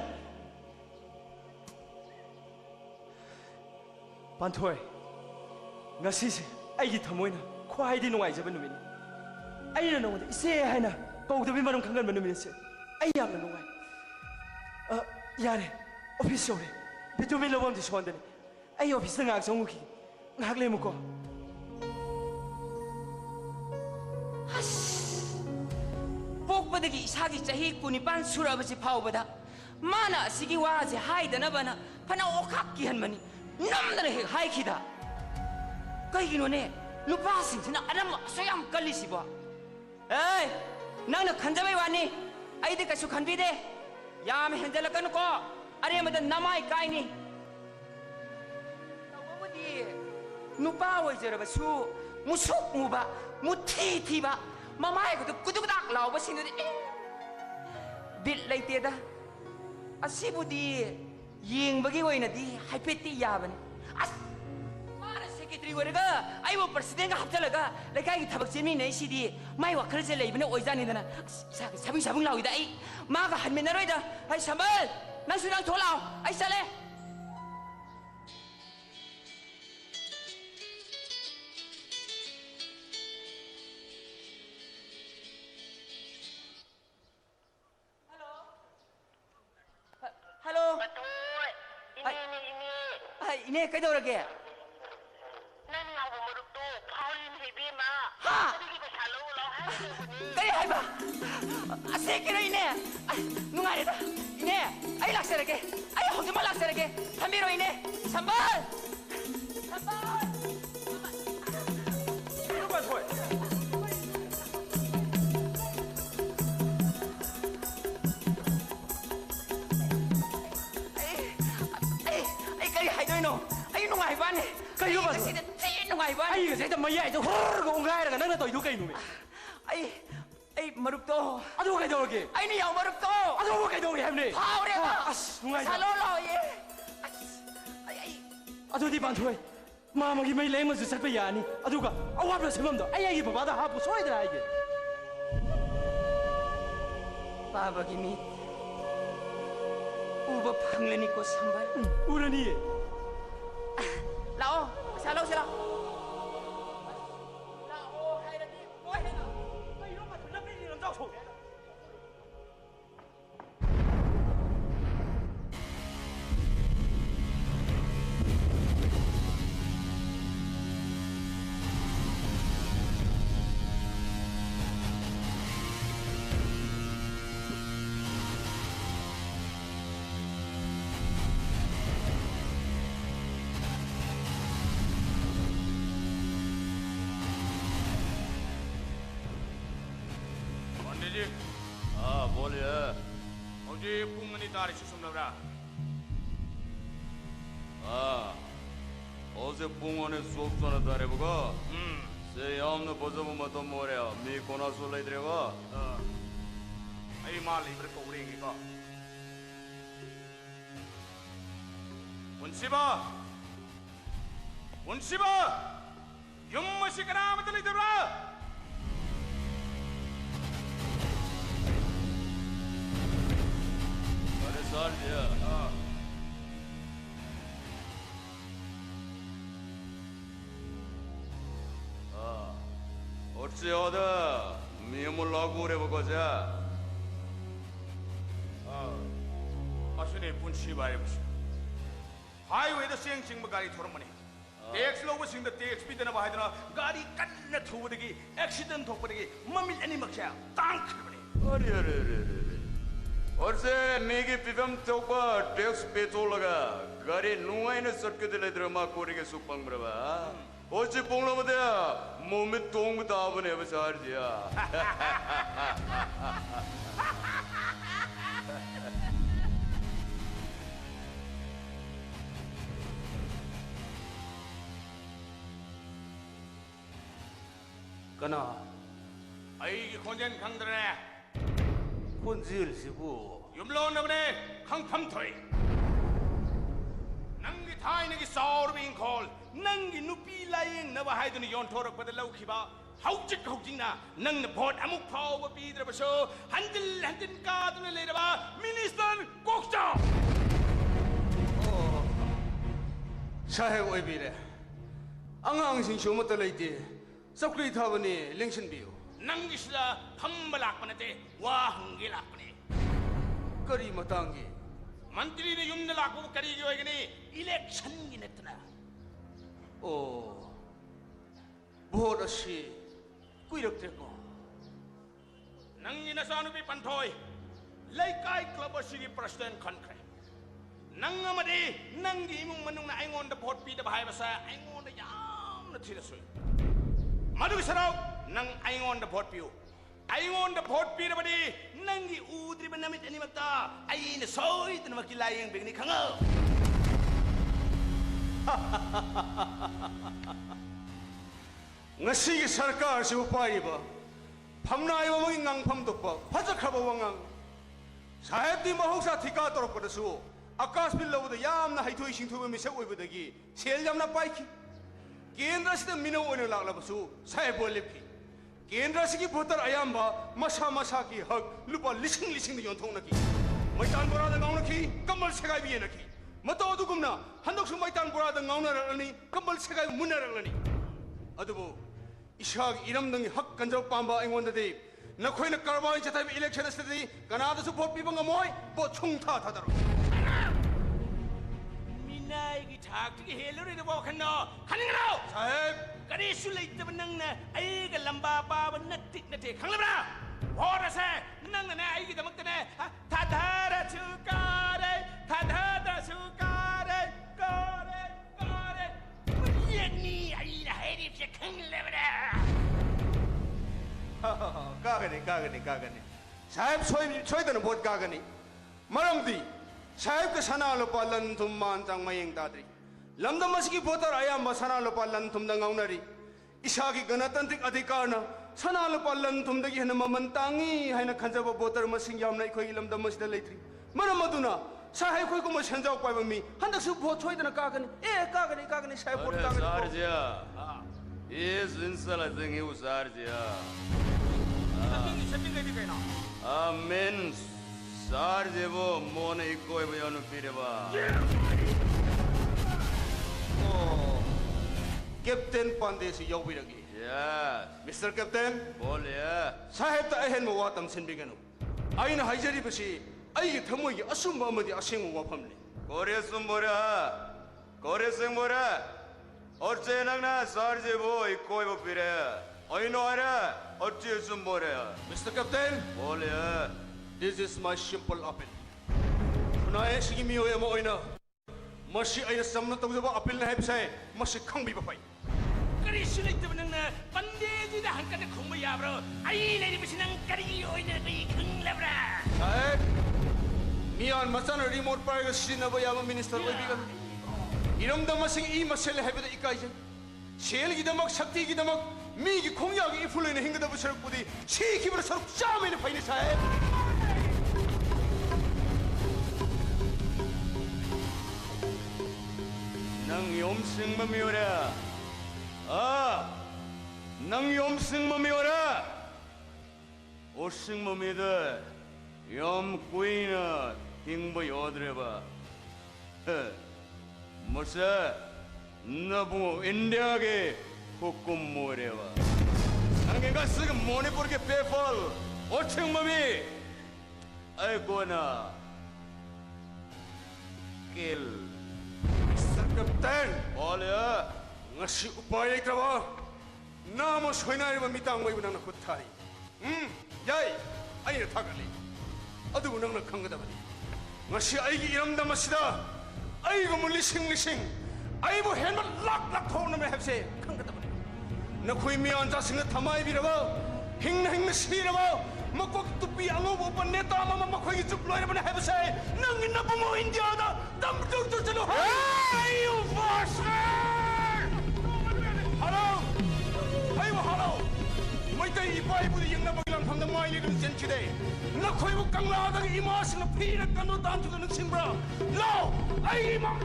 반토이, ngasi세 아이기 타모이나 콰이디 농아이자바 누미니. 아이나 농데 이세 하이나 거우더비 마름 강간 누미니세. 아이야가 농아이. 야래 오피스 오래. 비투민 로범디 소원데니. 아이 오피스 ngak 성우기. ngak 레무고. पोकपदगी इसागी चाही कुनिपान सुरबसी फाउबदा माना सिगी वाजे हाइदनबना फना ओखाक किहनमनी नमदन हे हाइखिदा कइगिनोने नुपासिंसिना अदम असयाम कलिसिबो ए नंगना खंजबै वानी आइदे कसु खनबिदे याम हेंजलकन को अरे मद नमाय काइनी तवबदी नुपा वइजरबसु मुसुक मुबा मुथि थिबा ममाय को कुदुकदाक लाउबसिंदुदि बिल लैतेदा असिबुदि येंबगी ओइनदि हाइपेति याबनी अस मारा सेक्रेटरी ओरगा आइबो प्रेसिडेंट का हप्तलगा लेकाई की थबक चेमी नै सिदि माय वखर जे लैबने ओइजानिदना साग साबिं साबिं लाउइदा आई मागा हनमेनरोइदा हाय संबल नंसु नंग थोलाउ आई चले इने कइदौरगे नन नाउ मरुतो फाउलिन हेबेमा हा कदिगी को छालो ला कई हाइबा असे किरो इने नुंगारेदा इने आई लाक्सरगे आई होजमा लाक्सरगे थमिरो इने संबल रुपा होय नो आई नुंगाई बाने कइयो बा सिदे थे नुंगाई बाने आई गसे त मयाइ त हुर गो गाइरगा नन तोइदु कइनु आई मरुक तो अदु कइदौरगे आई नि याउ मरुक तो अदु कइदौरगे हमने फाउरे बा अस नुंगाइ सालो लो ये आई अदु दि बान्थोय मामगी मै लेंगमजु सत्प यानी अदुगा अवाबला सेममदो आई बाबादा हापु सोइदरा आइगे बाबागी मी उबा फंगलेनी को संबल उरनी लाओ सालो से लाओ 뮤직. 뭐래? 어제 뿡은이 딸이 수습나라. 어제 뿡원에 수업 전에 다래보가. 세 염나 보자보면 또 뭐래야? 미 고나 솔레이드래가. 아이 말 이브레 꼬우랭이가. 원시바. 윤무시 그나마 들리더라. 그래 살지야. 어찌하다 미물라고 그래 보고자. 아시네 분시바에 보시. 하이웨이도 시행징 가리 토르머니. टेक्स लोग सिंह टेक्स भी देना बाहर देना गाड़ी कन्ने थोबड़ेगी एक्सीडेंट थोबड़ेगी मम्मी लेनी मक्या तांग खड़बड़े अरे और से नेगी पिबम तोपा टेक्स पे तो लगा गाड़ी नुआई ने सटके दिले ड्रामा कोरी के सुपंग ब्रबा ओची पोंगला बदे मोमे तोंग दाबने बसार जिया कना आई खोजन खंगदरे 콘질 시부 юмлон नबने खंगफम थोई नंगी थाई नगी सौरबिंग कॉल नंगी नुपी लाइंग नबा हाइदुनी योन थोरक बदल लौखिबा हौजिक हौजिंगना नंग भोट अमुक फाव पीद्रबसो हंजिन कादुने लेरबा मिनिस्टर कोकचा साहेब ओइबिरे अंगांसिंग सुमत लेते सबक्री थाबने लेंशन बियो नंगिसला फंबा लाकपनते वाहंगे लाकपने करी मतांगी मंत्री ने युम्न लाकपो करी जो है इलेक्शन की नतना ओ बहुत अच्छी कोई रखते को नंगी नसानु भी पंथोई लाइकाई क्लब सिगी प्रेसिडेंट खनखरे नंग मदे नंगी इमुंग मनुंग ना आइंगोन द भोट पी द भाई बसा आइंगोन द याम न थिरसुई मधु सराव नंग आइंगोन द भोट पियो आइंगोन द भोट पी द बदे नंगी उद्री बनमित अनिमक्ता आइन सोई तन मकी lying बिगनी खंगो ngasi ki sarkar si upai ba phamna ai ba ngang pham tok ba phaja khaba wangang saheb di mahoksa thika torok pa su akas bil lo da yam na haithoi singthu mi se oi ba dagi sel jam na pai ki kendra si mino oina lak la ba su saheb bolip ki kendra si ki voter ayam ba masa ki hak lupa lising yon thong na ki maitan bora da ngaung na ki kamal segai bi na ki mato du gumna handok su maitan bora da ngaung na rani kamal segai munna rani adubo ishag iram dang hak kanjau pamba aingon dei nakhoi na karbai chatai election asdi kanada su vote pibang moi bo chung tha daro minai gi thak gi helori na bo khanno khaningro saheb kari su leit nang na ai ga lamba ba natti nate khanglabra hora se nang na ai gi damak ne thadhara chukare thadhara chukare kare ni ai na heri se khanglabra kagani saheb soi dan vote kagani maramdi saheb ka sana lopa lan thum man chang mayeng dadri lamdam masiki voter ayam sana lopa lan thum dang ngaunari isagi ganatantrik adhikar na sana lopa lan thum dagi hana mamantangi haina khanjaba voter masing yam na khoi lamdam masida leitri maramaduna saheb khoi ko ma sanjau pai mi handak su vote soi dan kagani kagani saheb vote kagani sarja is insala ding u sarja amen sarja bo mone ikoi bo yonu pireba Captain Pandey si yaw biragi. Yes. Mr. Captain. Bolya. Saheb ta ahen mo watam sinbigano. Ay na haijari ba si ay thamoy asumba amadi asing mo wapamli. Kore sumbora. Kore sumbora. और चेनंग ना सार्जे वो इकोई वो पिरे आई नो आरे और चीज़ सुम्बोरे Mr. Captain. बोले This is my simple appeal. Sunaye sigi miyo ya mo oina. Masi ay samna tawag ba appeal na hebsay masi kang bi papay. kari su leit nang na pande di da hankan khong याब्रो आई लेरी बिसिनंग करी ओइने बि खंगलब्रा साहेब मियान मचान रिमोट पाइगा सिजिनबा याबा मिनिस्टर ओइबिगा इरमदम मसिंग इ मसेल हाइबदा इकाइजे सेल गिदमक शक्ति गिदमक मी गी खोंया गी इफुलेने हिंगदबा सरपुदी छि खिबर सरप चामेने फाइने साहेब नंग योमसिंग ममियोरा नंग योमसिंग ममियोरा ओसिंग ममिद योम कुइना हिंगबो योद्रेबा मसे नबु इंडिया के हुकुम मोरेबा नंगे गसग मणिपुर के पेफल ओसिंग ममी ऐ गोना किल Kapten, olha, ngasi upaya ikaw, namo soina iba mitang mo iba nang nakuthari. Yay, ay natagali. Adu mo nang nakhangadabadi. Ngasi ay iramdam asida, ay mo lising, ay mo henmat lak thong na may hapse, khangadabadi. Nakuy miyan sa singa thamay biraba, hing siraba, makok tupi ango mo paneta mama makoy itsuploy na hapse, nang inapo mo India na, damdog to salo. Hey, you bastard! Hello! Hey, hello! May tayo ipay po yung nabaglang hanggang may ligang siyan today. Nakoy mo kang lagang imas na pinag kanutan to ng simbra. No! Ay, imang!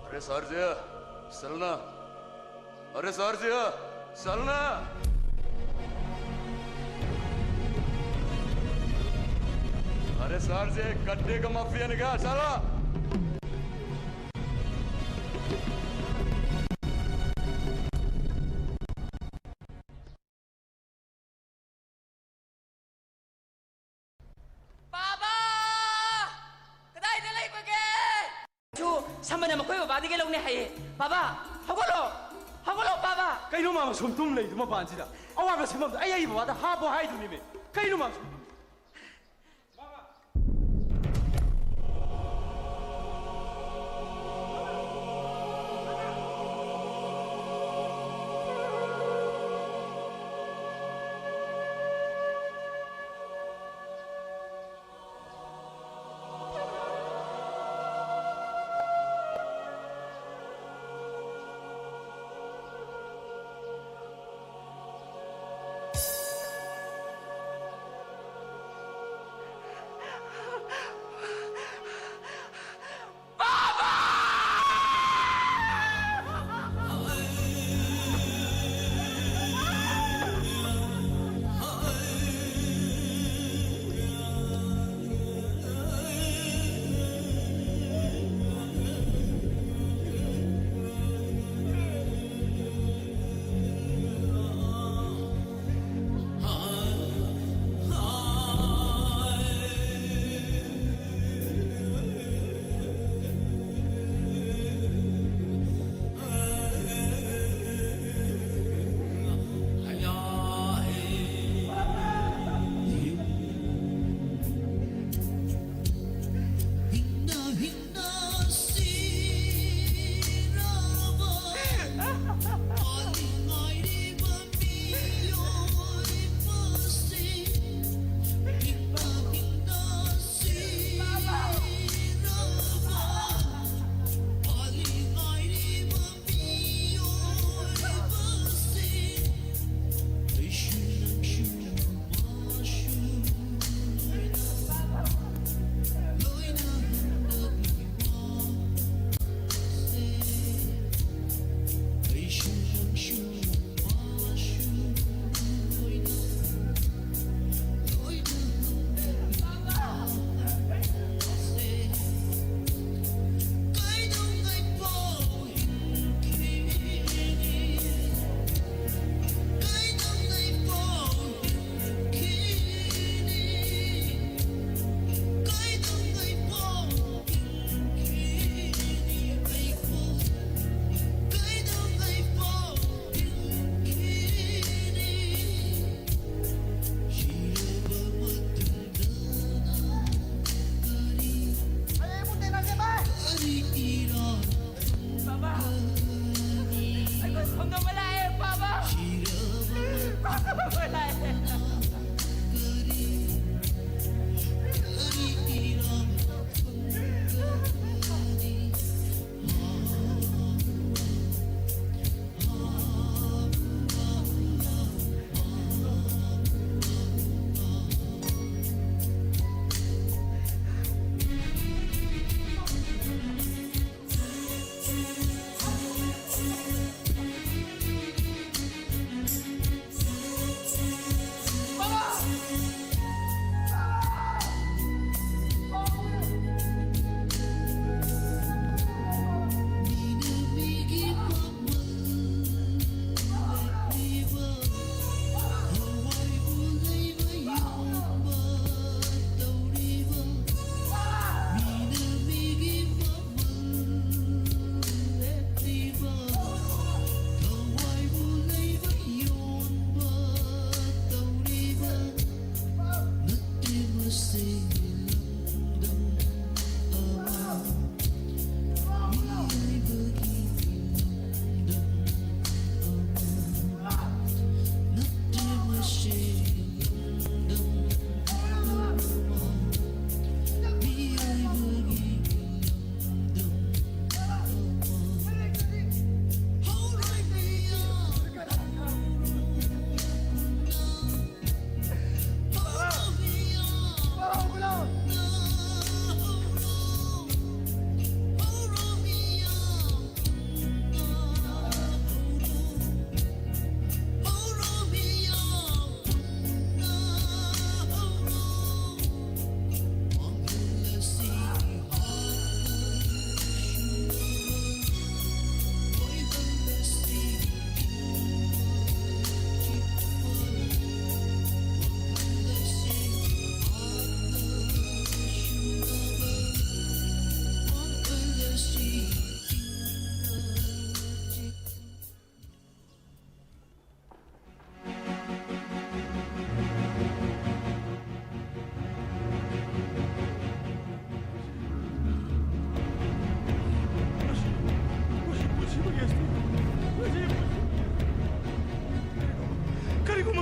अरे सारजिया चलना अरे सारजिया चलना अरे सारजिया गड्ढे का माफिया निकाल चला Sama nama koy baba digay long ne haye baba hagolo baba kaino mama somtum lei duma banjida awa ba semam ai baba da ha bo hai du ni me kaino mama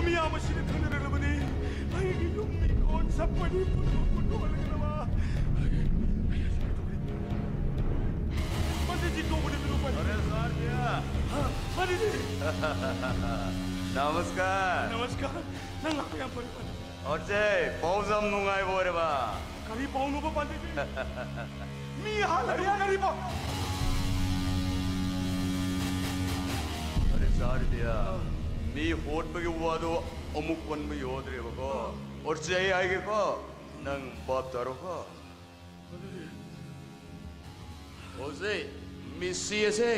미야 마시는 그늘을 보니 아이기 용미 온 사건이 분노하려나 만지지 또 보내면 अरे सर भैया 만지지 नमस्कार नमस्कार 난 그냥 버려 어제 보쌈 농아이 보래봐 가리 보는 거 만지지 미하라야 가리 보 अरे सर भैया मी होट पे हुआ तो अमुक वन में योद रे बको और चाहिए आएगे को नंग बाप तारो को ओसे मिसी ऐसे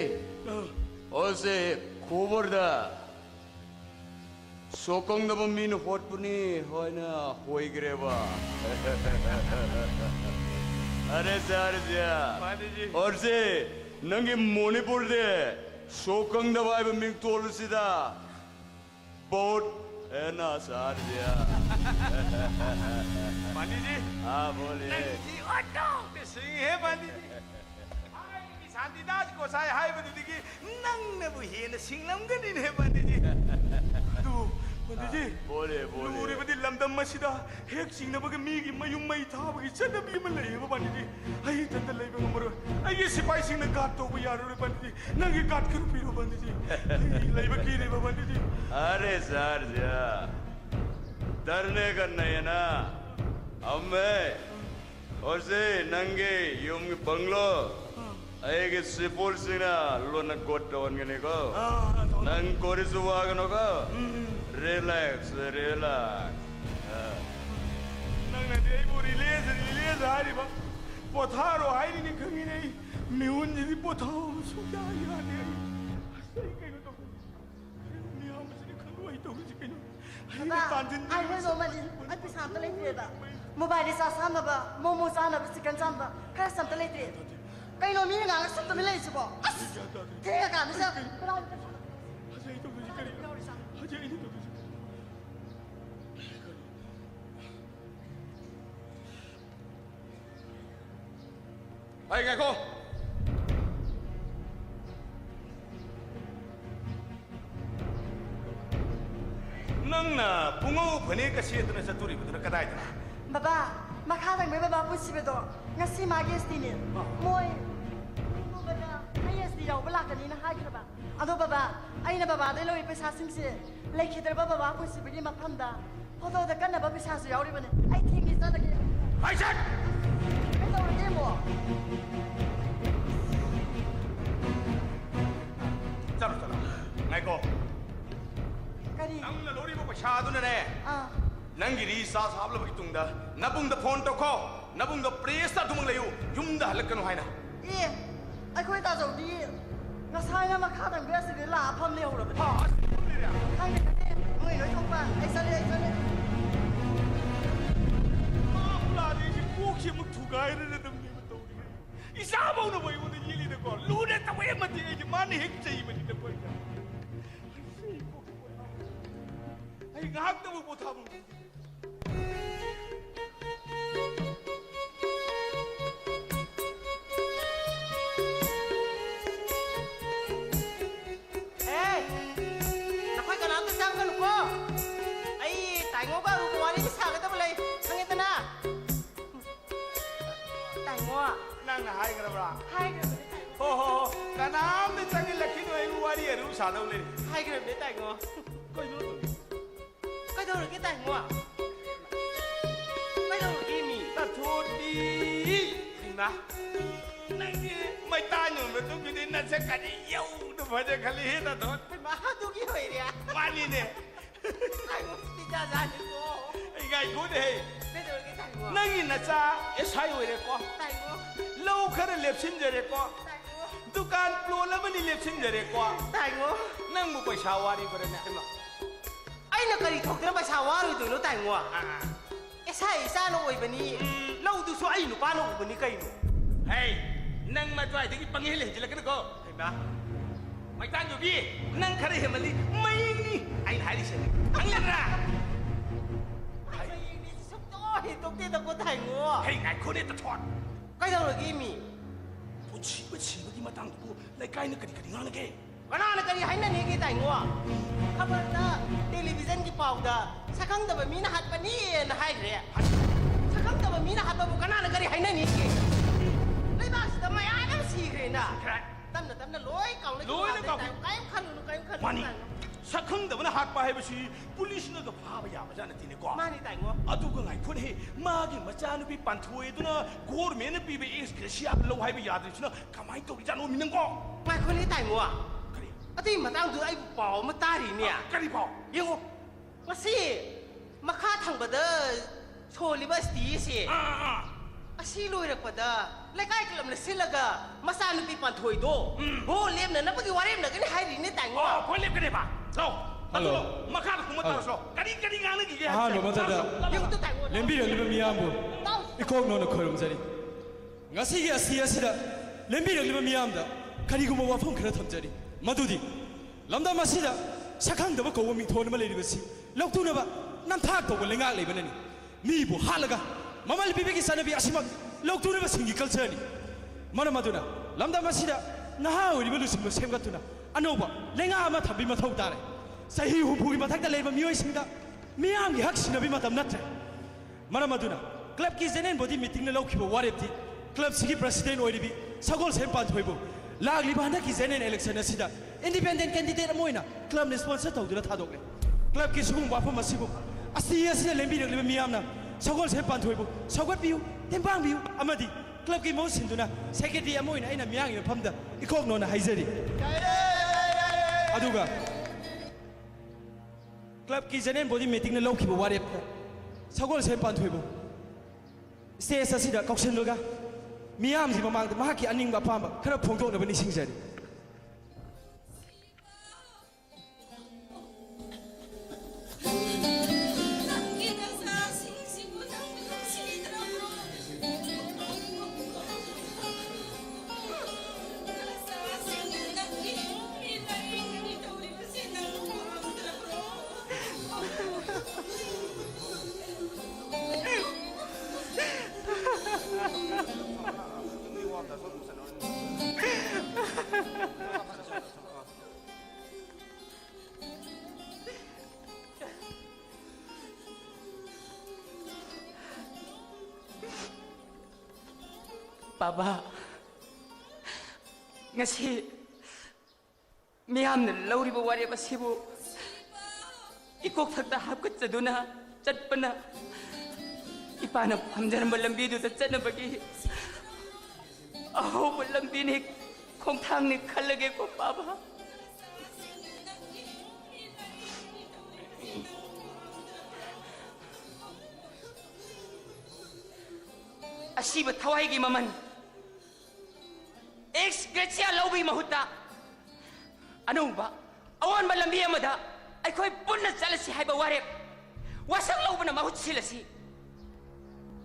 ओसे खूबर दा सोकंग दबो मीन होट पुनी होय ना होय ग्रेवा अरे सर भैया और से नंगे मणिपुर दे सोकंग दबाई में मिंग तोल सीधा बोट है ना सार दिया पांडे जी हाँ बोलिए जी ऑटो ते सही है पांडे जी हाय की शांतिदास को साय हाय बंदी की नंग ने वो हे न सिंगलम गनी ने पांडे जी तू पांडे जी बोलिए बोलिए लूरी बंदी लमदम मसीदा हेक सिंगना बगे मी की मयुम मई था बगे चंदा भी मन ले पांडे जी आई चंदा ले बगे मरो आई सिपाही सिंगना गाट तो भी यार रे पांडे जी नंगे गाट कर पीरो पांडे जी ले बगे रे पांडे जी अरे सर जा डरने का नहीं है ना अब मैं और से नंगे यूं बंगलो आएगे सिपोल सिना लो न कोट टोन को नंग कोरी सुवागनो को रिलैक्स नंग ने दे वो रिलीज हारी बा पोथारो हारी ने कमी नहीं मिउन जी पोथारो सुजा याद आई सही कहो तो मिया मुझे खलु आई तो मुझे कहो ai hơi rồi mà đi anh bị sắm tới lấy tiền à mobile đi xa xa mà bà momo xa là bị cắn răng bà cái sắm tới lấy tiền cái nó miếng ngang sắm tới lấy chứ bỏ thế cả nó sao 하자 이 정도 짓거리 하자 이 정도 짓거리 아이 가고 낭나 붕어 보내까 시에드는 저둘이부터 까다이다 bà makhatang may baba po si Bedo nga si Majesty ni moy Majesty daw wala kanina hagir ba ano baba ay na baba dai loi pesa singsi lekhider baba po si Bedi mapanda photo da kan na baba pesa su yauri bane ai think is that again ai shot ito rin mo chalo ngai ko kari nangna lori bo pasha aduna ne नंगिरी सास आप लोग तुंगा नबुंग द फोन तो खो नबुंग द प्रेस ता तुमंग लेयु युम द हलकनो हाइना ए अखोय ता जौदी नसाय ना मखा दंग बेस गे ला फम ले होर हा हाय ने कते मोय लोय थोपा एक्सले मा बुला दे जी कोखि मुक थुगाय रे दम ने तो इसा बाउ न बय उन यिली ने को लुने त वे मति ए मान हेक चई मति त कोइ आई गाक त वो पोथा बु tại ngô ba ru qua đi sao cái tao lấy thằng nghe tên à tại ngô nang na hai kara bra hai ho ka naam de changi lakhi no ai wari ru sa dau le hai kara để tại ngô coi đâu được cái tại ngô coi đâu được cái mì ta thốt đi na nang ni mai ta nyu me tu ki din na se ka di yau tu ba je khali he ta thốt mà tu ki hoi ria mani ne tại ngô đi ra ra đi cô ai gai ko de để đâu được cái tại ngô nang ni na cha e sai hoi re ko tại ngô lâu khare lep sin je re ko dukan plo la mani lep sin je re ko tại ngô nang mu paisa wari ko re na ma ai na kari thok na paisa wari tu lo tại ngô e sai sa no oi bani lâu tu so ai no pa no bani kai no hey nang ma twai thi pangi le je la ka ko hai ba mai tan yo bi nang khare he mali mai ni ai hai li sen ang le ra thì tôi tin là có thành ngô hey ngai ko ne ta thot cái đâu là cái mì bu chi ki matang bu lai kai na kadi ngang na ke cái nào là cái hay là cái thành ngô không phải là television cái पाउदा Sakang दब मीना हाथ पनी न हाय रे सकंग दब मीना हाथ बबु कना न करी हाय नहीं के ले बास द मया न सी रे ना तमन लोय काउन लोय न काइम खनु मानी सकंग दब न हाथ पाहे बसी पुलिस न ग फाब या बजा न तिने को मानी ताइगो अदु ग ngai खुन हे मागी मचानु बि पांथोय दुना गवर्नमेंट न पीबे एक्स ग्रेसिया लो हाय बि याद रिसना कमाई तो जानो मिनंग को माय खुनी ताइगो अति मतंग दु आई पाव म तारी ने करी पाव यंगो मसी मखा थंगबद सोलिबा स्टी से असी लोइरकपद लेकाय क्लब न सिलगा मसानुपी पांथोइदो बो लेम न नबगी वारेम न गनि हाइरि ने ताइगो बो लेम गने बा लो हेलो मखा कुम तासो करी गान गी हा लो मता यंगो तो ताइगो लेम्बी लिबा मियामबो इकोग नो न खोरम जरी ngasi gi asi asida lembi liba miyamda kariguma wafam khara thamjari madudi lamda masida sakhang daba ko mi thon ma leiribasi loktuna ba nam thak to lenga leibanani mi bu halaga mamal bibi gi sanabi asimak loktuna ba singi culture ni mana maduna lamda masida naha ori balu sim semgatuna anoba lenga ama thabi mathau tare sahi hu bhu gi mathak da leiba miyoi singda miyam gi hak sinabi matam natre mana maduna club ki zenen body meeting na lokhiba warepti club sigi president oiribi sagol sem pan thoibo lagli banda ki zenen election asida independent candidate amoina club ne sponsor tawdura thadokle club ki sugum bafa masibu asida lembi liba miyamna sagol sem pan thoibo sagot biu tembang biu amadi club ki mo sinduna secretary amoina aina miyang yo phamda ikok no na haizari aduga club ki zenen body meeting na lokhiba warepta sagol sem pan thoibo stage asida koksenluga miyam si mamang mahaki aning ba pamba khara phongdok na bani singjari Papa, ngasi miyam na lauri ba wari ba sibo ikok thakta hapkat chaduna chatpana ipana hamjaram lambi du ta chana bagi aho lambi ne khong thang ne khalage ko papa asiba thawai gi maman ex gratia lobby mahuta anuba awan malambi amada ai khoi punna chalasi haiba warep wasang lobna mahut silasi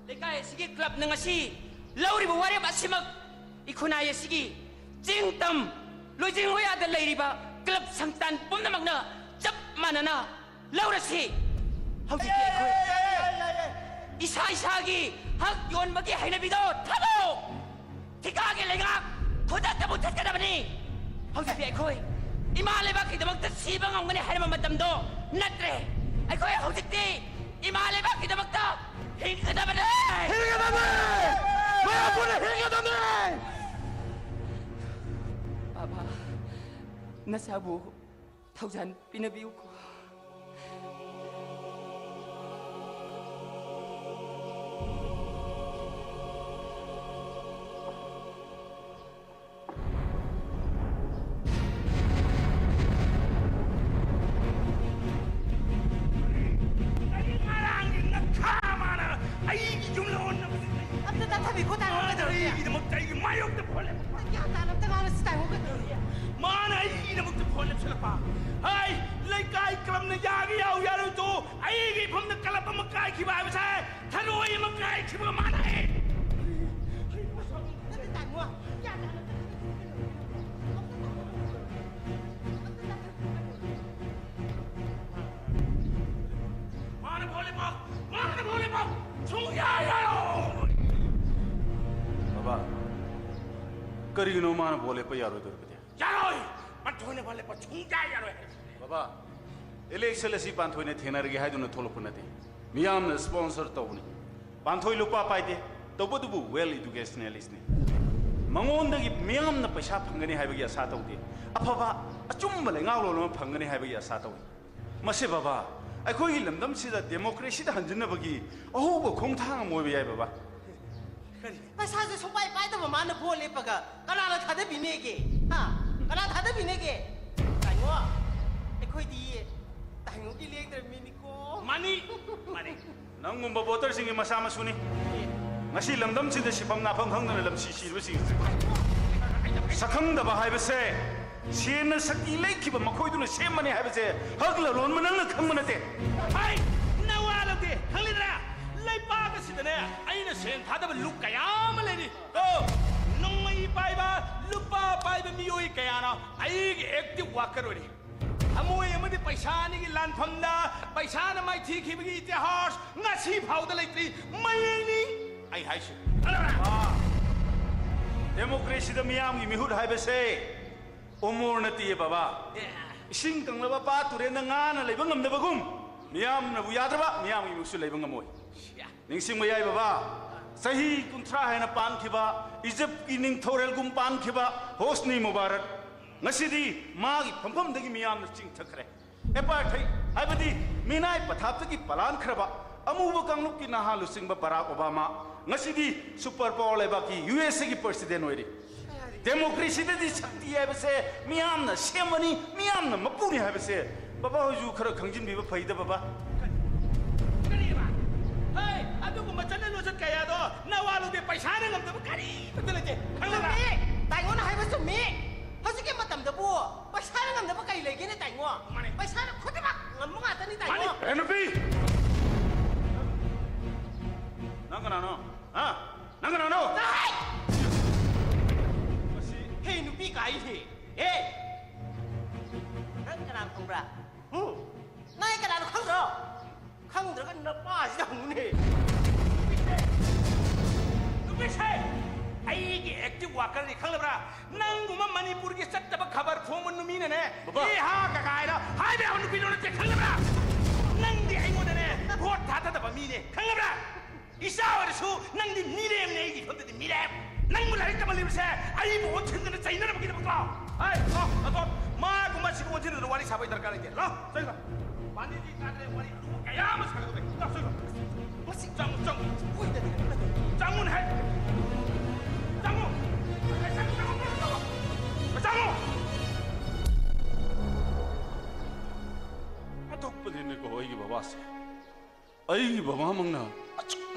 lekai sigi club nangasi lauri ba warep asimak ikhuna ye sigi jingtam lojing hoya da leiriba club sangtan punna magna chap manana laurasi hauji ke khoi isa gi hak yon magi haina bido thalo thika ge lenga khoda tabu thakada bani hauji pe khoi ima leba ki damak ta siba ngam ne haima matam do natre ai khoi hauji ti ima leba ki damak ta hingada bani maya pura hingada bani baba nasabu thaujan pinabiu ko करिगनो मान बोले पे यारो दर पे यारो मन थोने वाले पर छूं जा यारो बाबा इलेक्शन असी पांथोई ने थेनरगे हाइदुना थोलप नते मियामना स्पॉन्सर तौनी पांथोई लुपा पाइदे तौबदुबु वेल एजुकेशनलिस्ट ने मंगोंदगी मियामना पैसा फंगनी हाइबगी आशा तौदे अफबा अचुम लेंगावलो फंगनी हाइबगी आशा तौई मसे बाबा अखोई लमदम सिदा डेमोक्रेसी दा हंजनबगी अहोबो खोंगथांग मोइबे याय बाबा पैसा से सुपाई पाई तो मान भोल लेपगा कना ला थादे बिनेगे हां कना थादे बिनेगे ताइगो अखोई दी ताइगो की लेक दर मिनिको मनी नंगुंबा वोटर सिंग मसा मसुनी ngasi lamdam sida sipam na phang khang na lam si si sing sakhang da ba hai ba se sen sakti lei ki ba makhoi du na sem mane hai ba se hagla lon manang na khang manate hai na wa la de khalidra lei pa ga sida ne aina sen thada ba luk kaya ma le ni to nong mai pai ba lupa pai ba mi oi kaya na ai ge active worker ori amoi amadi paisa ni gi lan pham da paisa na mai thi ki bi itihas ngasi phau da lei tri mai ni ai hai su democracy द मियाम की मिहुद है बसे उमर नती है बाबा इसिंग कंगलबा पा तुरे न गाना लेबंग हम दबगुम मियाम न बुयादबा मियाम की मुसु लेबंग मोय निंगसिंग मयाय बाबा सही कुंथरा है न पान खिबा इजिप्ट की निंग थोरेल गुम पान खिबा होस्नी मुबारक ngasi मागी फंफम दगी मियाम न चिंग थखरे एपा थै हाबदी मिनाय पथाप की पलान खरबा अमुब कांगलुक की नहा लुसिंग Barack Obama ngasi super power लेबा की यूएसए की प्रेसिडेंट होइरी डेमोक्रेसी दी शक्ति है बसे मियाम न सेमनी मियाम न मपुनी है बसे बाबा हुजु खर खंजिन बिबा फैदा बाबा करीबा हे अदुगु मचन लो जत कया दो नवालु दे पैसा ने ngam दब करी बदलजे खंगला ताइगो न हाइबा सुमी हसिके मतम दबु पैसा ने ngam दब कई लेगे ने ताइगो पैसा ने खुदबा ngam ngata ni ताइगो एनपी नंगनानो हां नंगनानो हे नुपी काई हे ए नंग कनान खंब्रा नाय कनान खंग्रो खंग्रो न पा सिदा हुने नुपी से आई की एक्टिव वर्कर नि खंगलब्रा नंगुमा मणिपुर की सत्तब खबर फोमन नुमी ने ए हा का कायरा हाय बे नुपी नो ते खंगलब्रा नंदी आई मोने ने वोट थाता दब मी ने खंगलब्रा इसावरसु नंदी मिरेम ने की होते मिरेम नंग मुलारी तमली से आई बो छिंदन चाइना बकी बकला हाय लो मा गुमा छि को छिंदन वाली साबै दरकार के लो सही लो पानी जी काटले वाली कया मस खा दे लो सही लो मसी जंग कोई दे जंगुन है जंगु जंगु अतोक पदिने को होई की बाबा से आई की बाबा मंगना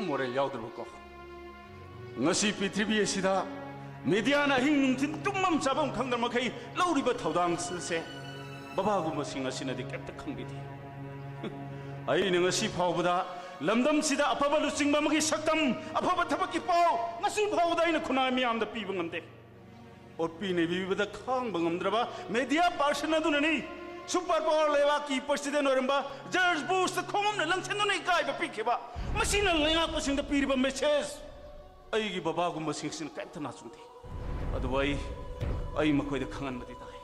मोरे याउद्रबको ngasi पृथ्वी असिदा मीडिया ना हिंग नुंथिन तुमम चाबम खंगदर मखै लौरिबा थौदांग से बाबागु मसिंग असिनदि केप्त खंगिदि आई न ngasi फावबदा लमदम सिदा अफबा लुसिंगबा मखै सक्तम अफबा थबकी पाव ngasi फावदा इन खुना मियाम द पीब ngamde और पीने बीबदा खांग बंगमद्रबा मीडिया पर्सन अदुननी सुपर पावर लेवा की president Oramba George Bush the खोमम न लंगसेन न इकाय बपिखेबा मसिन लेंगा पसिंग द पीरिबा मेसेज अगी बाबा गुम सिंह कैंत ना सुनते अदवाई आई मकोई द खंगन मति ताई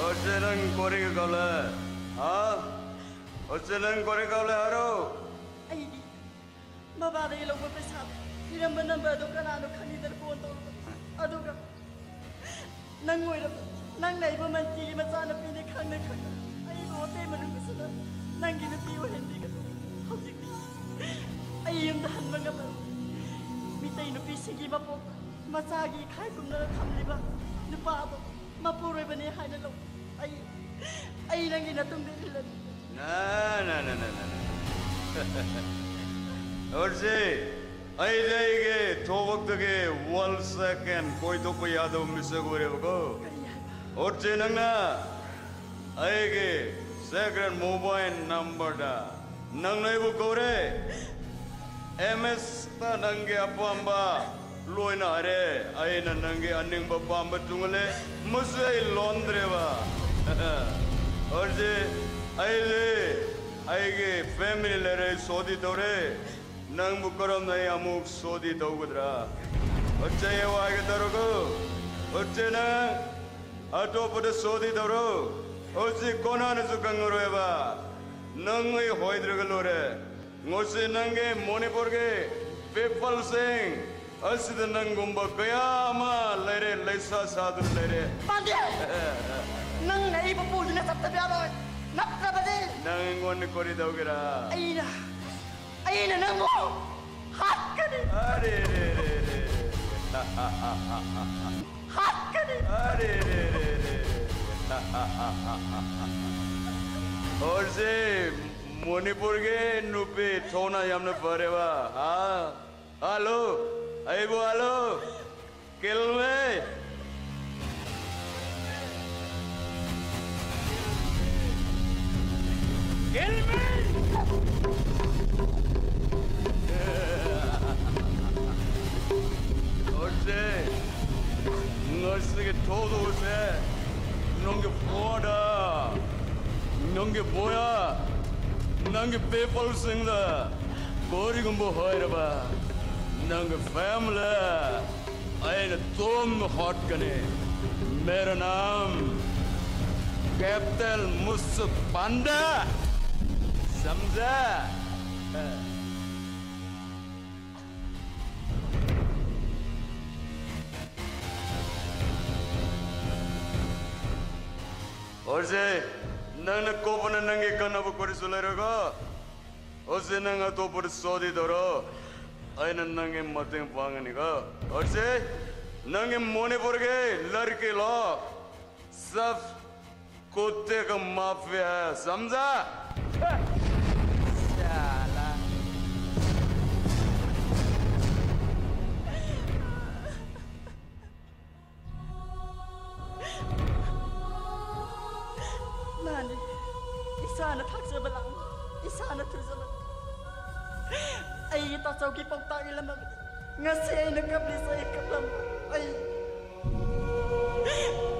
어쩌는 꼬리가 가래 어쩌는 꼬리가 가래 하루 아이디 마바데 로고 페사 이름은 넘버도 까나도 칸이들 본도 아도가 난 뭐이라 난 나이버 만지 마자나 피니 칸네 칸 아이고 때문에 무슨 난기는 비오 핸디가 허직디 아이음도 한번가 미타이 누피 시기 마포 마자기 칼꿈나 탐리바 누파도 마포르베니 하이나로 आई नंगी न तुम दिल ना और से आई जाएगे तो वक्त के 1 सेकंड कोई तो कोई याद हो मिस को रे को और से नंगना आएगे सेकंड मोबाइल नंबर दा nang nay bu kore MS ta nange apamba loina re aina nange aning ba pamba tungale musai londreva और जे आइले आइगे family लरे सोदी तोरे नंग बुकरम नहीं अमुक सोदी तो गुदरा और ये वाके तरोगो और ना अटो पड़े सोदी तोरो और जे कोना ने सुकंगरो है बा नंग ये होई द्रगलोरे ngose nange Manipur के people sing असिद नंग गुम्बा कया मा लरे लैसा साधु लरे nang nai bu pu na sap ta bia boy nak ta ba de nang ngon kori dau gira aina nang mo hat ka ni are re hat ka ni are re और से मणिपुर के नुपे थोना यमने परेवा हाँ हेलो आइबो हेलो किल में Kill me! Orse, ngosige todo se, nonge foda, nonge boya, nonge people sing da, gori gumbo hoira ba, nonge family, ayne तुम hot kane, मेरा नाम कैप्टन मुस्तफा पांडा समझा और से नंग कोपन नंगे कन्ना बुकोरी सुलेरोगा और से नंग तो पर सोदी दरो आयन नंगे मतें पांगनी का और से नंगे मणिपुर के लड़के लोग सब कुत्ते का माफिया है समझा साला Mani, isana thaksa balang, isana thuzala. Ay ta sauki pokta ilam ngasi ay nakapli sa ikaplam.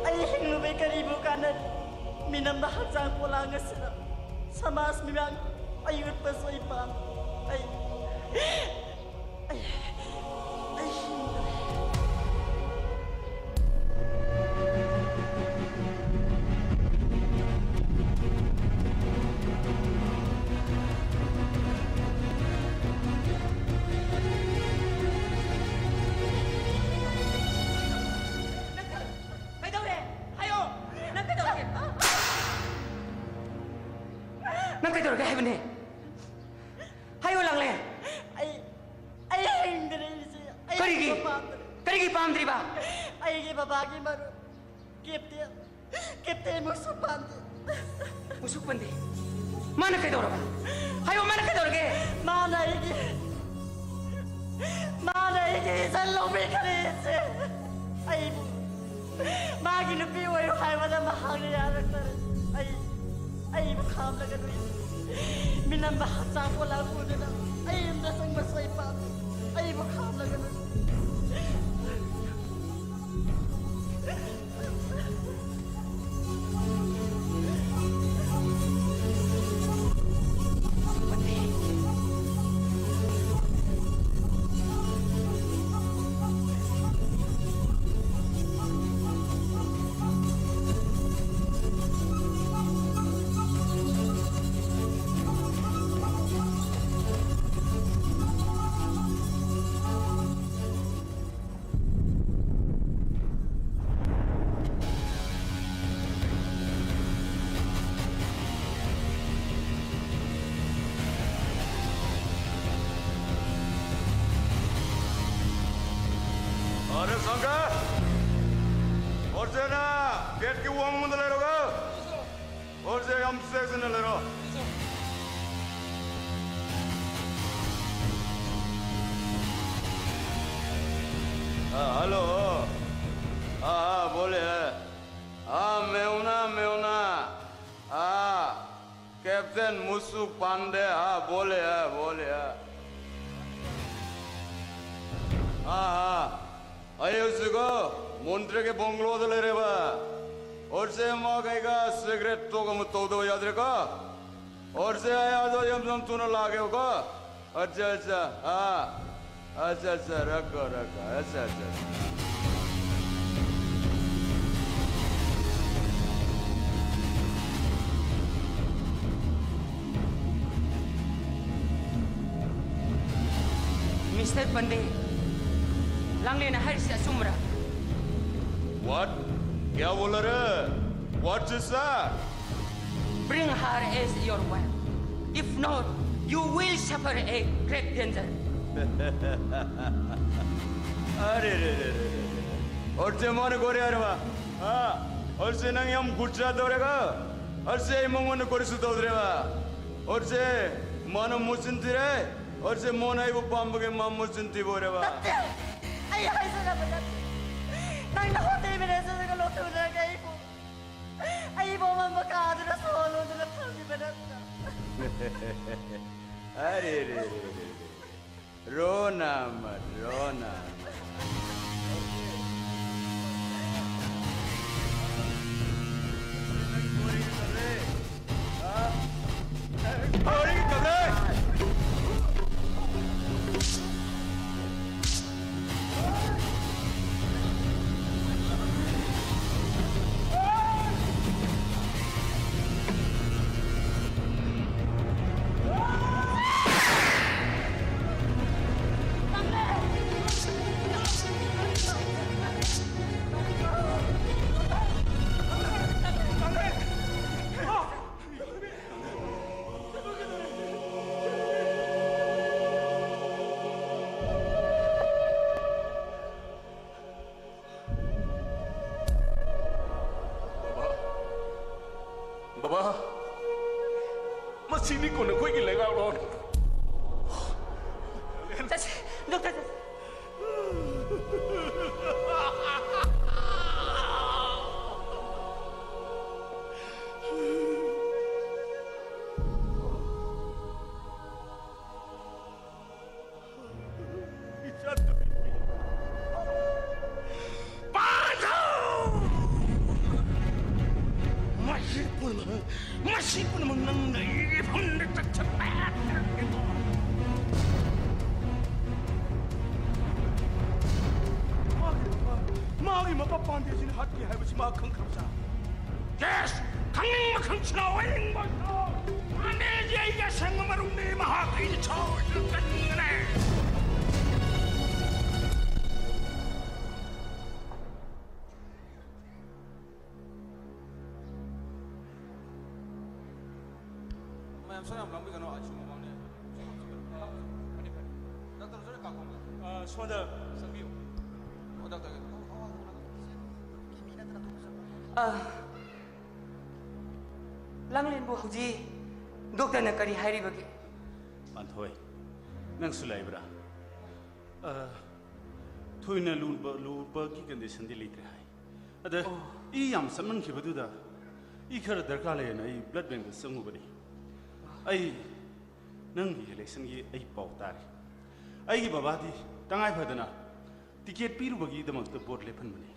Ay hingu be karibu kanan. Minam bahag sang pula ngasila. Samas mimang ayut pa sa ipam. Ay nang kay dorga hebne hayo lang le ay hindi karigi pamdri ba ay gi babagi maru kepte musuk pandi mana kay dorga hayo mana kay dorge mana igi sallo me kare se ay magi nupi wayo hay wala mahali yarak tare ay kham laga dui minam bahasa pola ko na ay inda sang masay pa ay kham laga na और से ना गेट की वो मुंद ले रहा और से हम सेक्शन ले रहा हेलो हाँ बोले हाँ मैं हूँ ना हाँ कैप्टन President Musu Pande बोले आइए उसको मंत्री के बंगलो तो ले रहे बा और से माँ कहेगा सिगरेट तो कम तो दो याद रखा और से आया तो हम तूने लागे होगा अच्छा रखो अच्छा Mr. Pandey, Langley na hari siya sumra. What? क्या बोला रे? What is that? Bring her as your wife. If not, you will suffer a great danger. अरे और से माने गोरे यार बा और से नंग हम गुजरात दौरेगा और से मंगों ने कोरी सुतो दौरेगा और से मानो मुझंती रे और से मोना ही वो पांब के माम मुझंती बोरे बा Ay, sana ba na? Nang nakote mi na sa kaloto na kay po. Ay, mo man makado na solo na kami ba na? अरे रोना मत रोना Masini ko na ko ilang araw. Dokter. Masih pun mengenai pun tercepat. Mari mapapandi sini hati hai besi makan kamsa. Yes, kanging makan cinawain boso. Ane jaya sang marungi mahakai chow kan ngene. Langley bu huji dokter na kari hari bagi. Panthoi, nang sulai bra. Thoi na lupa ki condition di litre hai. Ada I yam saman ki badu da. I khar darkar le na I blood bank sangu bari. Ai nang hi election gi ai pau tari. Ai gi baba di tangai phadana ticket piru bagi damak to board le phan bani.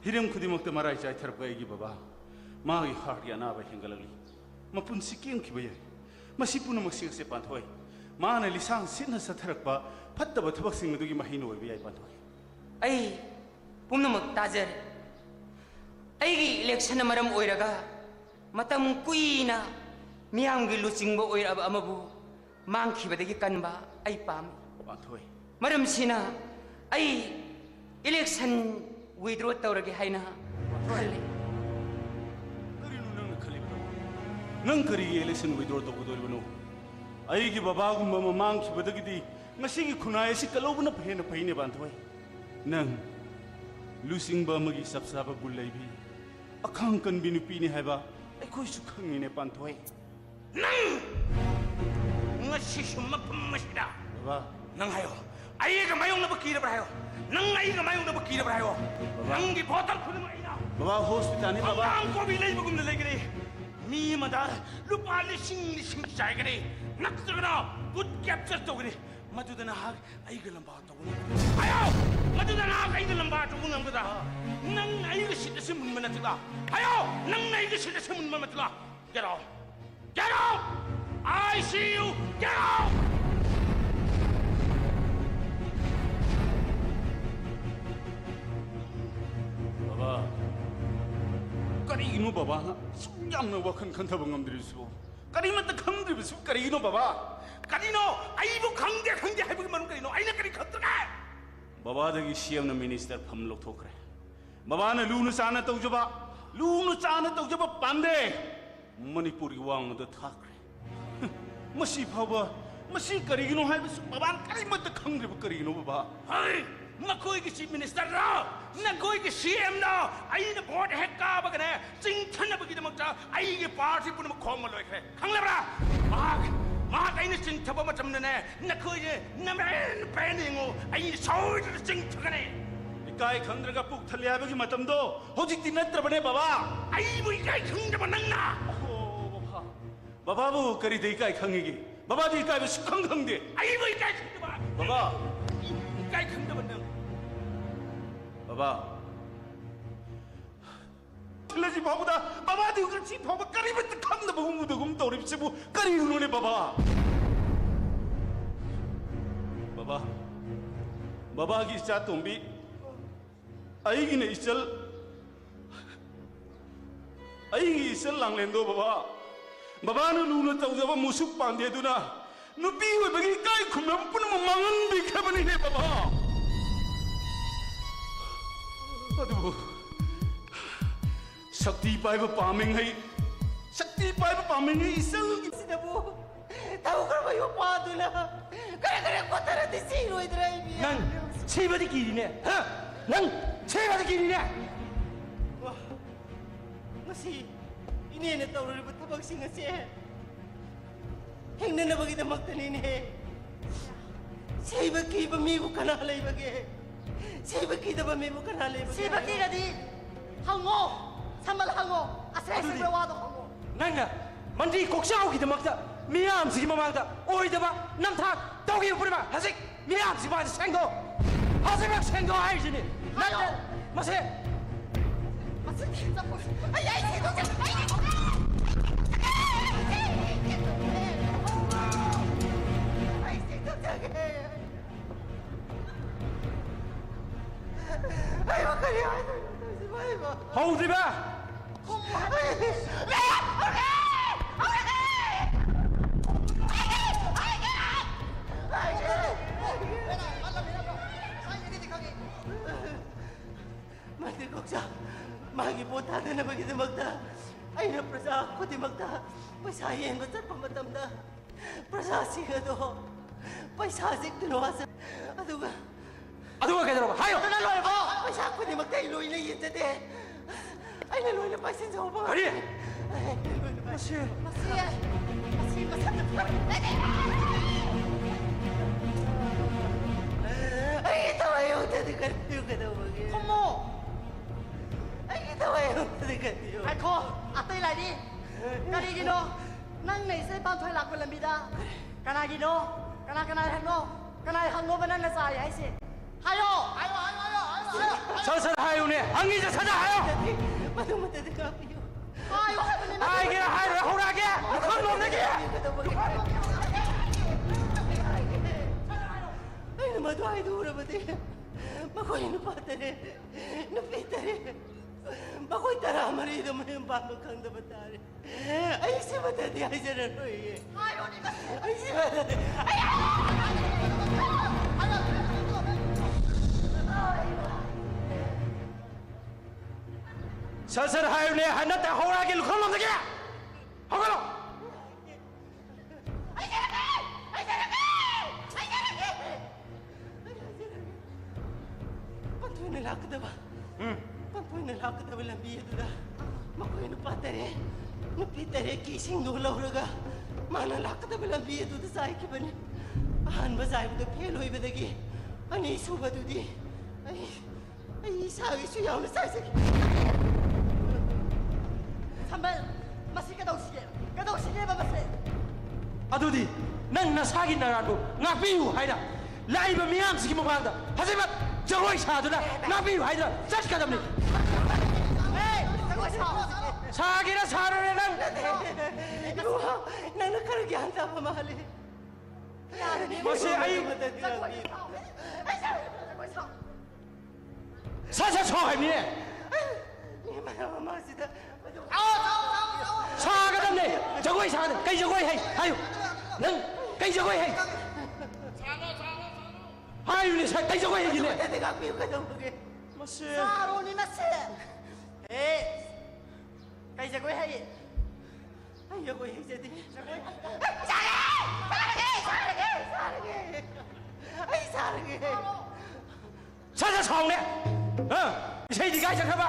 Hiram khudimak to marai chai thar pai gi baba. Magi heart ya na ba hingalali. Mapun sikim ki bayai. Masipuna maksing se panthoi. Ma na lisang sin sa tharak pa phatta ba thabak sing adugi mahino oi bayai panthoi. Ai pumnamak tajar. Ai gi election maram oiraga matam kuina miyamgi luchingbo oiraba amabu mangkhibadagi kanba ai pam panthoi. Maram sina ai election withdraw tawragi haina khale. Nang kari election withdraw to budol bano. Ai gi baba gum mamang ki badagi di ngasi gi khunai si kalob na phena phine banthoi. Nang losing ba magi sabsaba bulai bi akhang kan binu pi ni haiba ai khoi su khang ni ne panthoi. Nang ngasi summa pammasida. Baba nang hayo. Ai ga mayong na bakira brayo. Nang ai ga mayong na bakira brayo. Nang gi botol khunu mai na. Baba hospital ni baba. Ang ko bi lei bagum na lei gire. Me मदा लुपा लिसिंग चाइगने नक्तगना good capture तोगने मधुदना हाग आइगा लंबा तोगने आयो मधुदना हाग आइगा लंबा तोगने हमदा नंग आइगा सिदसे मुनमन नतला आयो नंग आइगा सिदसे मुनमन नतला get out I see you get out baba karino baba yamna wakhan khantaba ngamdrisu karimata khangdrisu karino baba karino aibu khangde haibu man karino aina kari khatraga baba dagi CM na minister pham lok thokre baba na lunu chana tawjaba pande manipur gi wang da thakre masi phawa masi karigino haibu baba karimata khangdribu karino baba hai makoi ki chief minister ra na koi ki CM na ai na board hekka bagane ching thana bagi da makta ai ge party pun khom loi khre khanglabra ma kai na ching thaba ma chamna ne na koi je na men peningo ai soi da ching thagane ikai khandraga puk thalya bagi matam do hojik tin natra bane baba ai bu ikai khangda banangna baba bu kari dei kai khangi gi baba di kai bu khang khang de ai bu ikai khangda baba ikai khangda banang baba Laji babuda baba di ugar chi baba kari bet kham da bagum da gum tori se bu kari unone baba baba ki cha tumbi ai gi ne isal lang lendo baba nu lu nu tau jaba musuk pande duna nu pi we bagi kai khumam pun mangan bi khabani ne baba aduh Sakti pai paming hai isal Sinabu tahu kan bayu padula kare kotara di siro idrai bi nang cheba di kiri ne ha nang cheba di kiri ne wah masi ini ne tahu ri tabak sing ase heng ne bagi damak tani ne cheba ki ba mi bu kana lai bage cheba ki da ba mi bu kana lai bage cheba ki ga di hango Samal hango, asai sebe wado hango. Nangna, mandi kokshau ki damakta, miyam sigi mamangta, oi daba, namthak, taugi upurima, hasik, miyam sigi baji sengo, hasibak sengo hai jini. Nangna, mase. Mase kinza pos, ay sito ja, ay sito ja. Ay wakari ay. Hold it back! Mati koksa, magi puta na bagi magda. Ay na prasa ko di magda. Pasayin ko sa pamatamda. Prasa siya do. Paisasik tunuasa. Aduga. Aduga kayo ba? Hayo! Naloy ko! Pasa ko di magda iloy na yun dati. Ay naloy na pasin sa upang. Kari! Masih. Ay ito ay tadi kan yung kadaw bagi. Komo! Ay ito ay tadi kan yung. Ay ko, atay lai di. Kari gino, nang nei sai ban thoi lak ko lambida. Kana gino, kana hango banan na sai ai se. Hayo! Sal hayo ne, hangi ja saja hayo. Mata de ka piyo. Hayo hai banan. Ai ge hayo hora ge. Khon nom ne ge. Ay naman to ay dura ba de. Makoy no patare. No pitare. Makoy tara marido mo yung pamakang da batare. Ay si mata di ay sa ranoy. Hayo ni ba? Ay si mata di. Ay! Sal hayo ne hanat hora ge khon nom ne ge. Hogalo. Pantoy na lakad ba? Pantoy na lakad ba lambi ito da? Makoy na patare. Napitare kising dulaw raga. Mana lakad ba lambi ito da sa iki ba ni? Ahan ba sa ito pelo iba dagi? Ani isu ba ito di? Ay isa isu yaw na sa isa. Sambal, masih ka daw ꯇꯧꯁꯤꯒꯦ ꯕꯕꯥꯁꯦ ꯑꯗꯨꯗꯤ ꯅꯪ ꯅꯁꯥꯒꯤ ꯅꯔꯥꯟꯕꯨ ꯉꯥꯛꯄꯤꯌꯨ ꯍꯥꯏꯅ ꯂꯥꯛꯏꯕ ꯃꯤꯌꯥꯝꯁꯤꯒꯤ ꯃꯃꯥꯡꯗ ꯍꯧꯖꯤꯛꯃꯛ ꯖꯒꯣꯏ ꯁꯥꯗꯨꯅ ꯉꯥꯛꯄꯤꯌꯨ ꯍꯥꯏꯗꯨꯅ ꯆꯠꯀꯗꯕꯅꯤ 사기라 사르래 난 나는 그렇게 한다고 말해 뭐지 아이 사사 처함이네 사가담네 저거이 사가담 cây 저거이 해 아유 능 cây 저거이 해 아유 니 사 cây 저거이 해기네 내가 비우거든 그게 뭐지 사로니 나세 에이 cây 저거이 해 아이 저거이 해 저기 저거이 사르게 사사 처음네 이세이 니가 시작해봐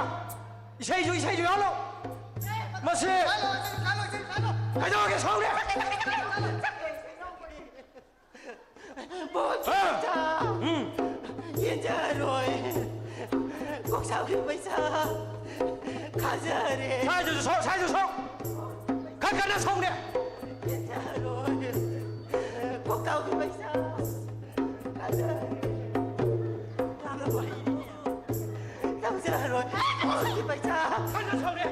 이세이 주 열로 뭐지 가져오게 서울에 뭐 진짜 인자 rồi cuộc sao khi bây giờ 가자래 사주소 가까나 서울에 인자 rồi cuộc sao khi bây giờ 가자래 làm là vậy đâu giờ rồi khi bây giờ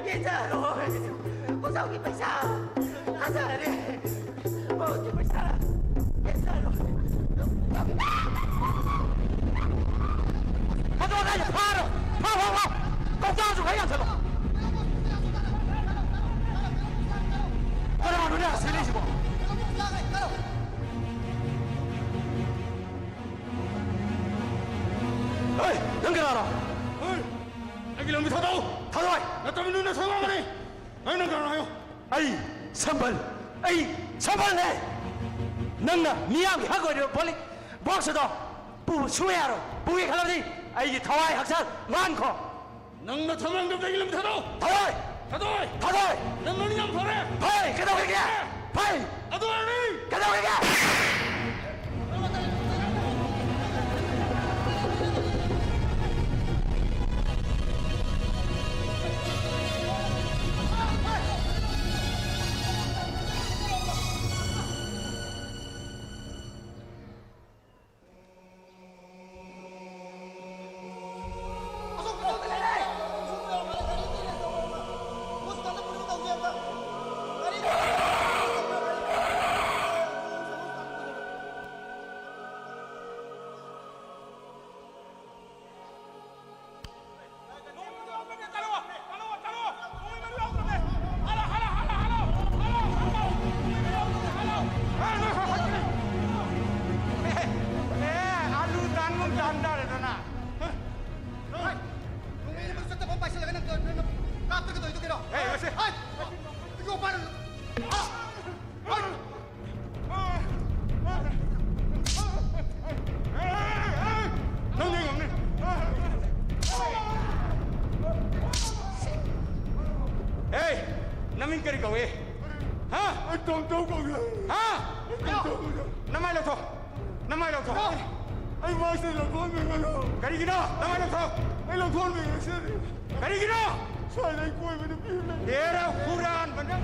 인자 rồi cuộc sao khi bây giờ 가자래 뭐 khi bây giờ 인자 rồi 가져가자 파로 꼭다주 가야 되고 그러면 우리가 세리지 뭐 어이 연결하라 어이 여기 연기 타다오 타다와이 나 때문에 눈에 상황하네 아이 연결하나요 아이 선발 선발해 너나 미양이 하거려 벌리 박스도 부 수혜하러 부에 가라니 아이 타와이 학살 많고 낭나 탐방금 되길럼 타다오 타와이 난 너니 양 보래 파이 그다오게 파이 아도라니 그다오게 Namin kari kau ha? Tong kau ha? Namai lo to, ai masih lakukan begini kari gino, namai lo to, ai lakukan begini kari gino, saya lagi kau ini pilih era Quran benar.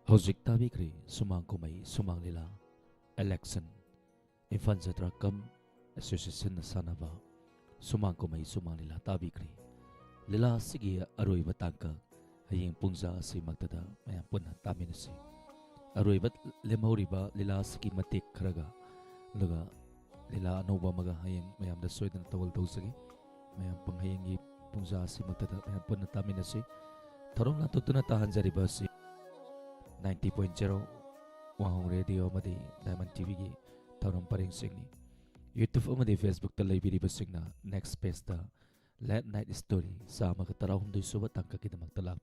Hojik tabikri sumang kumai sumang lila election Infan Jatrakam Association Sanava sumang kumai sumang lila tabikri lila sigi aroi batangka hayeng pungja si magtada mayam punna taminasi aroi bat lemoriba lila sigi matik kharaga laga lila anoba maga hayeng mayam da soidan tawal tawsagi mayam panghayengi pungja si magtada mayam punna taminasi tharom la tutuna tahanjariba si 90.0 Wahong Radio Madi Diamond TV gi Tauram Paring Singni YouTube Madi Facebook ta laibiriba singna Next Page ta Late Night Story Sama ka tarahum dui suba tangka kita magtalakpi